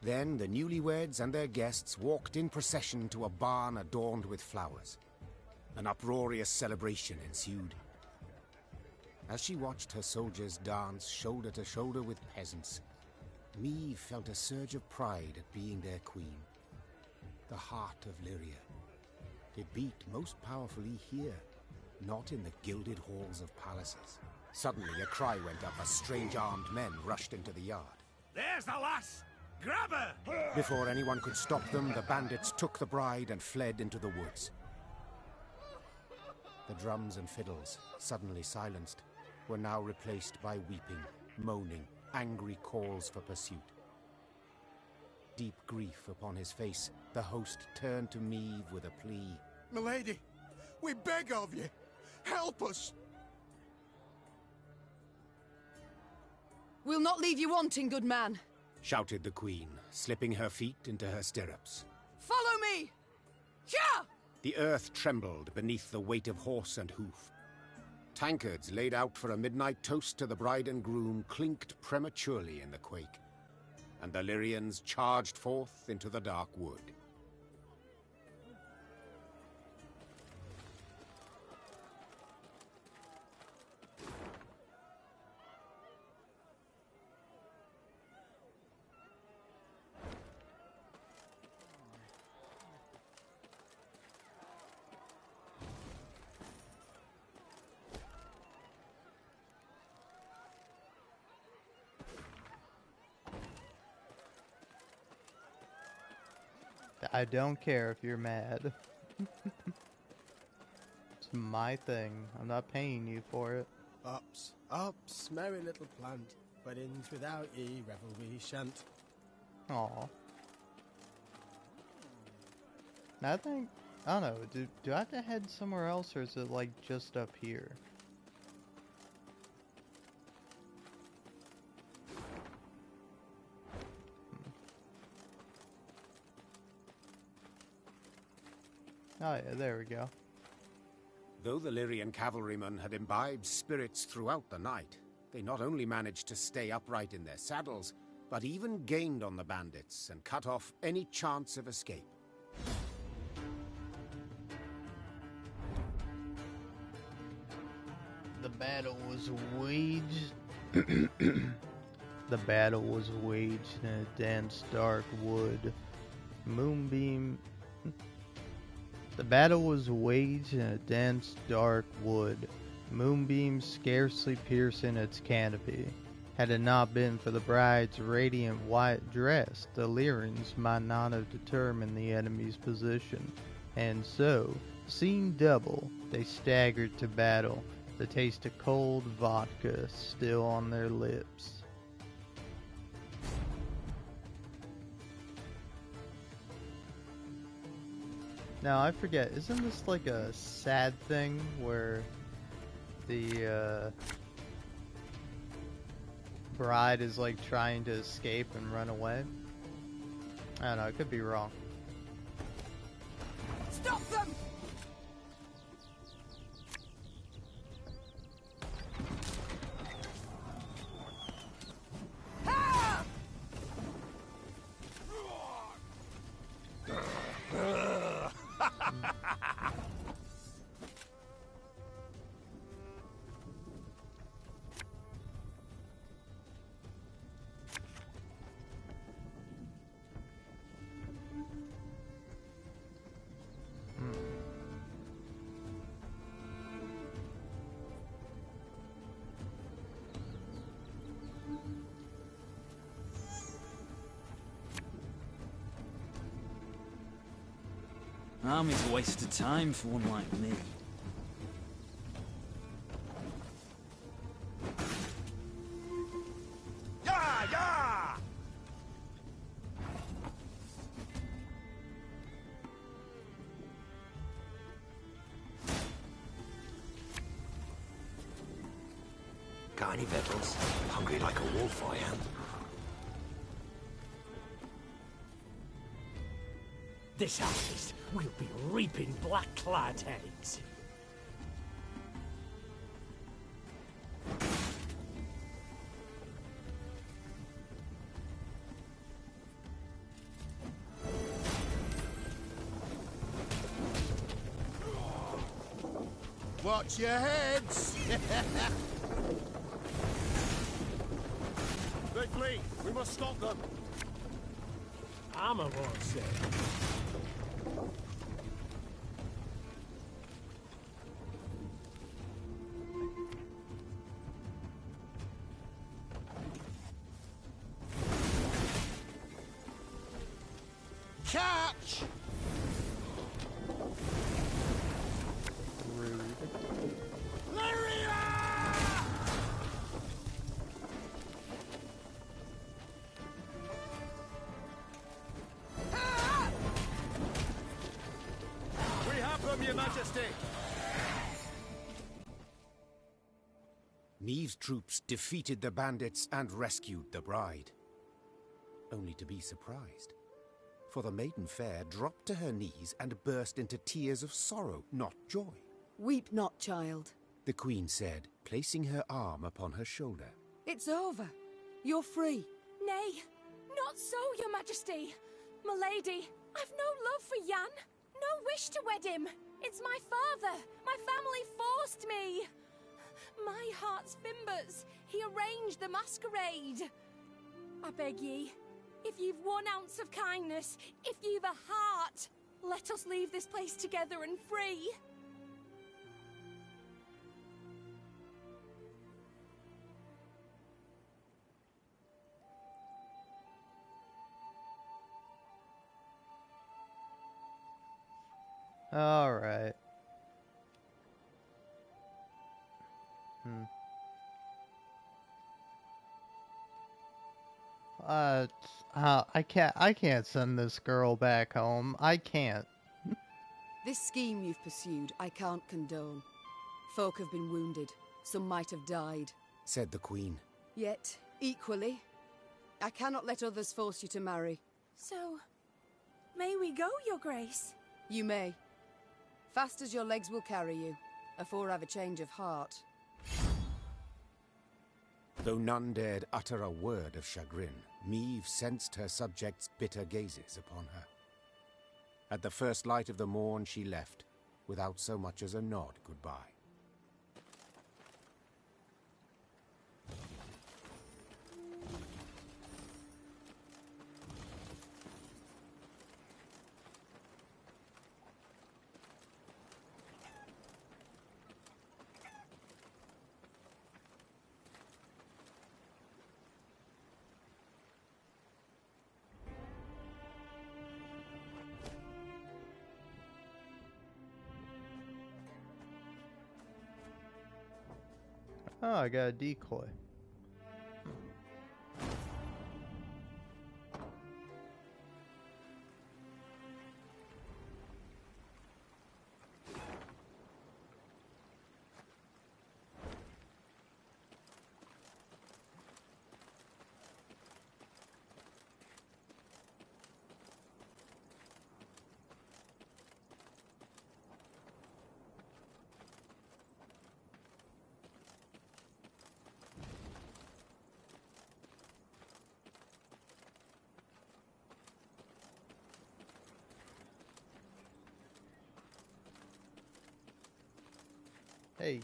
Then the newlyweds and their guests walked in procession to a barn adorned with flowers. An uproarious celebration ensued. As she watched her soldiers dance shoulder to shoulder with peasants, Maeve felt a surge of pride at being their queen. The heart of Lyria. It beat most powerfully here, not in the gilded halls of palaces. Suddenly a cry went up as strange armed men rushed into the yard. There's the lass! Grab her! Before anyone could stop them, the bandits took the bride and fled into the woods. The drums and fiddles, suddenly silenced, were now replaced by weeping, moaning, angry calls for pursuit. Deep grief upon his face, the host turned to Maeve with a plea. Milady, we beg of you, help us! We'll not leave you wanting, good man. Shouted the queen, slipping her feet into her stirrups. Follow me! Yeah! The earth trembled beneath the weight of horse and hoof. Tankards laid out for a midnight toast to the bride and groom clinked prematurely in the quake, and the Lyrians charged forth into the dark wood. I don't care if you're mad. It's my thing. I'm not paying you for it. Ups, ups, merry little plant, weddings without ye, revel we shan't. Aw. I think, I don't know, do I have to head somewhere else, or is it like just up here? Oh yeah, there we go. Though the Lyrian cavalrymen had imbibed spirits throughout the night, they not only managed to stay upright in their saddles, but even gained on the bandits and cut off any chance of escape. The battle was waged. The battle was waged in a dense, dark wood. Moonbeam. The battle was waged in a dense, dark wood. Moonbeams scarcely piercing its canopy. Had it not been for the bride's radiant white dress, the Lyrians might not have determined the enemy's position, and so, seeing double, they staggered to battle, The taste of cold vodka still on their lips. Now, I forget, isn't this like a sad thing where the bride is like trying to escape and run away? I don't know, I could be wrong. Stop them! Army's a waste of time for one like me. Yeah, yeah! Got any victuals? Hungry like a wolf, I am. This harvest, we'll be reaping black-clad heads. Watch your heads! They flee! We must stop them! Armor won't say. Catch! Rude. We have them, Your Majesty! Neve's troops defeated the bandits and rescued the bride. Only to be surprised. For the maiden fair dropped to her knees and burst into tears of sorrow, not joy. Weep not, child. The queen said, placing her arm upon her shoulder. It's over. You're free. Nay, not so, Your Majesty. Milady, I've no love for Jan. No wish to wed him. It's my father. My family forced me. My heart's Fimbers. He arranged the masquerade. I beg ye, if you've 1 ounce of kindness, if you've a heart, let us leave this place together and free. All right. I can't send this girl back home. I can't. This scheme you've pursued, I can't condone. Folk have been wounded. Some might have died. Said the queen. Yet, equally, I cannot let others force you to marry. So, may we go, Your Grace? You may. Fast as your legs will carry you, afore I've a change of heart. Though none dared utter a word of chagrin, Meve sensed her subjects' bitter gazes upon her. At the first light of the morn she left, without so much as a nod goodbye. Oh, I got a decoy. Hey.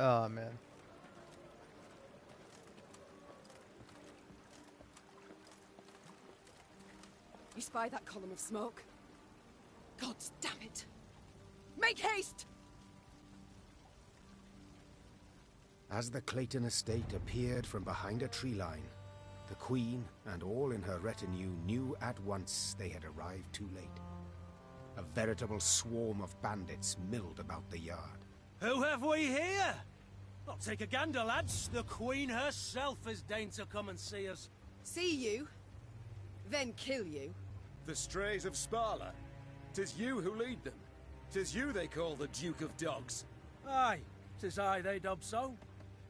Oh, man. You spy that column of smoke? God damn it! Make haste! As the Clayton estate appeared from behind a tree line, the Queen and all in her retinue knew at once they had arrived too late. A veritable swarm of bandits milled about the yard. Who have we here? I'll take a gander, lads. The Queen herself has deigned to come and see us. See you, then kill you. The strays of Sparla. 'Tis you who lead them. 'Tis you they call the Duke of Dogs. Aye, 'tis I they dub so.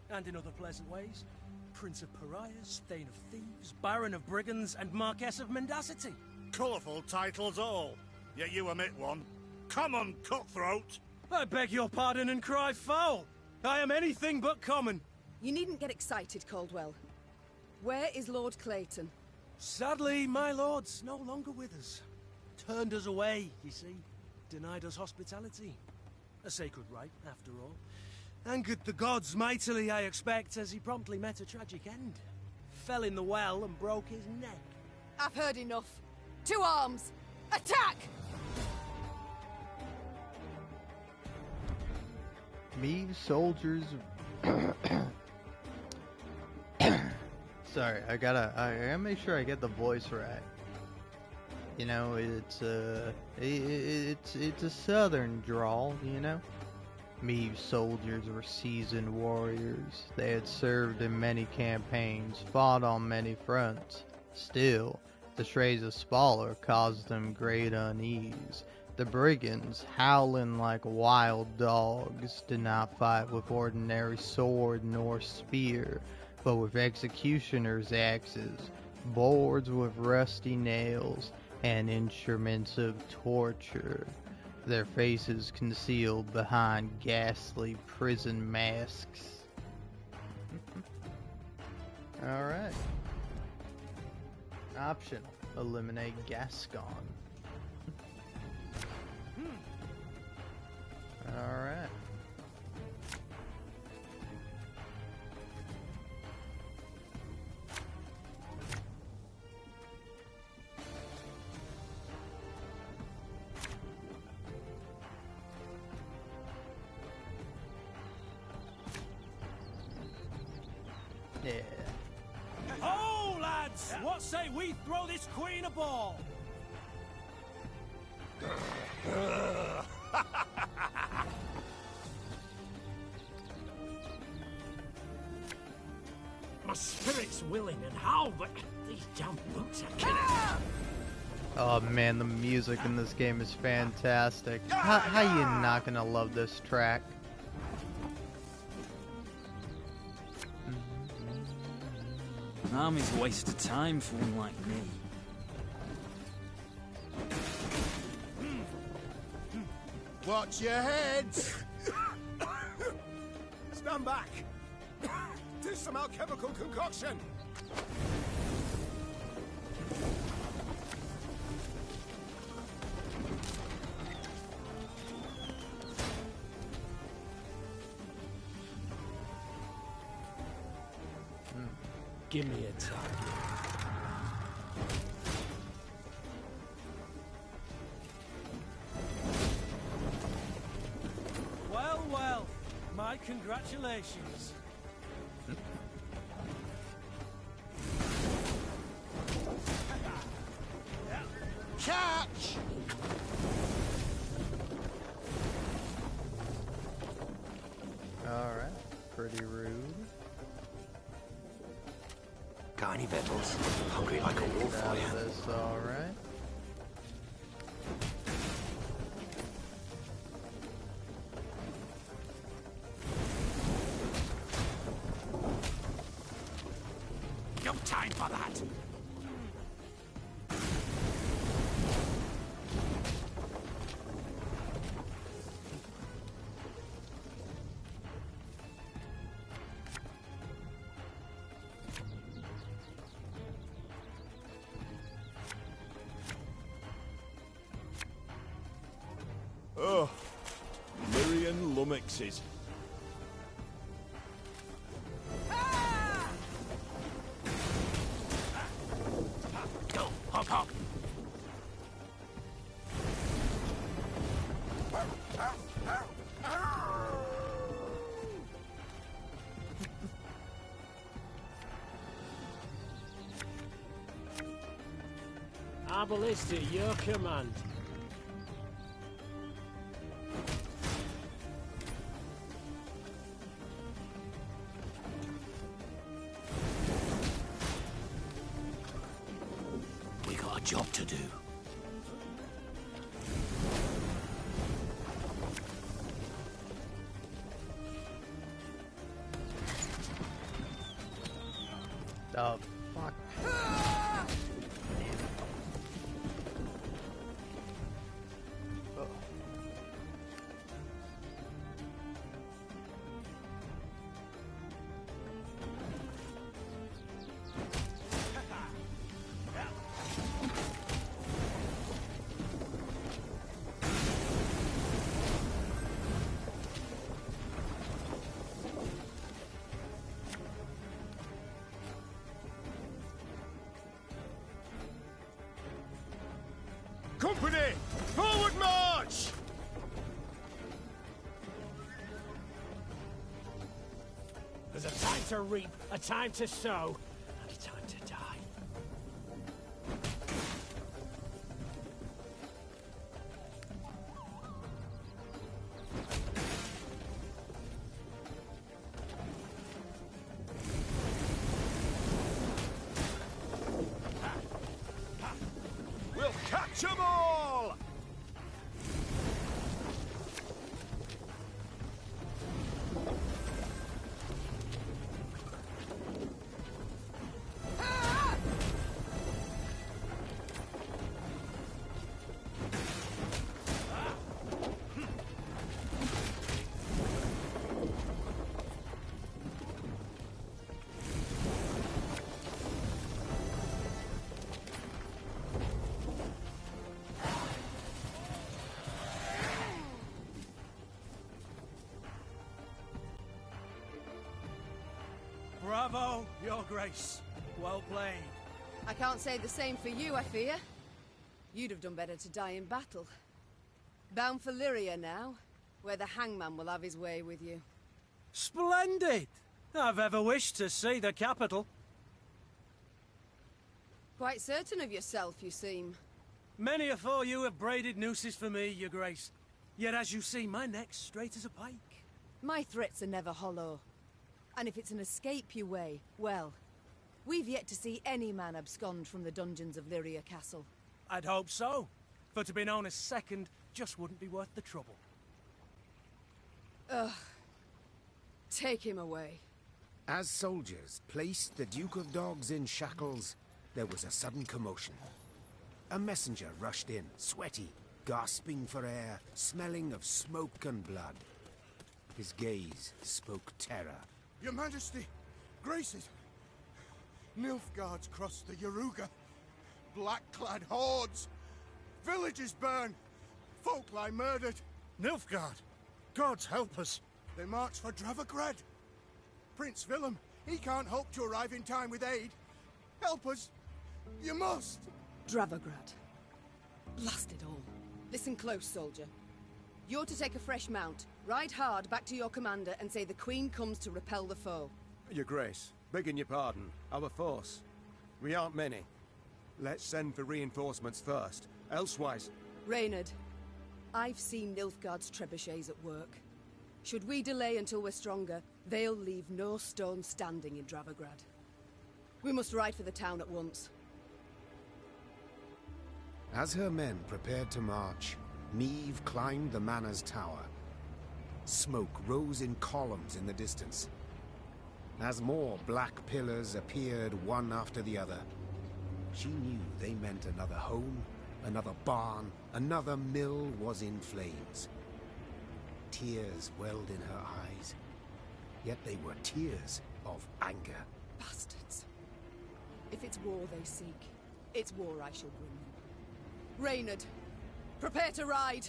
And in other pleasant ways. Prince of Pariahs, Thane of Thieves, Baron of Brigands, and Marquess of Mendacity. Colourful titles all, yet you omit one. Common cutthroat! I beg your pardon and cry foul. I am anything but common. You needn't get excited, Caldwell. Where is Lord Clayton? Sadly, my lord's no longer with us. Turned us away, you see. Denied us hospitality. A sacred right, after all. Angered the gods mightily, I expect, as he promptly met a tragic end. Fell in the well and broke his neck. I've heard enough. To arms! Attack! Me, soldiers. Sorry, I gotta make sure I get the voice right. You know, it's a southern drawl, you know. Me, soldiers were seasoned warriors. They had served in many campaigns, fought on many fronts. Still, the strays of Sparla caused them great unease. The brigands, howling like wild dogs, did not fight with ordinary sword nor spear, but with executioners' axes, boards with rusty nails, and instruments of torture, their faces concealed behind ghastly prison masks. Alright. Optional. Eliminate Gascon. Alright. Yeah. Oh, lads! What say we throw this queen a ball? My spirit's willing and how, but these damn boots are killing me. Oh man, the music in this game is fantastic. How you not gonna love this track? An army's a waste of time for one like me. Watch your heads! Stand back! There's some alchemical concoction! Give me a target. Well, well, my congratulations. Catch! Alright, pretty rude. Got any victuals? Hungry like a wolf, are you? This alright. No time for that! Oh, Lyrian lummoxes. Go, hop, hop! Our ballista, your command. We got a job to do. Oh, fuck. Company! Forward march! There's a time to reap, a time to sow, and a time to die. We'll catch 'em all! Bravo, Your Grace. Well played. I can't say the same for you, I fear. You'd have done better to die in battle. Bound for Lyria now, where the hangman will have his way with you. Splendid! I've ever wished to see the capital. Quite certain of yourself, you seem. Many afore you have braided nooses for me, Your Grace. Yet as you see, my neck's straight as a pike. My threats are never hollow. And if it's an escape you weigh, well, we've yet to see any man abscond from the dungeons of Lyria Castle. I'd hope so. For to be known as second just wouldn't be worth the trouble. Ugh. Take him away. As soldiers placed the Duke of Dogs in shackles, there was a sudden commotion. A messenger rushed in, sweaty, gasping for air, smelling of smoke and blood. His gaze spoke terror. Your Majesty, Graces, Nilfgaard's crossed the Yaruga. Black-clad hordes. Villages burn. Folk lie murdered. Nilfgaard! Gods help us! They march for Dravagrad. Prince Willem, he can't hope to arrive in time with aid. Help us. You must. Dravagrad. Blast it all. Listen close, soldier. You're to take a fresh mount, ride hard back to your commander and say the Queen comes to repel the foe. Your Grace, begging your pardon, our force. We aren't many. Let's send for reinforcements first, elsewise... Reynard, I've seen Nilfgaard's trebuchets at work. Should we delay until we're stronger, they'll leave no stone standing in Dravagrad. We must ride for the town at once. As her men prepared to march, Meve climbed the manor's tower. Smoke rose in columns in the distance. As more black pillars appeared one after the other, she knew they meant another home, another barn, another mill was in flames. Tears welled in her eyes, yet they were tears of anger. Bastards. If it's war they seek, it's war I shall bring them. Reynard, prepare to ride!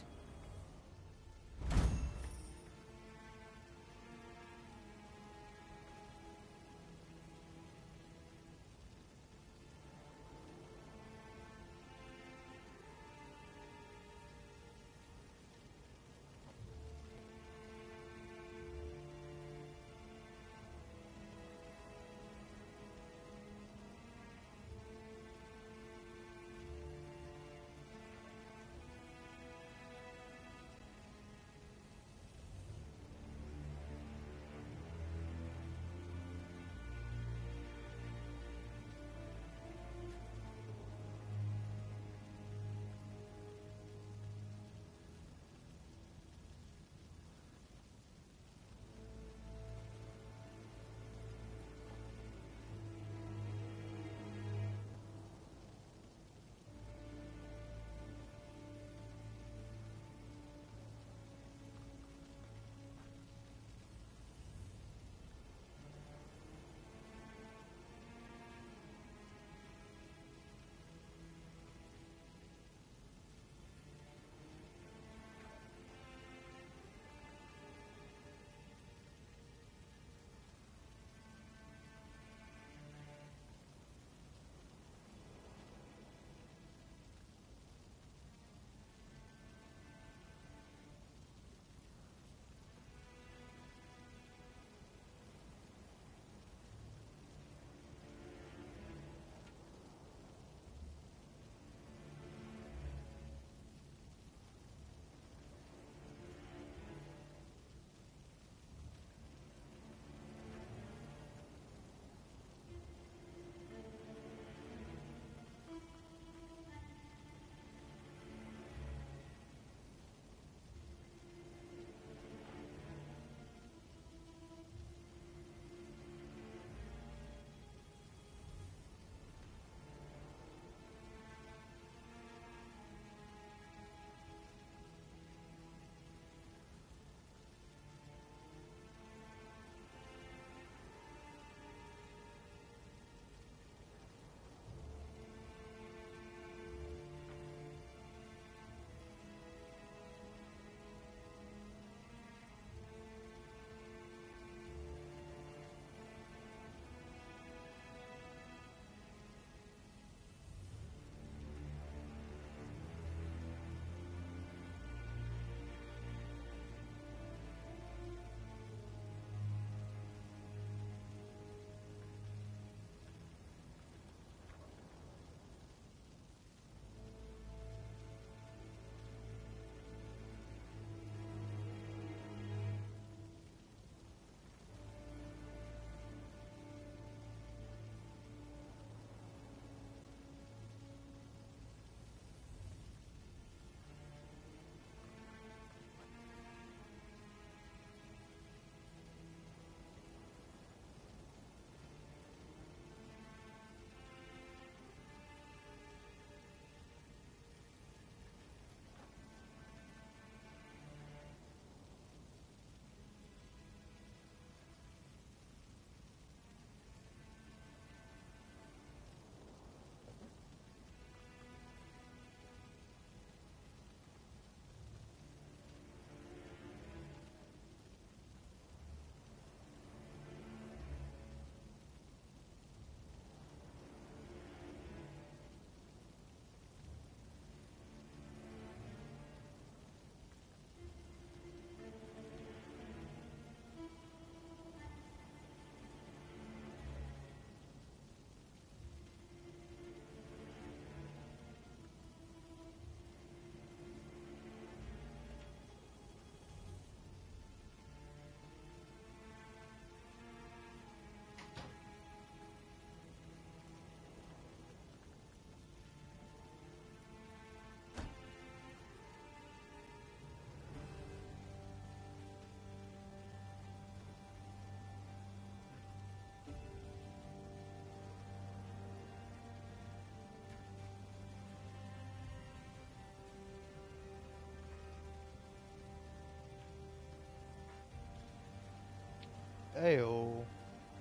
Ayo.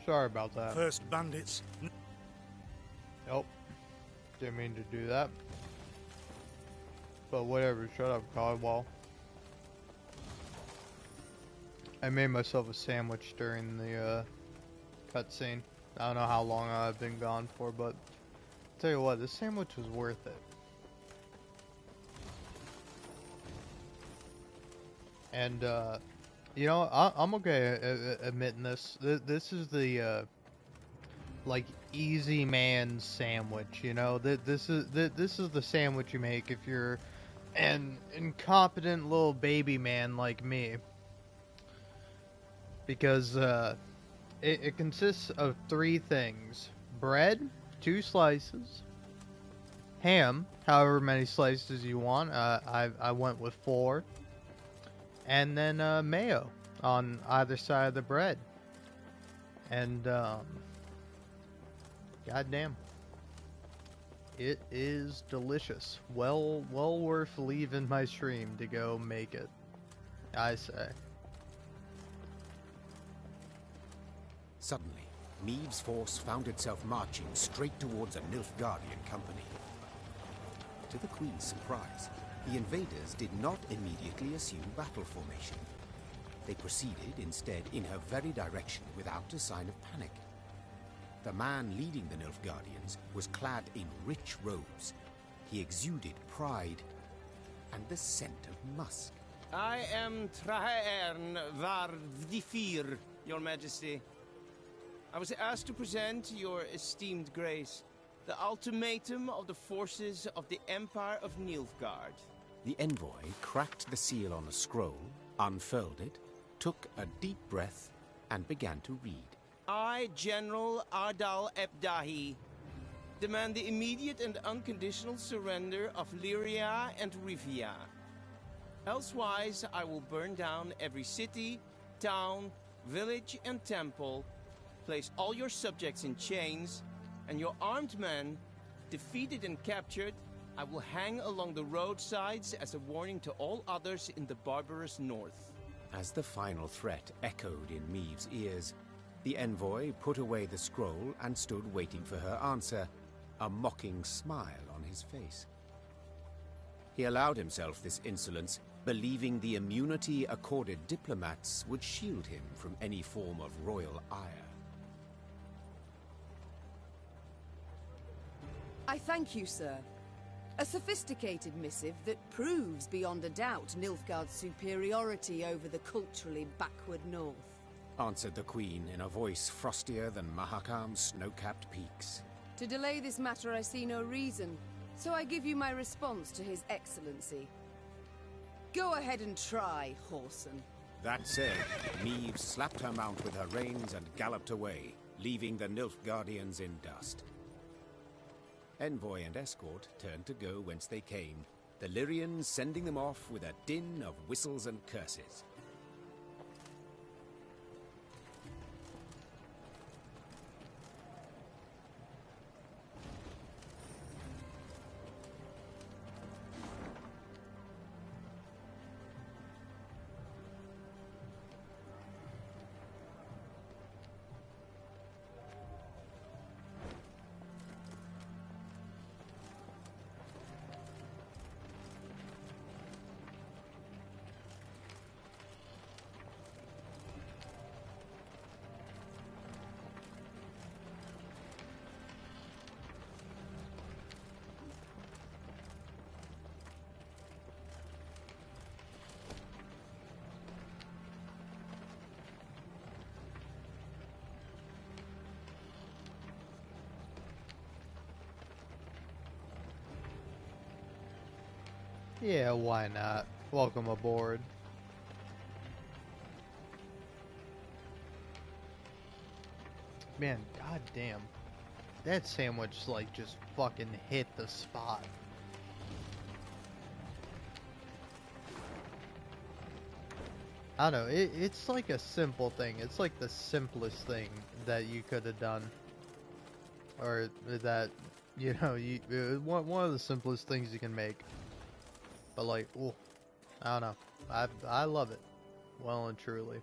Sorry about that. First bandits. Nope. Didn't mean to do that. But whatever, shut up, Caldwell. I made myself a sandwich during the cutscene. I don't know how long I've been gone for, but I'll tell you what, this sandwich was worth it. And, you know, I'm okay admitting this. This is the, like, easy man sandwich, you know? This is the sandwich you make if you're an incompetent little baby man like me. Because, it consists of 3 things. Bread, 2 slices. Ham, however many slices you want. I went with 4. And then mayo on either side of the bread. And goddamn, it is delicious. Well worth leaving my stream to go make it, I say. Suddenly, Meave's force found itself marching straight towards a Nilfgaardian company. To the Queen's surprise, the invaders did not immediately assume battle formation. They proceeded instead in her very direction without a sign of panic. The man leading the Nilfgaardians was clad in rich robes. He exuded pride and the scent of musk. I am Trahaern var Vdifir, Your Majesty. I was asked to present your esteemed grace the ultimatum of the forces of the Empire of Nilfgaard. The envoy cracked the seal on a scroll, unfurled it, took a deep breath, and began to read. I, General Ardal Ebdahi, demand the immediate and unconditional surrender of Lyria and Rivia. Elsewise, I will burn down every city, town, village, and temple, place all your subjects in chains, and your armed men, defeated and captured, I will hang along the roadsides as a warning to all others in the barbarous north. As the final threat echoed in Meave's ears, the envoy put away the scroll and stood waiting for her answer, a mocking smile on his face. He allowed himself this insolence, believing the immunity accorded diplomats would shield him from any form of royal ire. I thank you, sir. A sophisticated missive that proves beyond a doubt Nilfgaard's superiority over the culturally backward north. Answered the Queen in a voice frostier than Mahakam's snow-capped peaks. To delay this matter I see no reason, so I give you my response to His Excellency. Go ahead and try, Whoreson. That said, Meave slapped her mount with her reins and galloped away, leaving the Nilfgaardians in dust. Envoy and escort turned to go whence they came, the Lyrians sending them off with a din of whistles and curses. Yeah, why not? Welcome aboard. Man, goddamn. That sandwich, like, just fucking hit the spot. I don't know, it's like a simple thing. It's like the simplest thing that you could have done. Or that, you know, one of the simplest things you can make. But like, ooh, I don't know. I love it. Well and truly.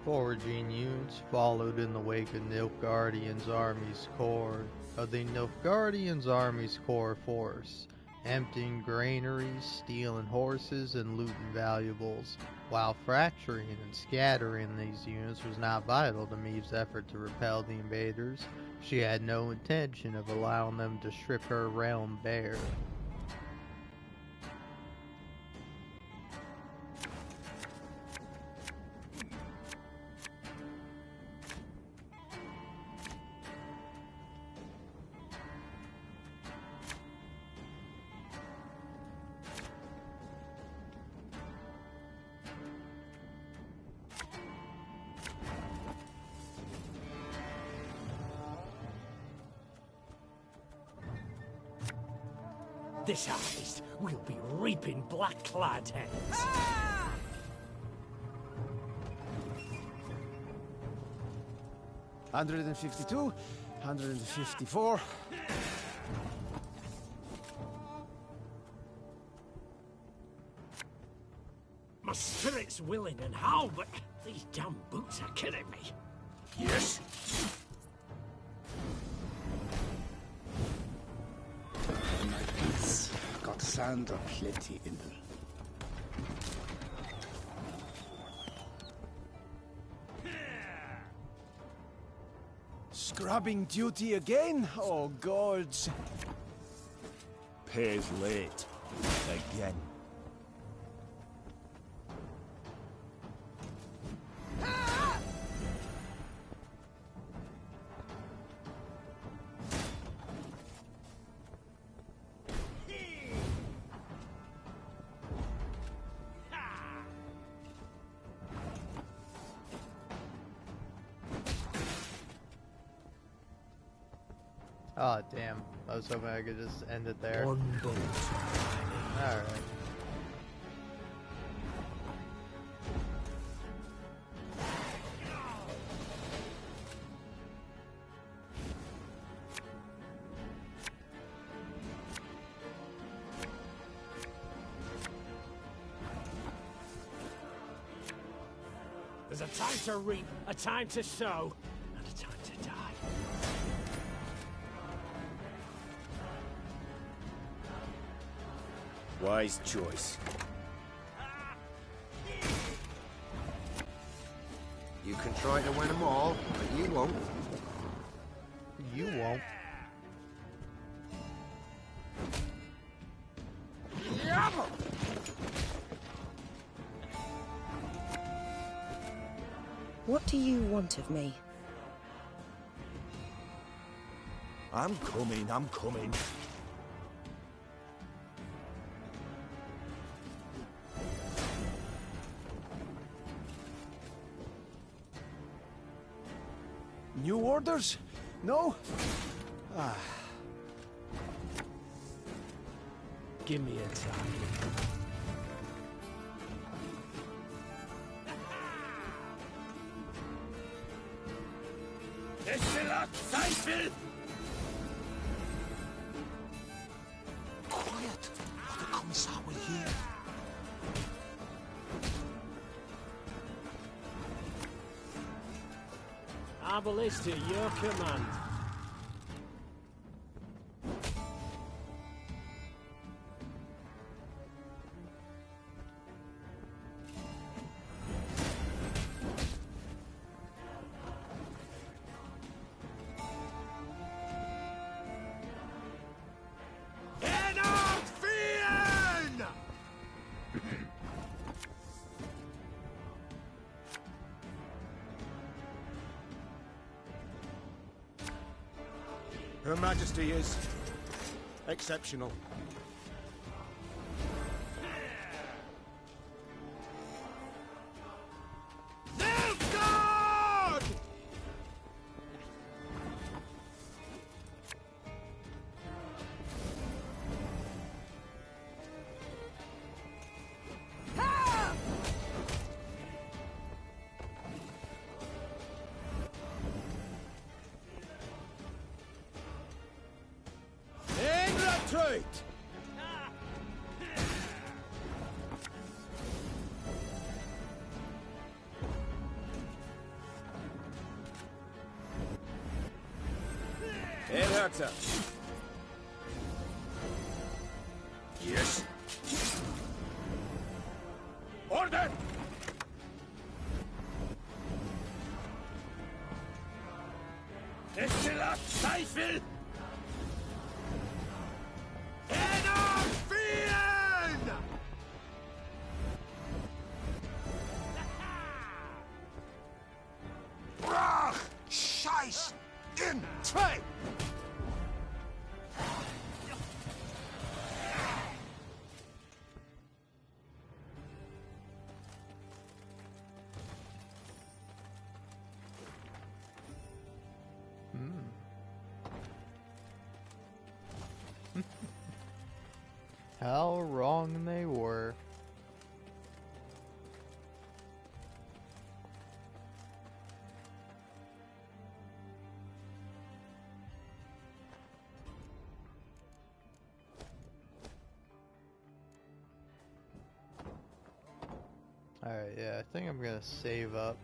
Foraging units followed in the wake of Nilfgaardian's army's core force, emptying granaries, stealing horses, and looting valuables. While fracturing and scattering these units was not vital to Maeve's effort to repel the invaders, she had no intention of allowing them to strip her realm bare. This harvest, we'll be reaping black-clad heads. 152, 154. My spirit's willing and how, but these damn boots are killing me. Yes? My boots got sand plenty in them. Scrubbing duty again? Oh, gods. Pays late. Again. Oh, damn. I was hoping I could just end it there. One bolt. Alright. There's a time to reap, a time to sow, and a time to die. Wise choice. You can try to win them all, but you won't. You won't. What do you want of me? I'm coming. New orders? No? Ah. Give me a time. Quiet, or the Commissar will hear. Our ballista at your command. Her Majesty is exceptional. Retreat! Hertha. Yes. Order! Destillat Teufel! Scheiß in Trade! How wrong they were. Alright, yeah, I think I'm gonna save up.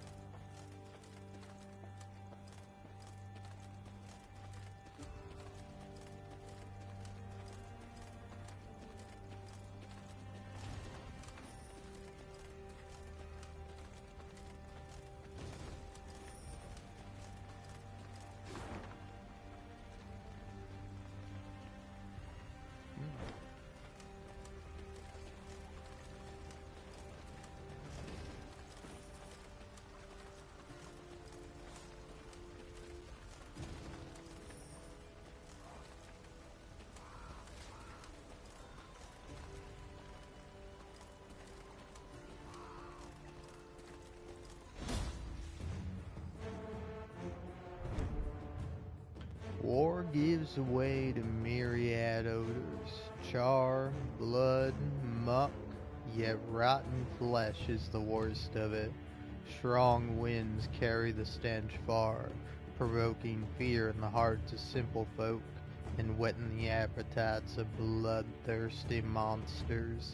War gives way to myriad odors, char, blood, muck, yet rotten flesh is the worst of it. Strong winds carry the stench far, provoking fear in the hearts of simple folk, and whetting the appetites of bloodthirsty monsters.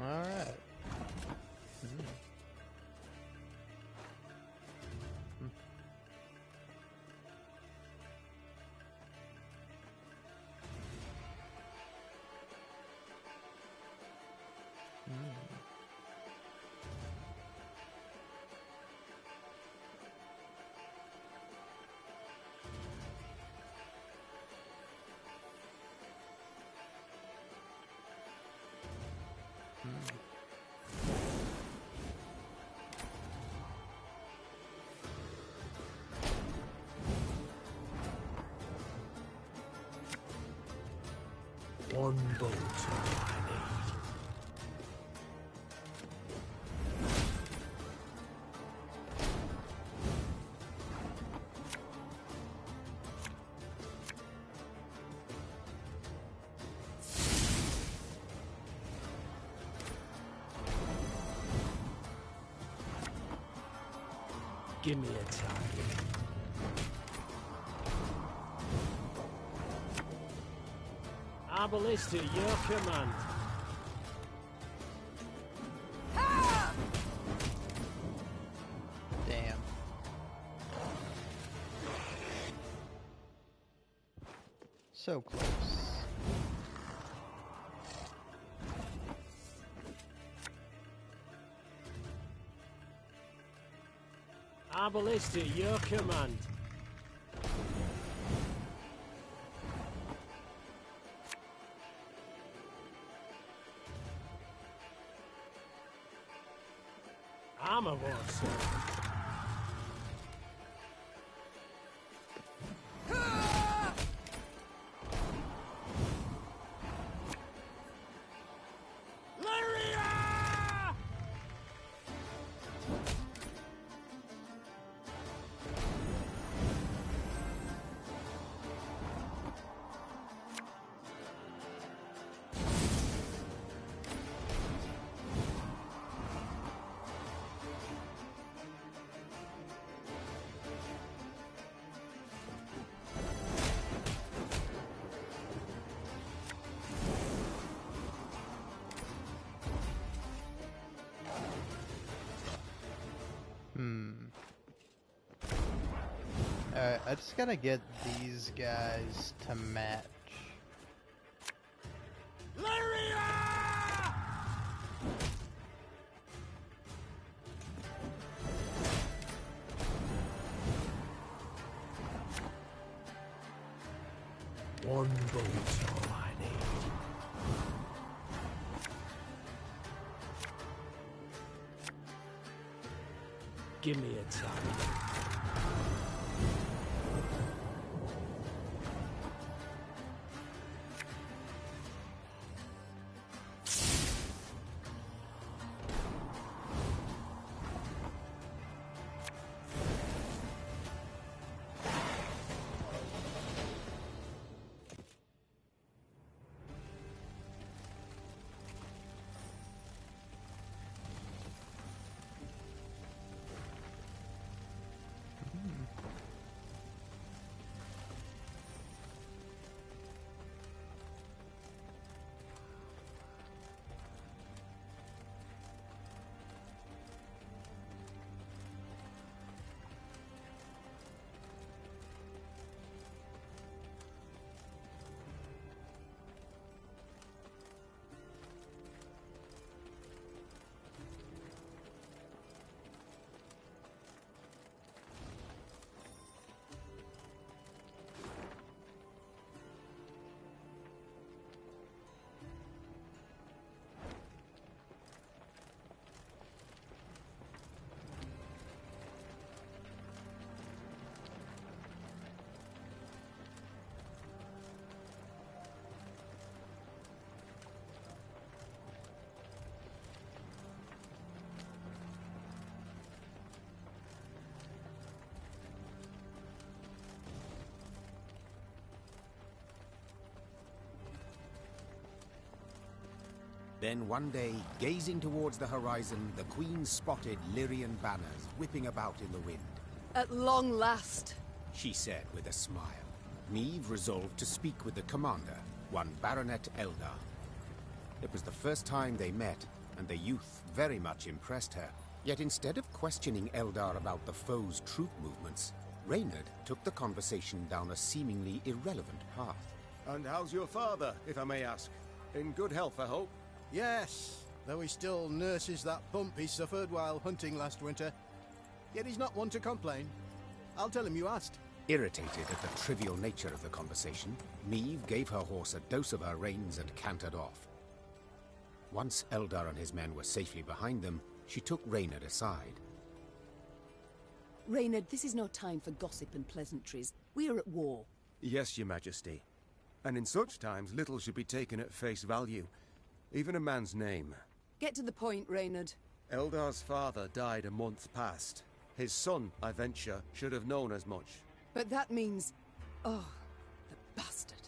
Alright. One bolt I need. Give me a target. Our ballista at your command. so close. Our ballista, your command. Armor wars, sir. Alright, I just gotta get these guys to match. One boat's all I need. Give me a time. Then one day, gazing towards the horizon, the Queen spotted Lyrian banners whipping about in the wind. At long last, She said with a smile. Neve resolved to speak with the commander, one Baronet Eldar. It was the first time they met, and the youth very much impressed her. Yet instead of questioning Eldar about the foe's troop movements, Reynard took the conversation down a seemingly irrelevant path. And how's your father, if I may ask? In good health, I hope? Yes, though he still nurses that bump he suffered while hunting last winter. Yet he's not one to complain. I'll tell him you asked. Irritated at the trivial nature of the conversation, Neve gave her horse a dose of her reins and cantered off. Once Eldar and his men were safely behind them, she took Reynard aside. Reynard, this is no time for gossip and pleasantries. We are at war. Yes, Your Majesty. And in such times, little should be taken at face value. Even a man's name. Get to the point, Reynard. Eldar's father died a month past. His son, I venture, should have known as much. But that means... Oh, the bastard.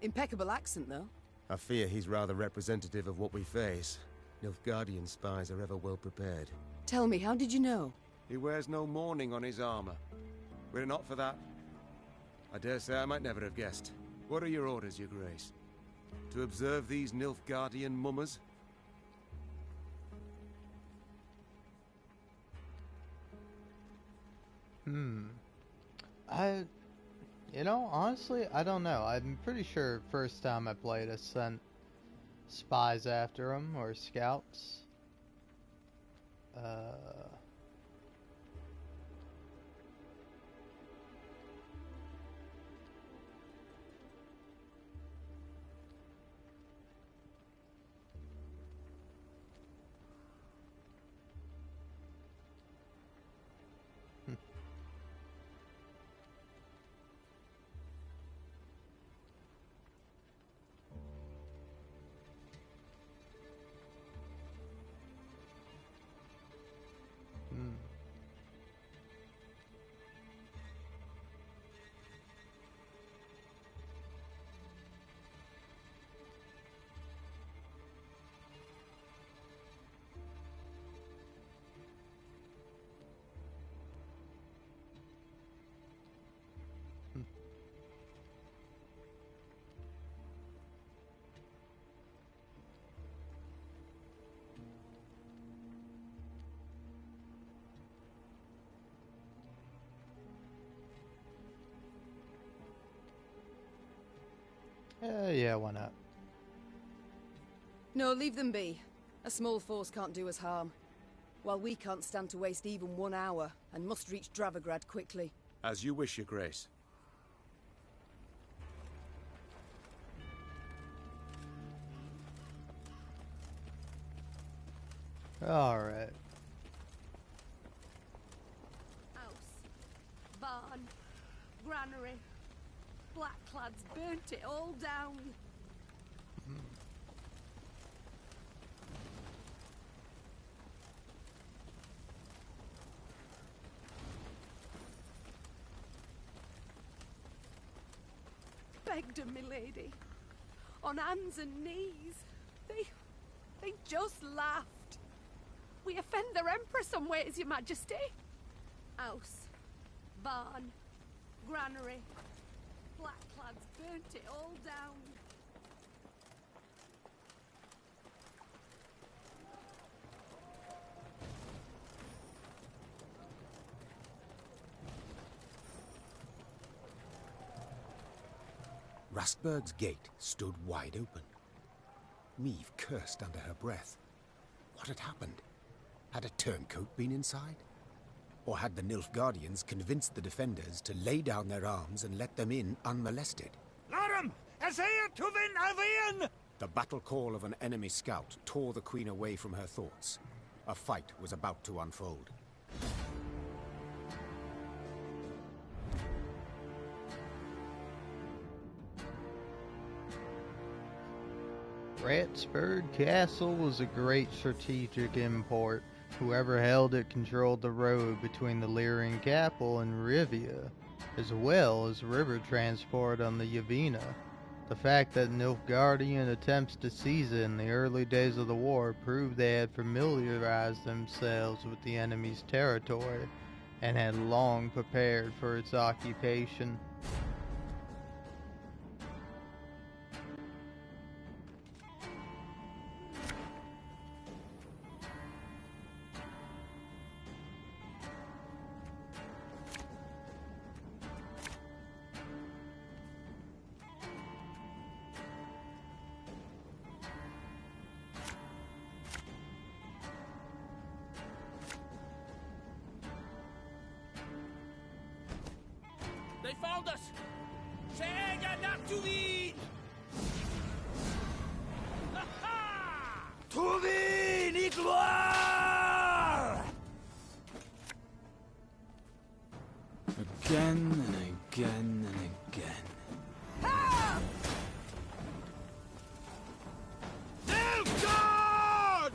Impeccable accent, though. I fear he's rather representative of what we face. Nilfgaardian spies are ever well prepared. Tell me, how did you know? He wears no mourning on his armor. Were it not for that, I dare say I might never have guessed. What are your orders, Your Grace? To observe these Nilfgaardian mummers? You know, honestly, I don't know. I'm pretty sure first time I played, I sent spies after him, or scouts. Yeah, why not? No, leave them be. A small force can't do us harm. While we can't stand to waste even 1 hour, and must reach Dravigrad quickly. As you wish, Your Grace. Alright. House, barn, granary. Blackclads burnt it all down. Begged them, milady. On hands and knees. They just laughed. We offend their emperor some ways, your majesty. House, barn, granary. Blackclads burnt it all down. Rastberg's gate stood wide open. Meve cursed under her breath. What had happened? Had a turncoat been inside? Or had the Nilfgaardians convinced the defenders to lay down their arms and let them in unmolested? Larum! Es here to win Alvian! The battle call of an enemy scout tore the Queen away from her thoughts. A fight was about to unfold. Ratsburg Castle was a great strategic import. Whoever held it controlled the road between the Lyrian capital and Rivia, as well as river transport on the Yavina. The fact that Nilfgaardian attempts to seize it in the early days of the war proved they had familiarized themselves with the enemy's territory and had long prepared for its occupation. They found us! Sega not to win! To win, i gloire! Again and again and again. Nilfgaard!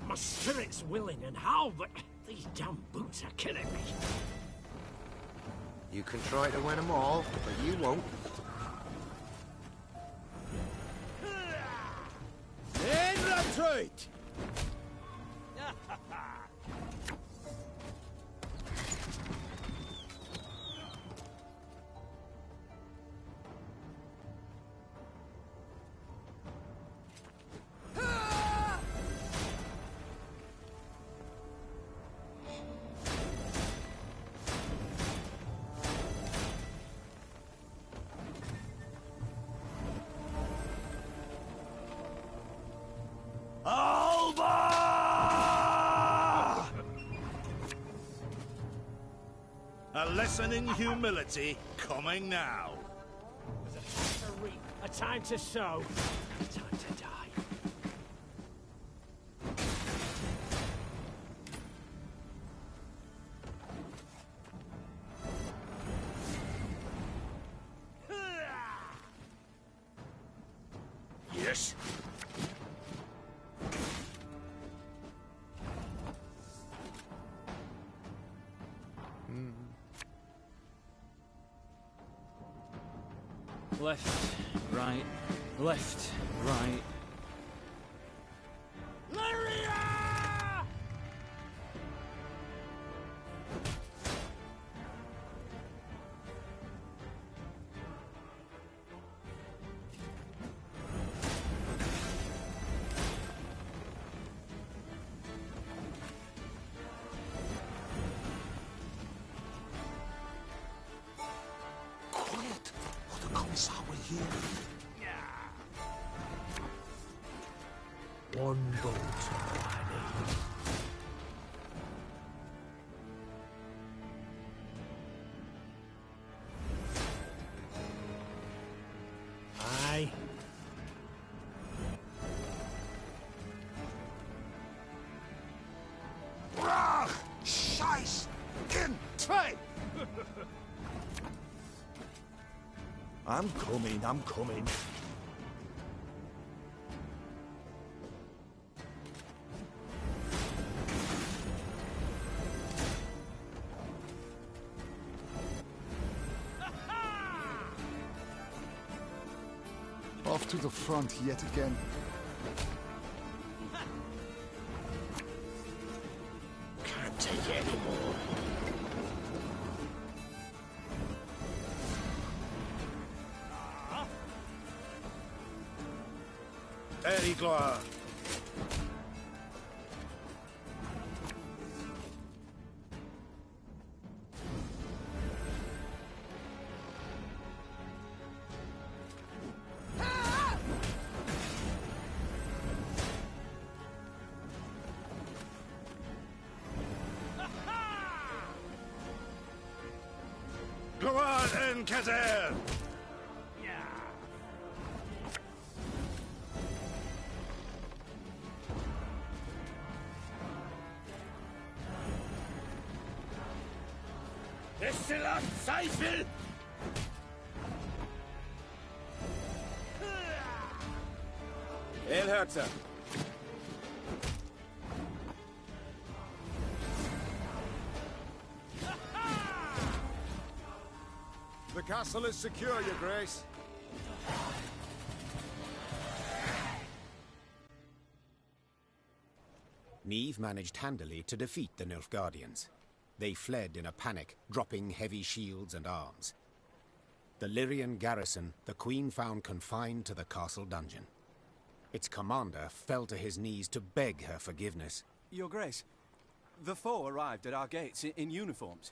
My spirit's willing and how, but these damn boots are killing me. You can try to win them all, but you won't. In retreat! lesson in humility coming now. There's a time to reap, a time to sow, a time to die. Yes. Left, right, left, right. Lyria! Quiet, or the commissar will hear. One bolt, Almighty. Aye. Brach! Scheiß! In Trade! I'm coming. Off to the front yet again. Can't take it anymore. Eddie Gloire. Gloire and Kazer. Destillat Seifel! Elhurter. The castle is secure, Your Grace. Niamh managed handily to defeat the Nilfgaardians. They fled in a panic, dropping heavy shields and arms. The Lyrian garrison the Queen found confined to the castle dungeon. Its commander fell to his knees to beg her forgiveness. Your Grace, the foe arrived at our gates in uniforms.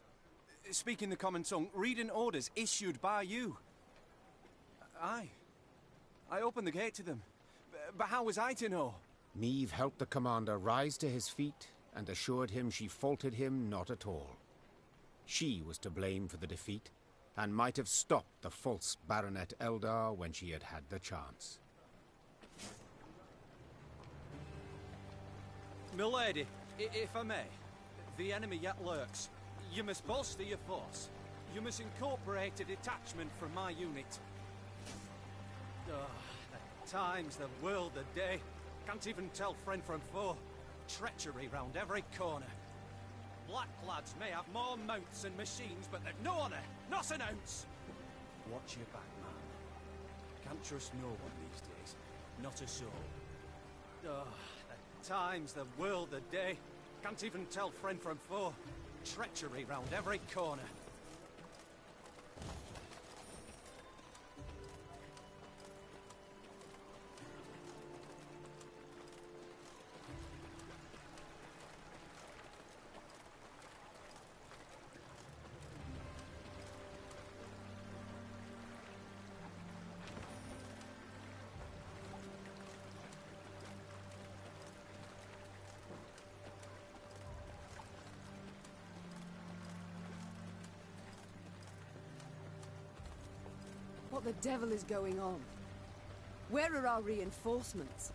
Speaking the common tongue, reading orders issued by you. I opened the gate to them. But how was I to know? Niamh helped the commander rise to his feet and assured him she faulted him not at all. She was to blame for the defeat, and might have stopped the false Baronet Eldar when she had had the chance. Milady, if I may, the enemy yet lurks. You must bolster your force. You must incorporate a detachment from my unit. Oh, the times, the world, the day. Can't even tell friend from foe. Treachery round every corner. Black lads may have more mounts and machines, but they've no honor, not an ounce. Watch your back, man. Can't trust no one these days. Not a soul. Oh, the times, the world, the day. Can't even tell friend from foe. Treachery round every corner. What the devil is going on? Where are our reinforcements?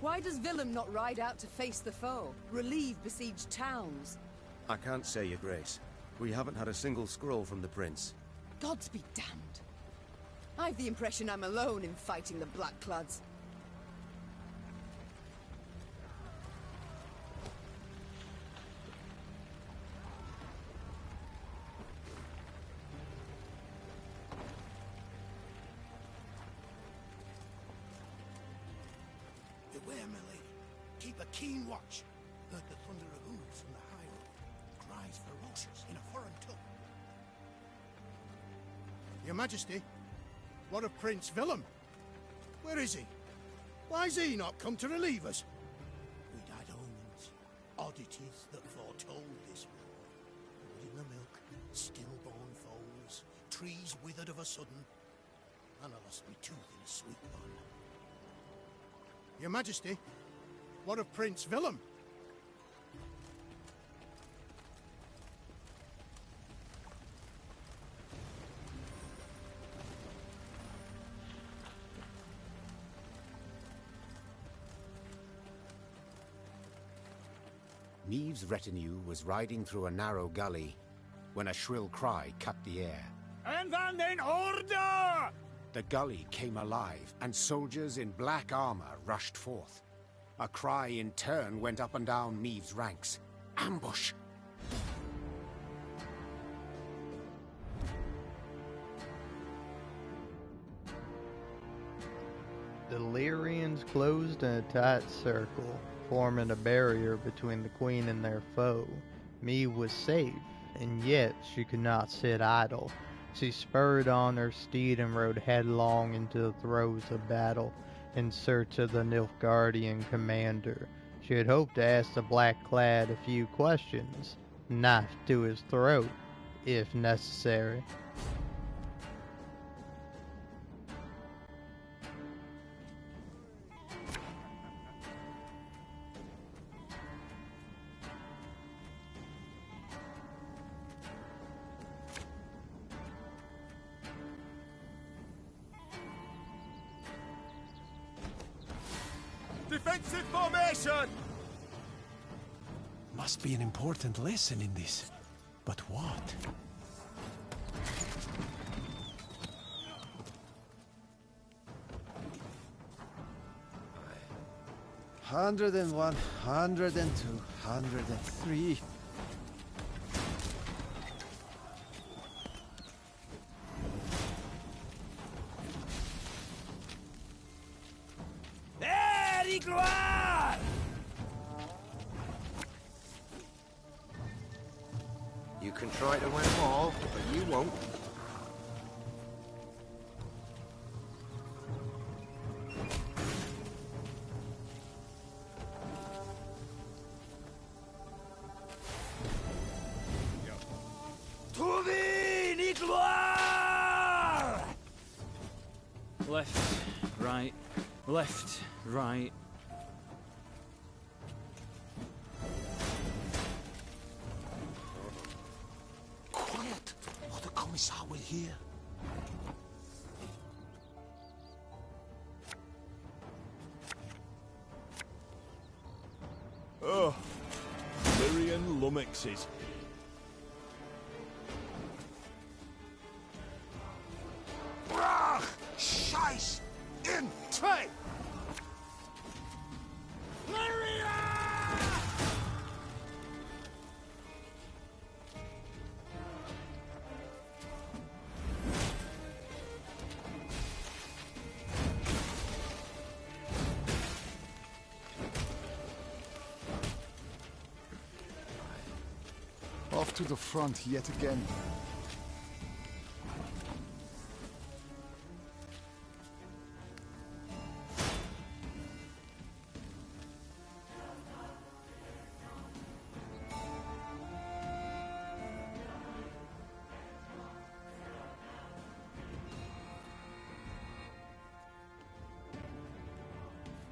Why does Willem not ride out to face the foe, relieve besieged towns? I can't say, Your Grace. We haven't had a single scroll from the Prince. Gods be damned. I've the impression I'm alone in fighting the Blackclads. Beware, my lady. Keep a keen watch. Heard the thunder of hooves from the high road. Cries ferocious in a foreign tongue. Your Majesty, what of Prince Willem? Where is he? Why's he not come to relieve us? We'd had omens, oddities that foretold this war. Blood in the milk, stillborn foals, trees withered of a sudden, and I lost me tooth in a sweet one. Your Majesty, what of Prince Willem? Neve's retinue was riding through a narrow gully when a shrill cry cut the air. En van den order! The gully came alive, and soldiers in black armor rushed forth. A cry in turn went up and down Neve's ranks. Ambush! The Lyrians closed in a tight circle, forming a barrier between the Queen and their foe. Meve was safe, and yet she could not sit idle. She spurred on her steed and rode headlong into the throes of battle in search of the Nilfgaardian commander. She had hoped to ask the Blackclad a few questions, knife to his throat, if necessary. Defensive formation! Must be an important lesson in this. But what? Hundred and 1, 102, 103. Gloire! You can try to win them all, but you won't. Trouver gloire! Left, right, left, right. Quiet, or the Commissar will hear. Oh, Lyrian lummoxes. Brach! Scheiß! In! Zwei! Off to the front yet again.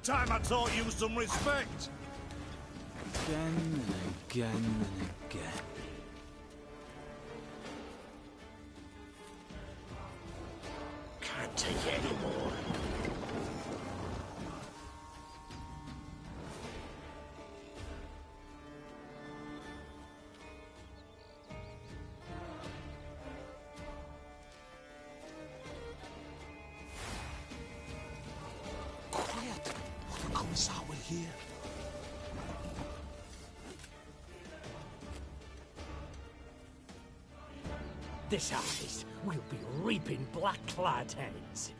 Time I taught you some respect. Again and again and again. Can't once I will hear. This harvest, we'll be reaping black-clad heads.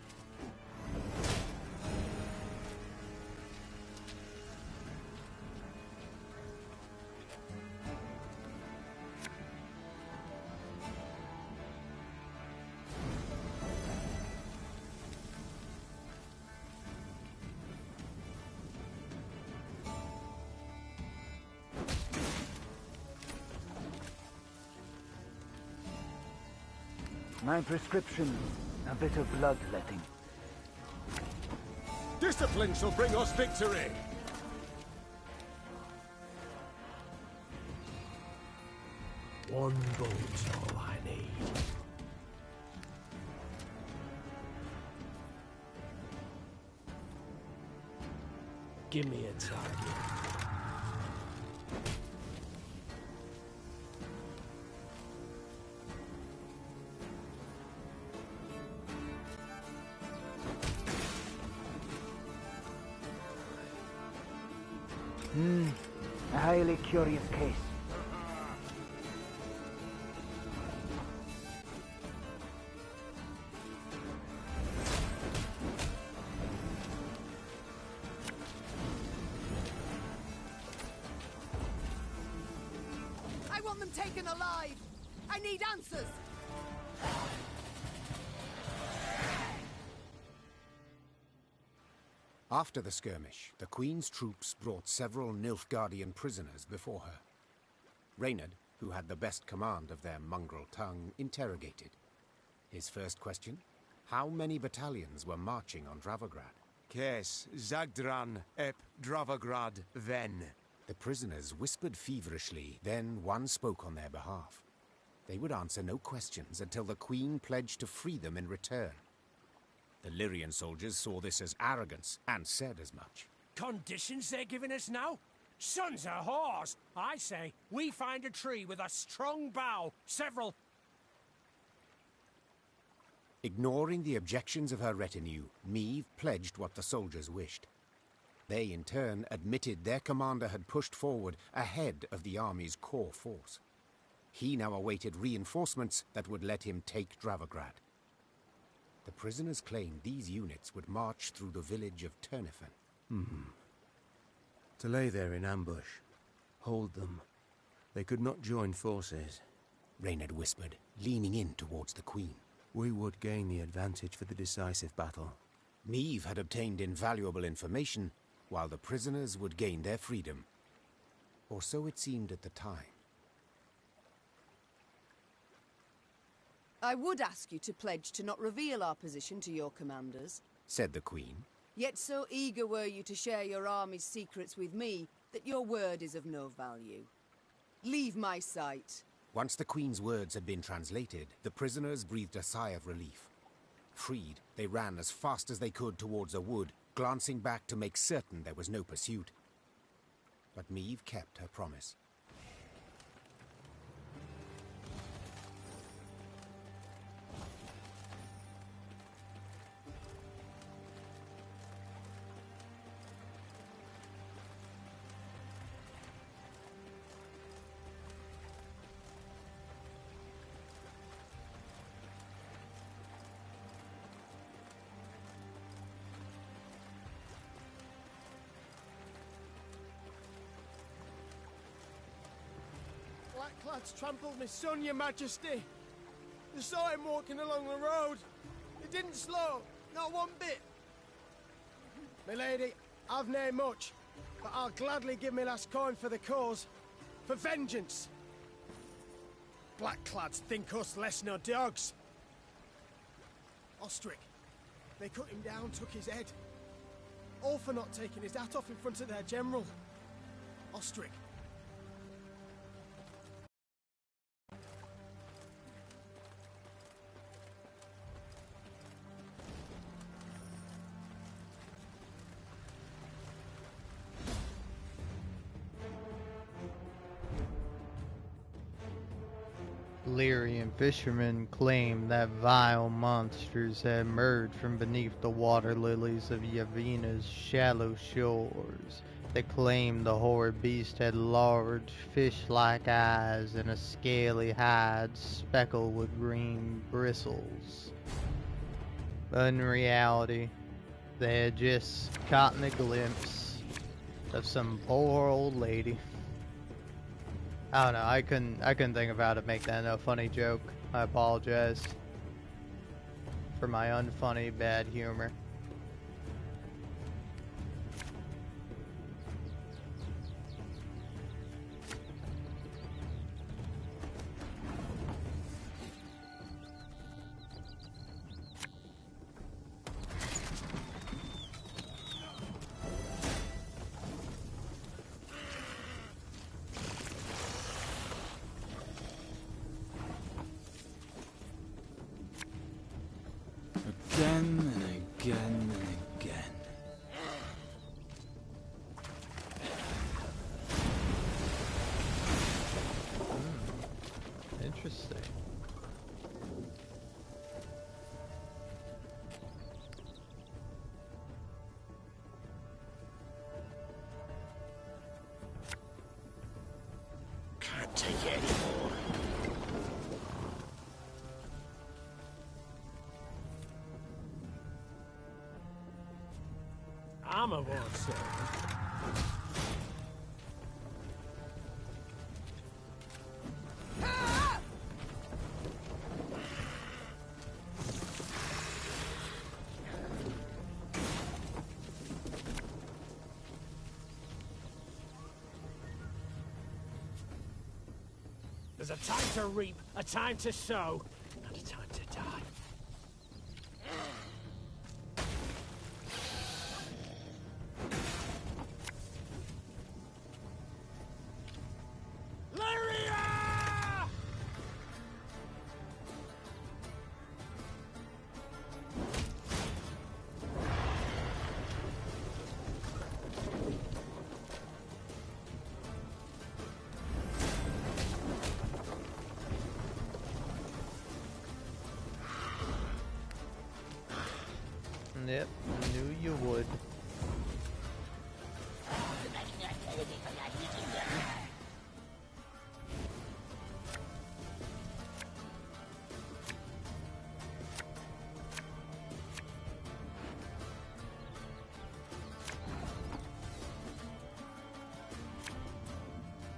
My prescription, a bit of bloodletting. Discipline shall bring us victory! One bullet's all I need. Give me a target. A highly curious case. I want them taken alive! I need answers! After the skirmish, the Queen's troops brought several Nilfgaardian prisoners before her. Reynard, who had the best command of their mongrel tongue, interrogated. His first question? How many battalions were marching on Dravograd? Kes Zagdran ep Dravograd ven. The prisoners whispered feverishly, then one spoke on their behalf. They would answer no questions until the Queen pledged to free them in return. The Lyrian soldiers saw this as arrogance and said as much. Conditions they're giving us now? Sons of whores! I say, we find a tree with a strong bough, several... Ignoring the objections of her retinue, Meve pledged what the soldiers wished. They, in turn, admitted their commander had pushed forward ahead of the army's core force. He now awaited reinforcements that would let him take Dravograd. The prisoners claimed these units would march through the village of Turnifen. To lay there in ambush. Hold them. They could not join forces. Reynard whispered, leaning in towards the Queen. We would gain the advantage for the decisive battle. Meve had obtained invaluable information, while the prisoners would gain their freedom. Or so it seemed at the time. I would ask you to pledge to not reveal our position to your commanders, said the Queen. Yet so eager were you to share your army's secrets with me that your word is of no value. Leave my sight. Once the Queen's words had been translated, the prisoners breathed a sigh of relief. Freed, they ran as fast as they could towards a wood, glancing back to make certain there was no pursuit. But Meve kept her promise. Blackclads trampled my son, your majesty. They saw him walking along the road. He didn't slow, not one bit. My lady, I've nae much, but I'll gladly give me last coin for the cause. For vengeance. Blackclads think us less nor dogs. Ostrich, they cut him down, took his head. All for not taking his hat off in front of their general. Ostrich. Lyrian fishermen claimed that vile monsters had emerged from beneath the water lilies of Yavina's shallow shores. They claimed the horrid beast had large, fish-like eyes and a scaly hide speckled with green bristles. But in reality, they had just caught a glimpse of some poor old lady. I don't know, I couldn't think of how to make that a funny joke. I apologize for my unfunny bad humor. Again and again and again. Interesting. Can't take it anymore. Armor won't save. There's a time to reap, a time to sow, and a time to die. Yep, knew you would.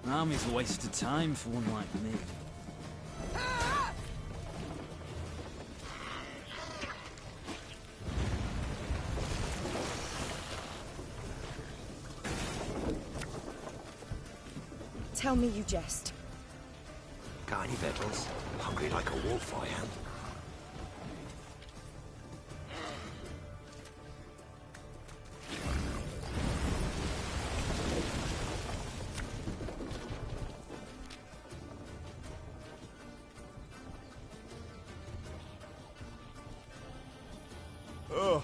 Army's a waste of time for one like me. Tell me you jest. Got any victuals? Hungry like a wolf, I am. Oh,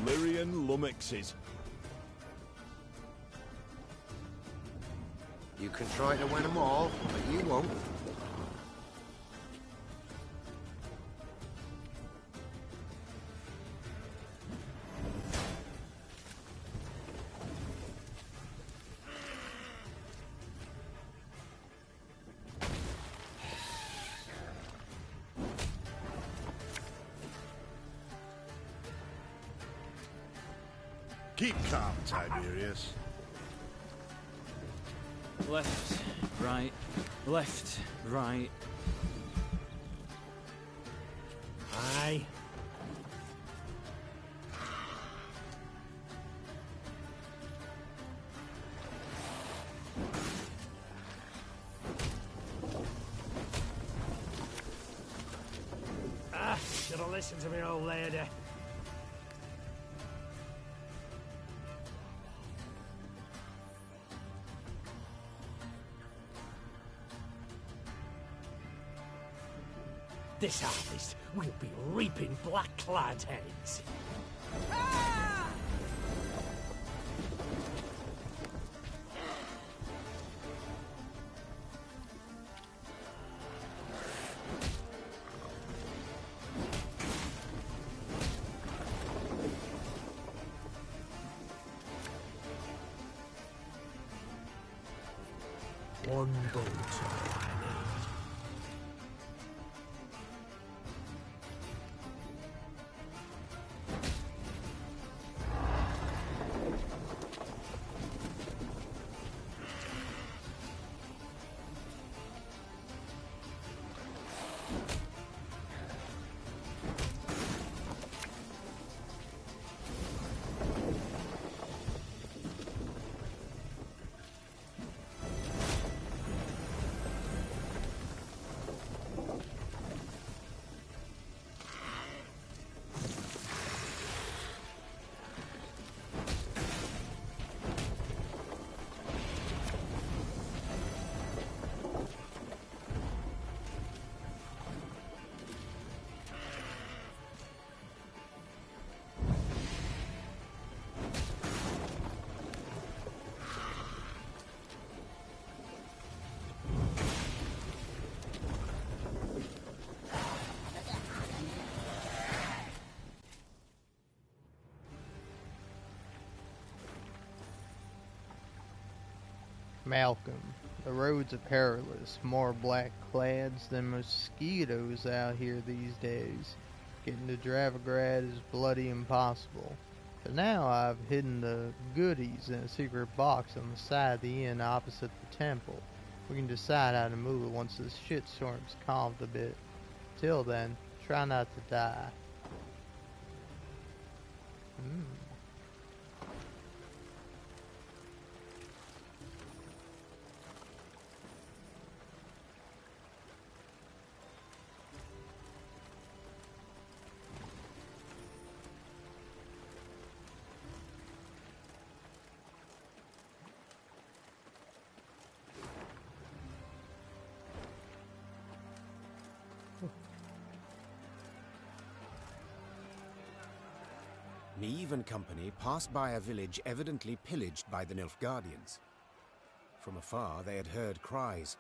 Lyrian lummoxes. You can try to win them all, but you won't. Keep calm, Tiberius. Left, right, left, right. Aye. Should have listened to me, old lady. This harvest, we'll be reaping black-clad heads. one bolt I need. Malcolm, the roads are perilous, more black clads than mosquitoes out here these days. Getting to Dravograd is bloody impossible. But now I've hidden the goodies in a secret box on the side of the inn opposite the temple. We can decide how to move it once this shitstorm's calmed a bit. Till then, try not to die. Neve and company passed by a village evidently pillaged by the Nilfgaardians. From afar they had heard cries,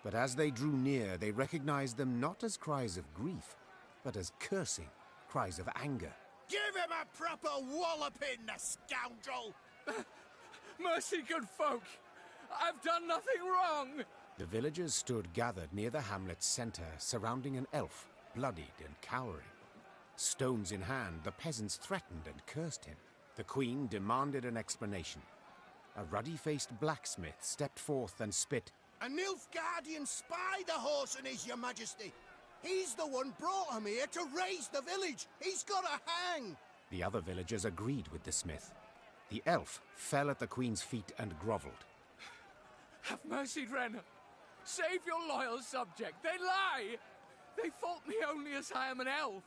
but as they drew near they recognized them not as cries of grief, but as cursing, cries of anger. Give him a proper walloping, the scoundrel! Mercy, good folk! I've done nothing wrong! The villagers stood gathered near the hamlet's center, surrounding an elf, bloodied and cowering. Stones in hand, the peasants threatened and cursed him. The queen demanded an explanation. A ruddy-faced blacksmith stepped forth and spit. A Nilfgaardian spy the horse and his, your majesty. He's the one brought him here to raise the village. He's got to hang. The other villagers agreed with the smith. The elf fell at the queen's feet and groveled. Have mercy, Drenna. Save your loyal subject. They lie. They fault me only as I am an elf.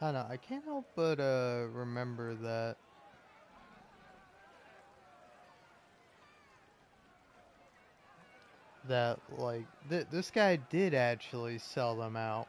I don't know, I can't help but remember that like this guy did actually sell them out.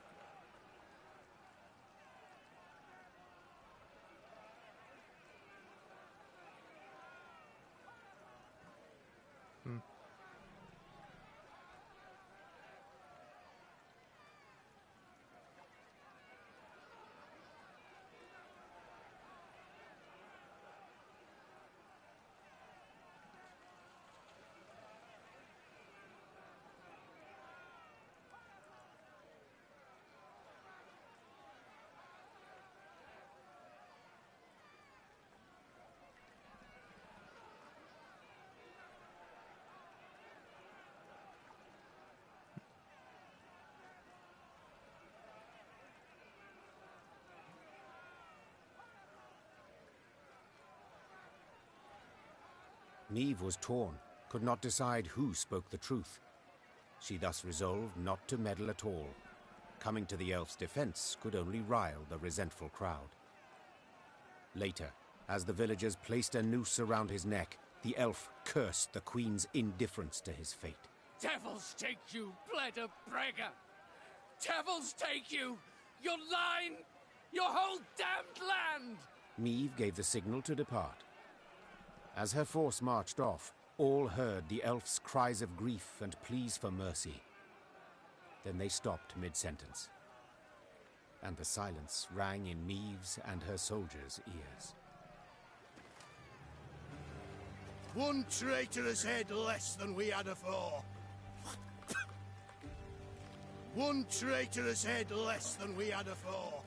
Neve was torn, could not decide who spoke the truth. She thus resolved not to meddle at all. Coming to the elf's defense could only rile the resentful crowd. Later, as the villagers placed a noose around his neck, The elf cursed the Queen's indifference to his fate. Devils take you, Thronebreaker! Devils take you! Your line! Your whole damned land! Meve gave the signal to depart. As her force marched off, all heard the elf's cries of grief and pleas for mercy. Then they stopped mid-sentence, and the silence rang in Meve's and her soldiers' ears. One traitorous head less than we had afore. One traitorous head less than we had afore.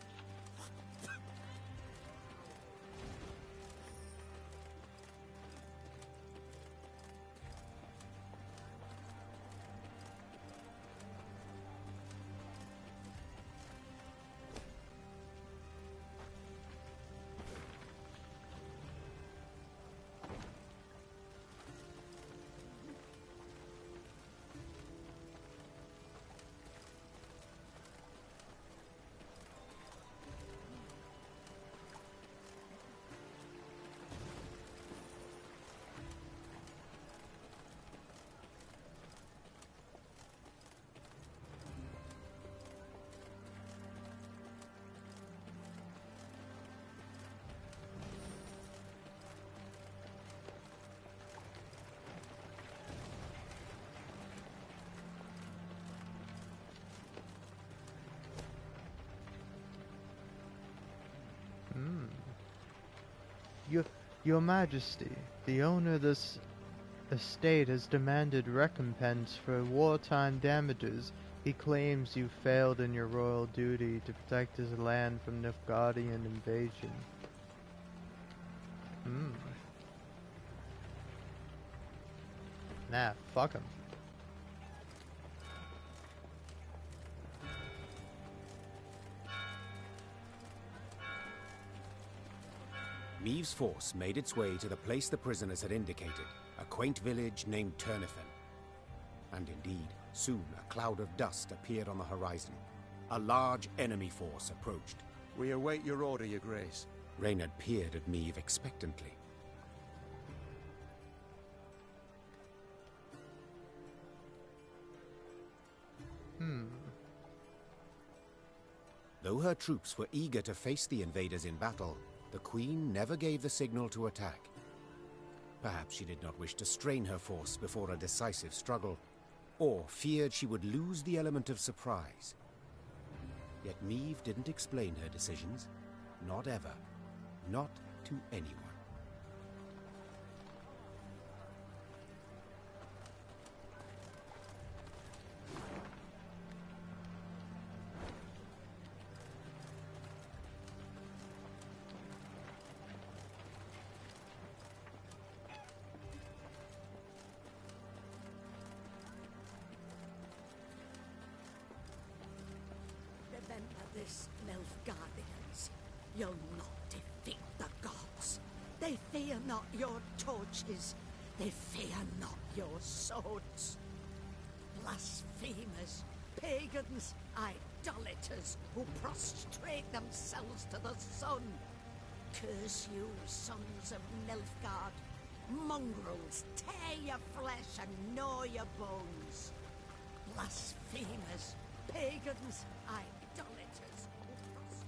Your Majesty, the owner of this estate has demanded recompense for wartime damages. He claims you failed in your royal duty to protect his land from Nilfgaardian invasion. Nah, fuck him. Meve's force made its way to the place the prisoners had indicated, a quaint village named Turnifen. And indeed, soon a cloud of dust appeared on the horizon. A large enemy force approached. We await your order, Your Grace. Reynard peered at Meve expectantly. Though her troops were eager to face the invaders in battle, the Queen never gave the signal to attack. Perhaps she did not wish to strain her force before a decisive struggle, or feared she would lose the element of surprise. Yet Meve didn't explain her decisions. Not ever. Not to anyone. Remember this, Nilfgaardians. You'll not defeat the gods. They fear not your torches. They fear not your swords. Blasphemers, pagans, idolaters who prostrate themselves to the sun. Curse you, sons of Nilfgaard. Mongrels, tear your flesh and gnaw your bones. Blasphemers, pagans, idolaters who prostrate...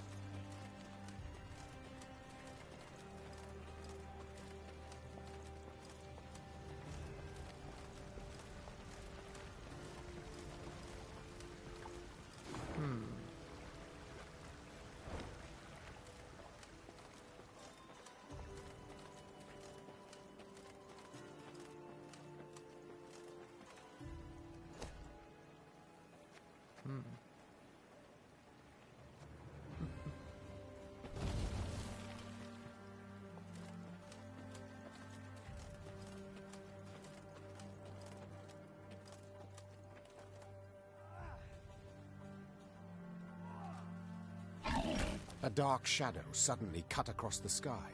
A dark shadow suddenly cut across the sky.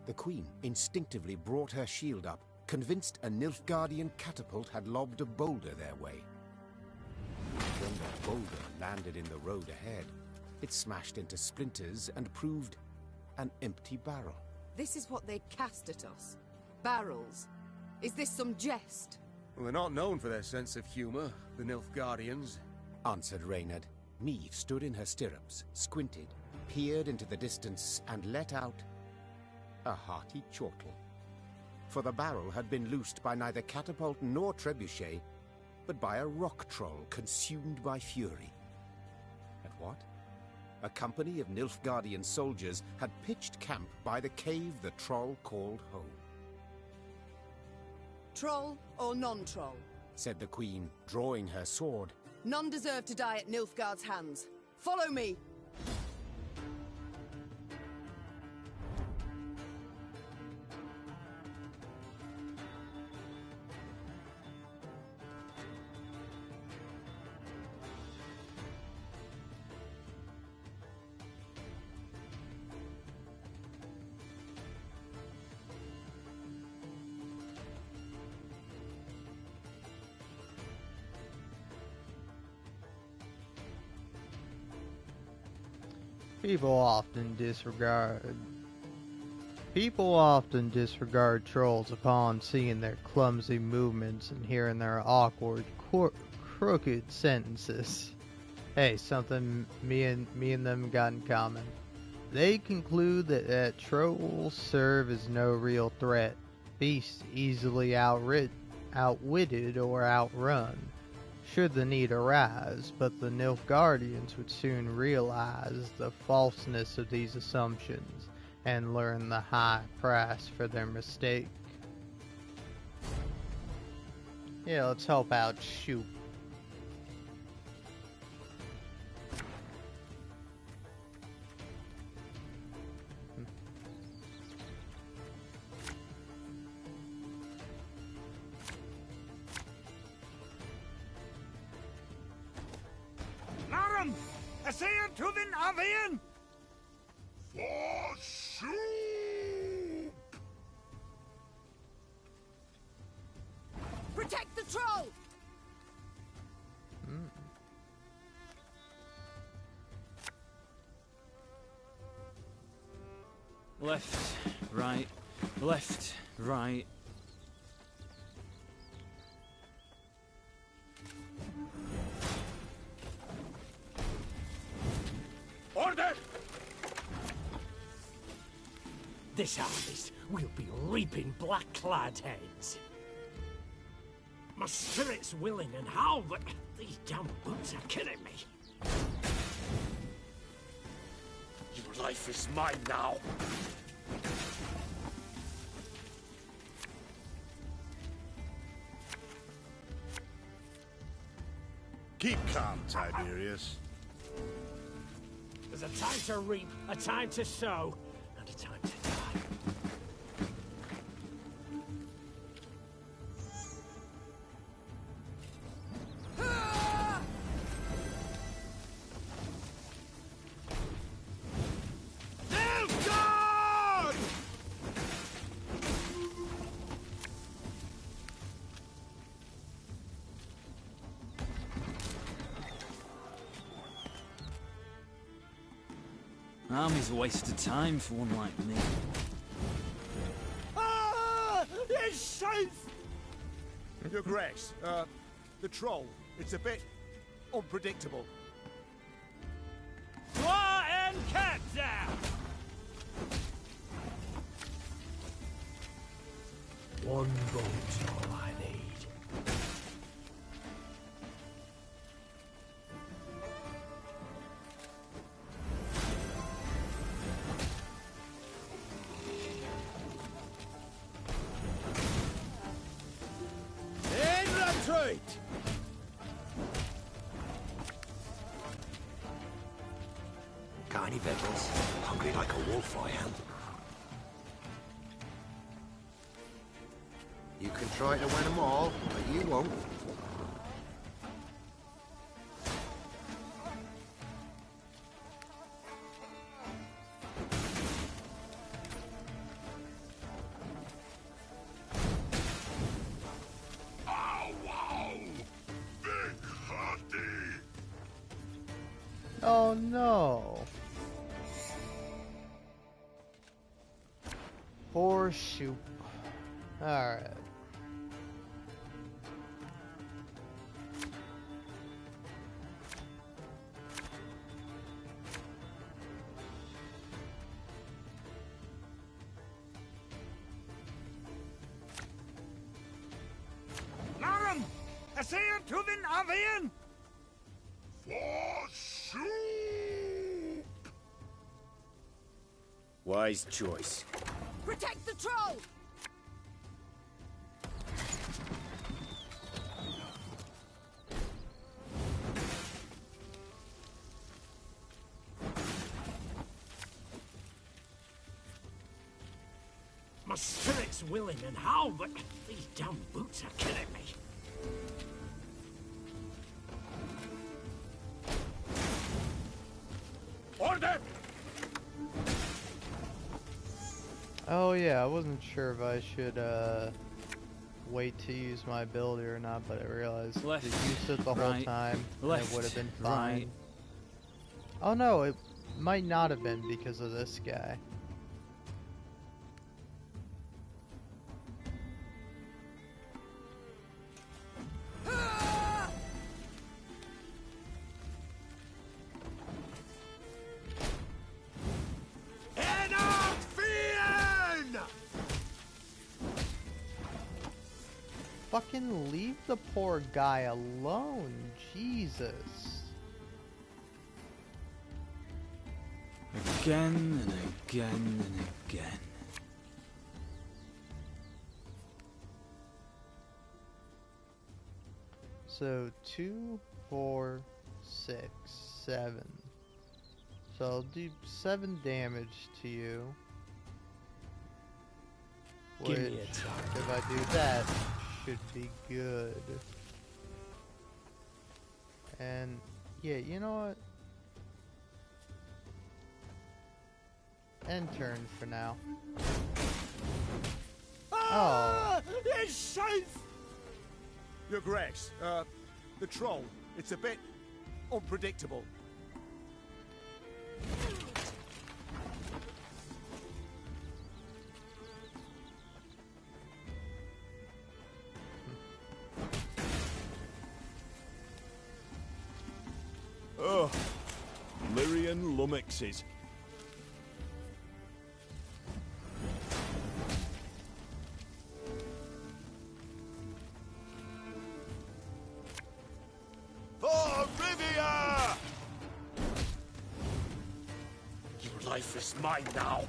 The Queen instinctively brought her shield up, convinced a Nilfgaardian catapult had lobbed a boulder their way. When the boulder landed in the road ahead, it smashed into splinters and proved an empty barrel. This is what they cast at us. Barrels? Is this some jest? Well, they're not known for their sense of humor, the Nilfgaardians, answered Reynard. Meve stood in her stirrups, squinted, peered into the distance, and let out a hearty chortle. For the barrel had been loosed by neither catapult nor trebuchet, but by a rock troll consumed by fury. And what? A company of Nilfgaardian soldiers had pitched camp by the cave the troll called home. Troll or non-troll? Said the queen, drawing her sword. None deserve to die at Nilfgaard's hands. Follow me! People often disregard trolls upon seeing their clumsy movements and hearing their awkward, crooked sentences. Hey, something me and them got in common. They conclude that trolls serve as no real threat, beasts easily outwitted or outrun, should the need arise, but the Nilfgaardians would soon realize the falseness of these assumptions and learn the high price for their mistake. Yeah, let's help out Shoop. Larum! Essayr Tuvin Avian! For Shoop! Protect the troll! Left, right, left, right. Order! This harvest, we'll be reaping black-clad heads. My spirit's willing and how, but these damn boots are killing me. Your life is mine now. Keep calm, Tiberius. There's a time to reap, a time to sow, and a time to die. Army's a waste of time for one like me. Ah! It's safe! Your Grace, the troll, it's a bit unpredictable. Claw and cat down! One boat's all I need. Got any victuals? Hungry like a wolf, I am. You can try to win them all, but you won't. Oh no. Poor Shoop. Alright. Narren! Essayr Tuvin Avian! For soup! Wise choice. Protect the troll! My spirit's willing and how, but these damn boots are killing me. Order! Oh yeah, I wasn't sure if I should wait to use my ability or not, but I realized Left, I used it the whole right, time and left, it would have been fine. right. Oh no, it might not have been because of this guy. Fucking leave the poor guy alone, Jesus. Again and again and again. So 2, 4, 6, 7. So I'll do 7 damage to you. Give Which, me a target. if I do that, should be good. And yeah, you know what? End turn for now. Oh. It's safe! Your Grace, the troll, it's a bit unpredictable. Oh, Lyrian lummoxes. For Rivia! Your life is mine now.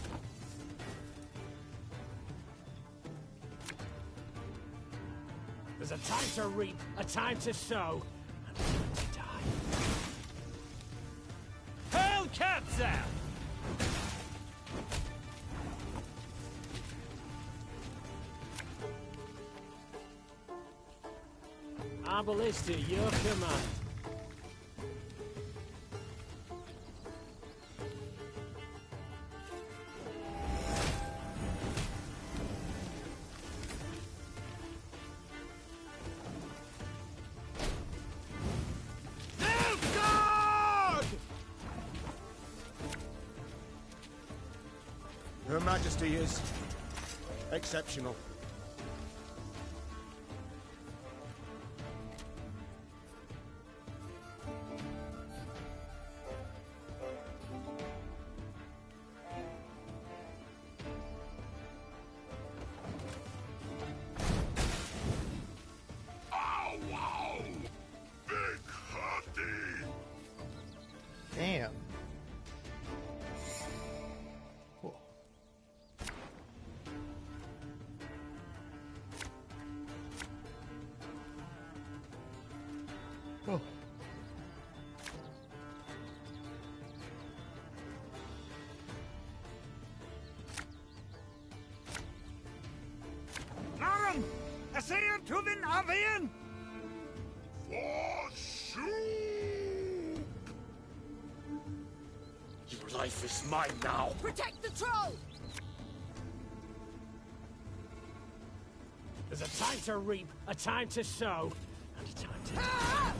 There's a time to reap, a time to sow, and a time to die. Hail Captain! Arbalista, your command. Her Majesty is exceptional. Ow, wow! Big hurty! Damn. Cool. Oh. Narren! Essayr Tuvin Avian! For soup! Your life is mine now. Protect the troll! There's a time to reap, a time to sow, and a time to die.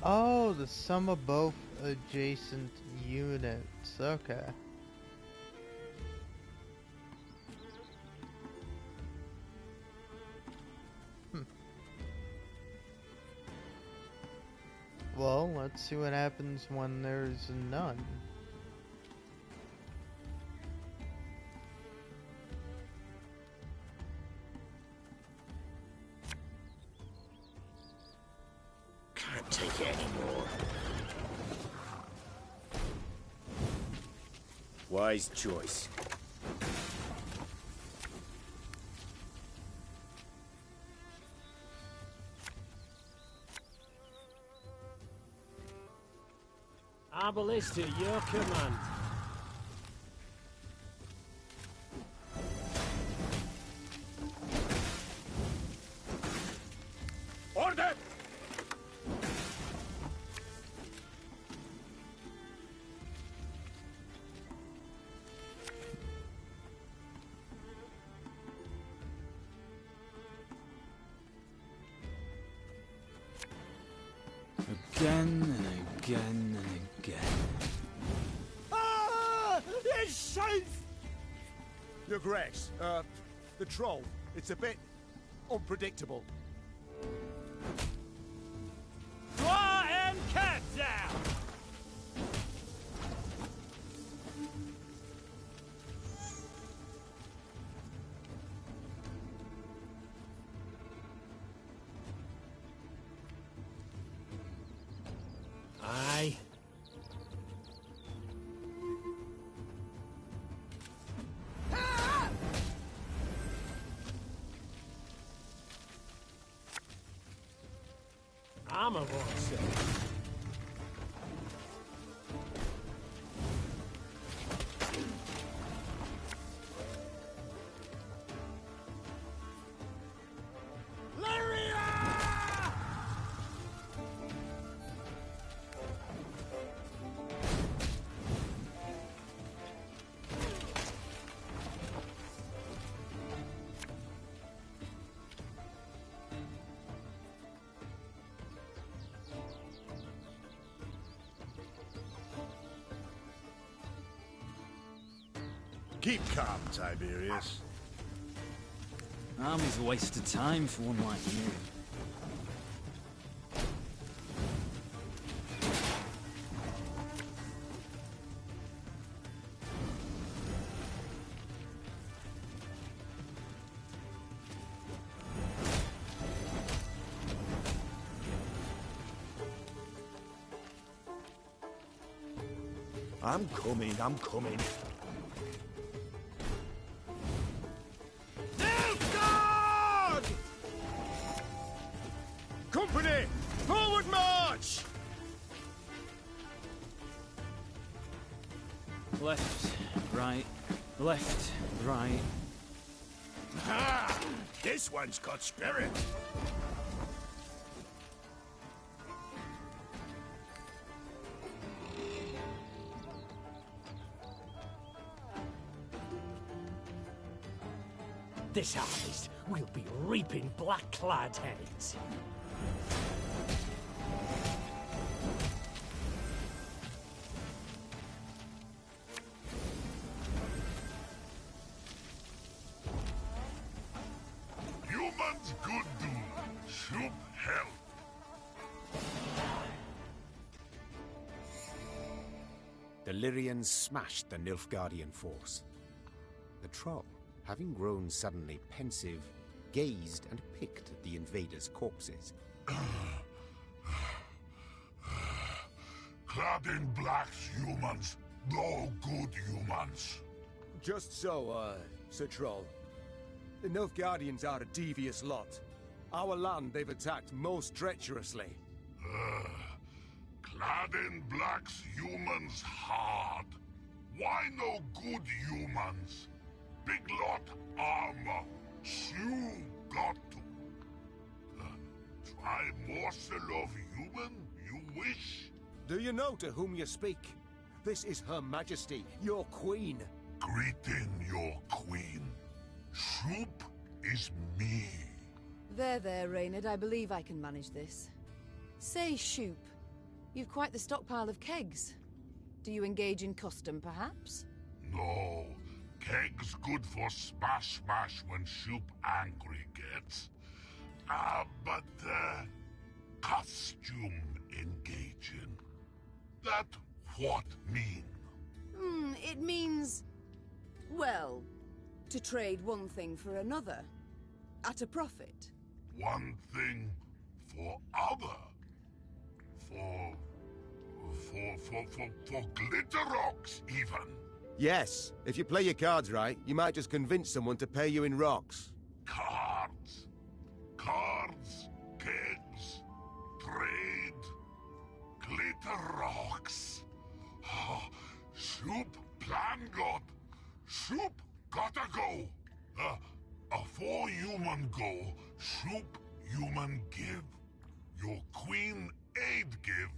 Oh, the sum of both adjacent units. Okay. Well, let's see what happens when there's none. Can't take it anymore. Wise choice. Our ballista at your command. Order! Again and again and again. Ah! It's safe! Your Grace, the troll, it's a bit unpredictable. Draw and cat down! Aye. I'm a voice. Keep calm, Tiberius. Army's a waste of time for one like you. I'm coming, I'm coming. Nilfgaard! Company, forward march! Left, right, left, right. Ha! This one's got spirit. This harvest, we'll be reaping black-clad heads. Humans good do, should help. The Lyrians smashed the Nilfgaardian force. The troll, having grown suddenly pensive, gazed and picked at the invaders' corpses. Clad in blacks, humans. No good humans. Just so, Sir Troll. The Nilfgaardians are a devious lot. Our land they've attacked most treacherously. Clad in blacks, humans hard. Why no good humans? Big lot armor. You got to. Try morsel of human, you wish? Do you know to whom you speak? This is Her Majesty, your queen. Greeting your queen. Soup is me. There, Reynard. I believe I can manage this. Say, Shoop, You've quite the stockpile of kegs. Do you engage in custom, perhaps? No. Kegs good for smash when Shoop angry gets. But costume engaging. That what mean? It means... well, to trade one thing for another. At a profit. One thing for other. For glitter rocks, even. Yes, if you play your cards right, you might just convince someone to pay you in rocks. Cards, kegs, trade, glitter rocks. Shoop plan god. Shoop gotta go. Afore human go, Shoop human give. Your queen aid give,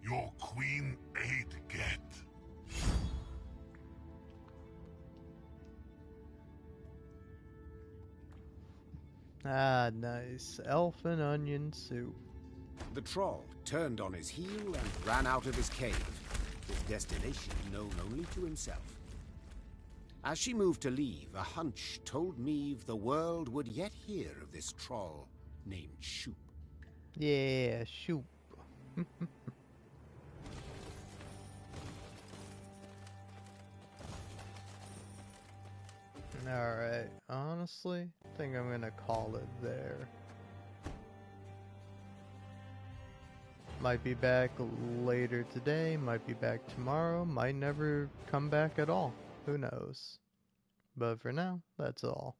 your queen aid get. Ah, nice. Elf and onion soup. The troll turned on his heel and ran out of his cave, his destination known only to himself. As she moved to leave, a hunch told Meve the world would yet hear of this troll named Shoop. Yeah, Shoop. Alright, honestly, I think I'm gonna call it there. Might be back later today, might be back tomorrow, might never come back at all. Who knows? But for now, that's all.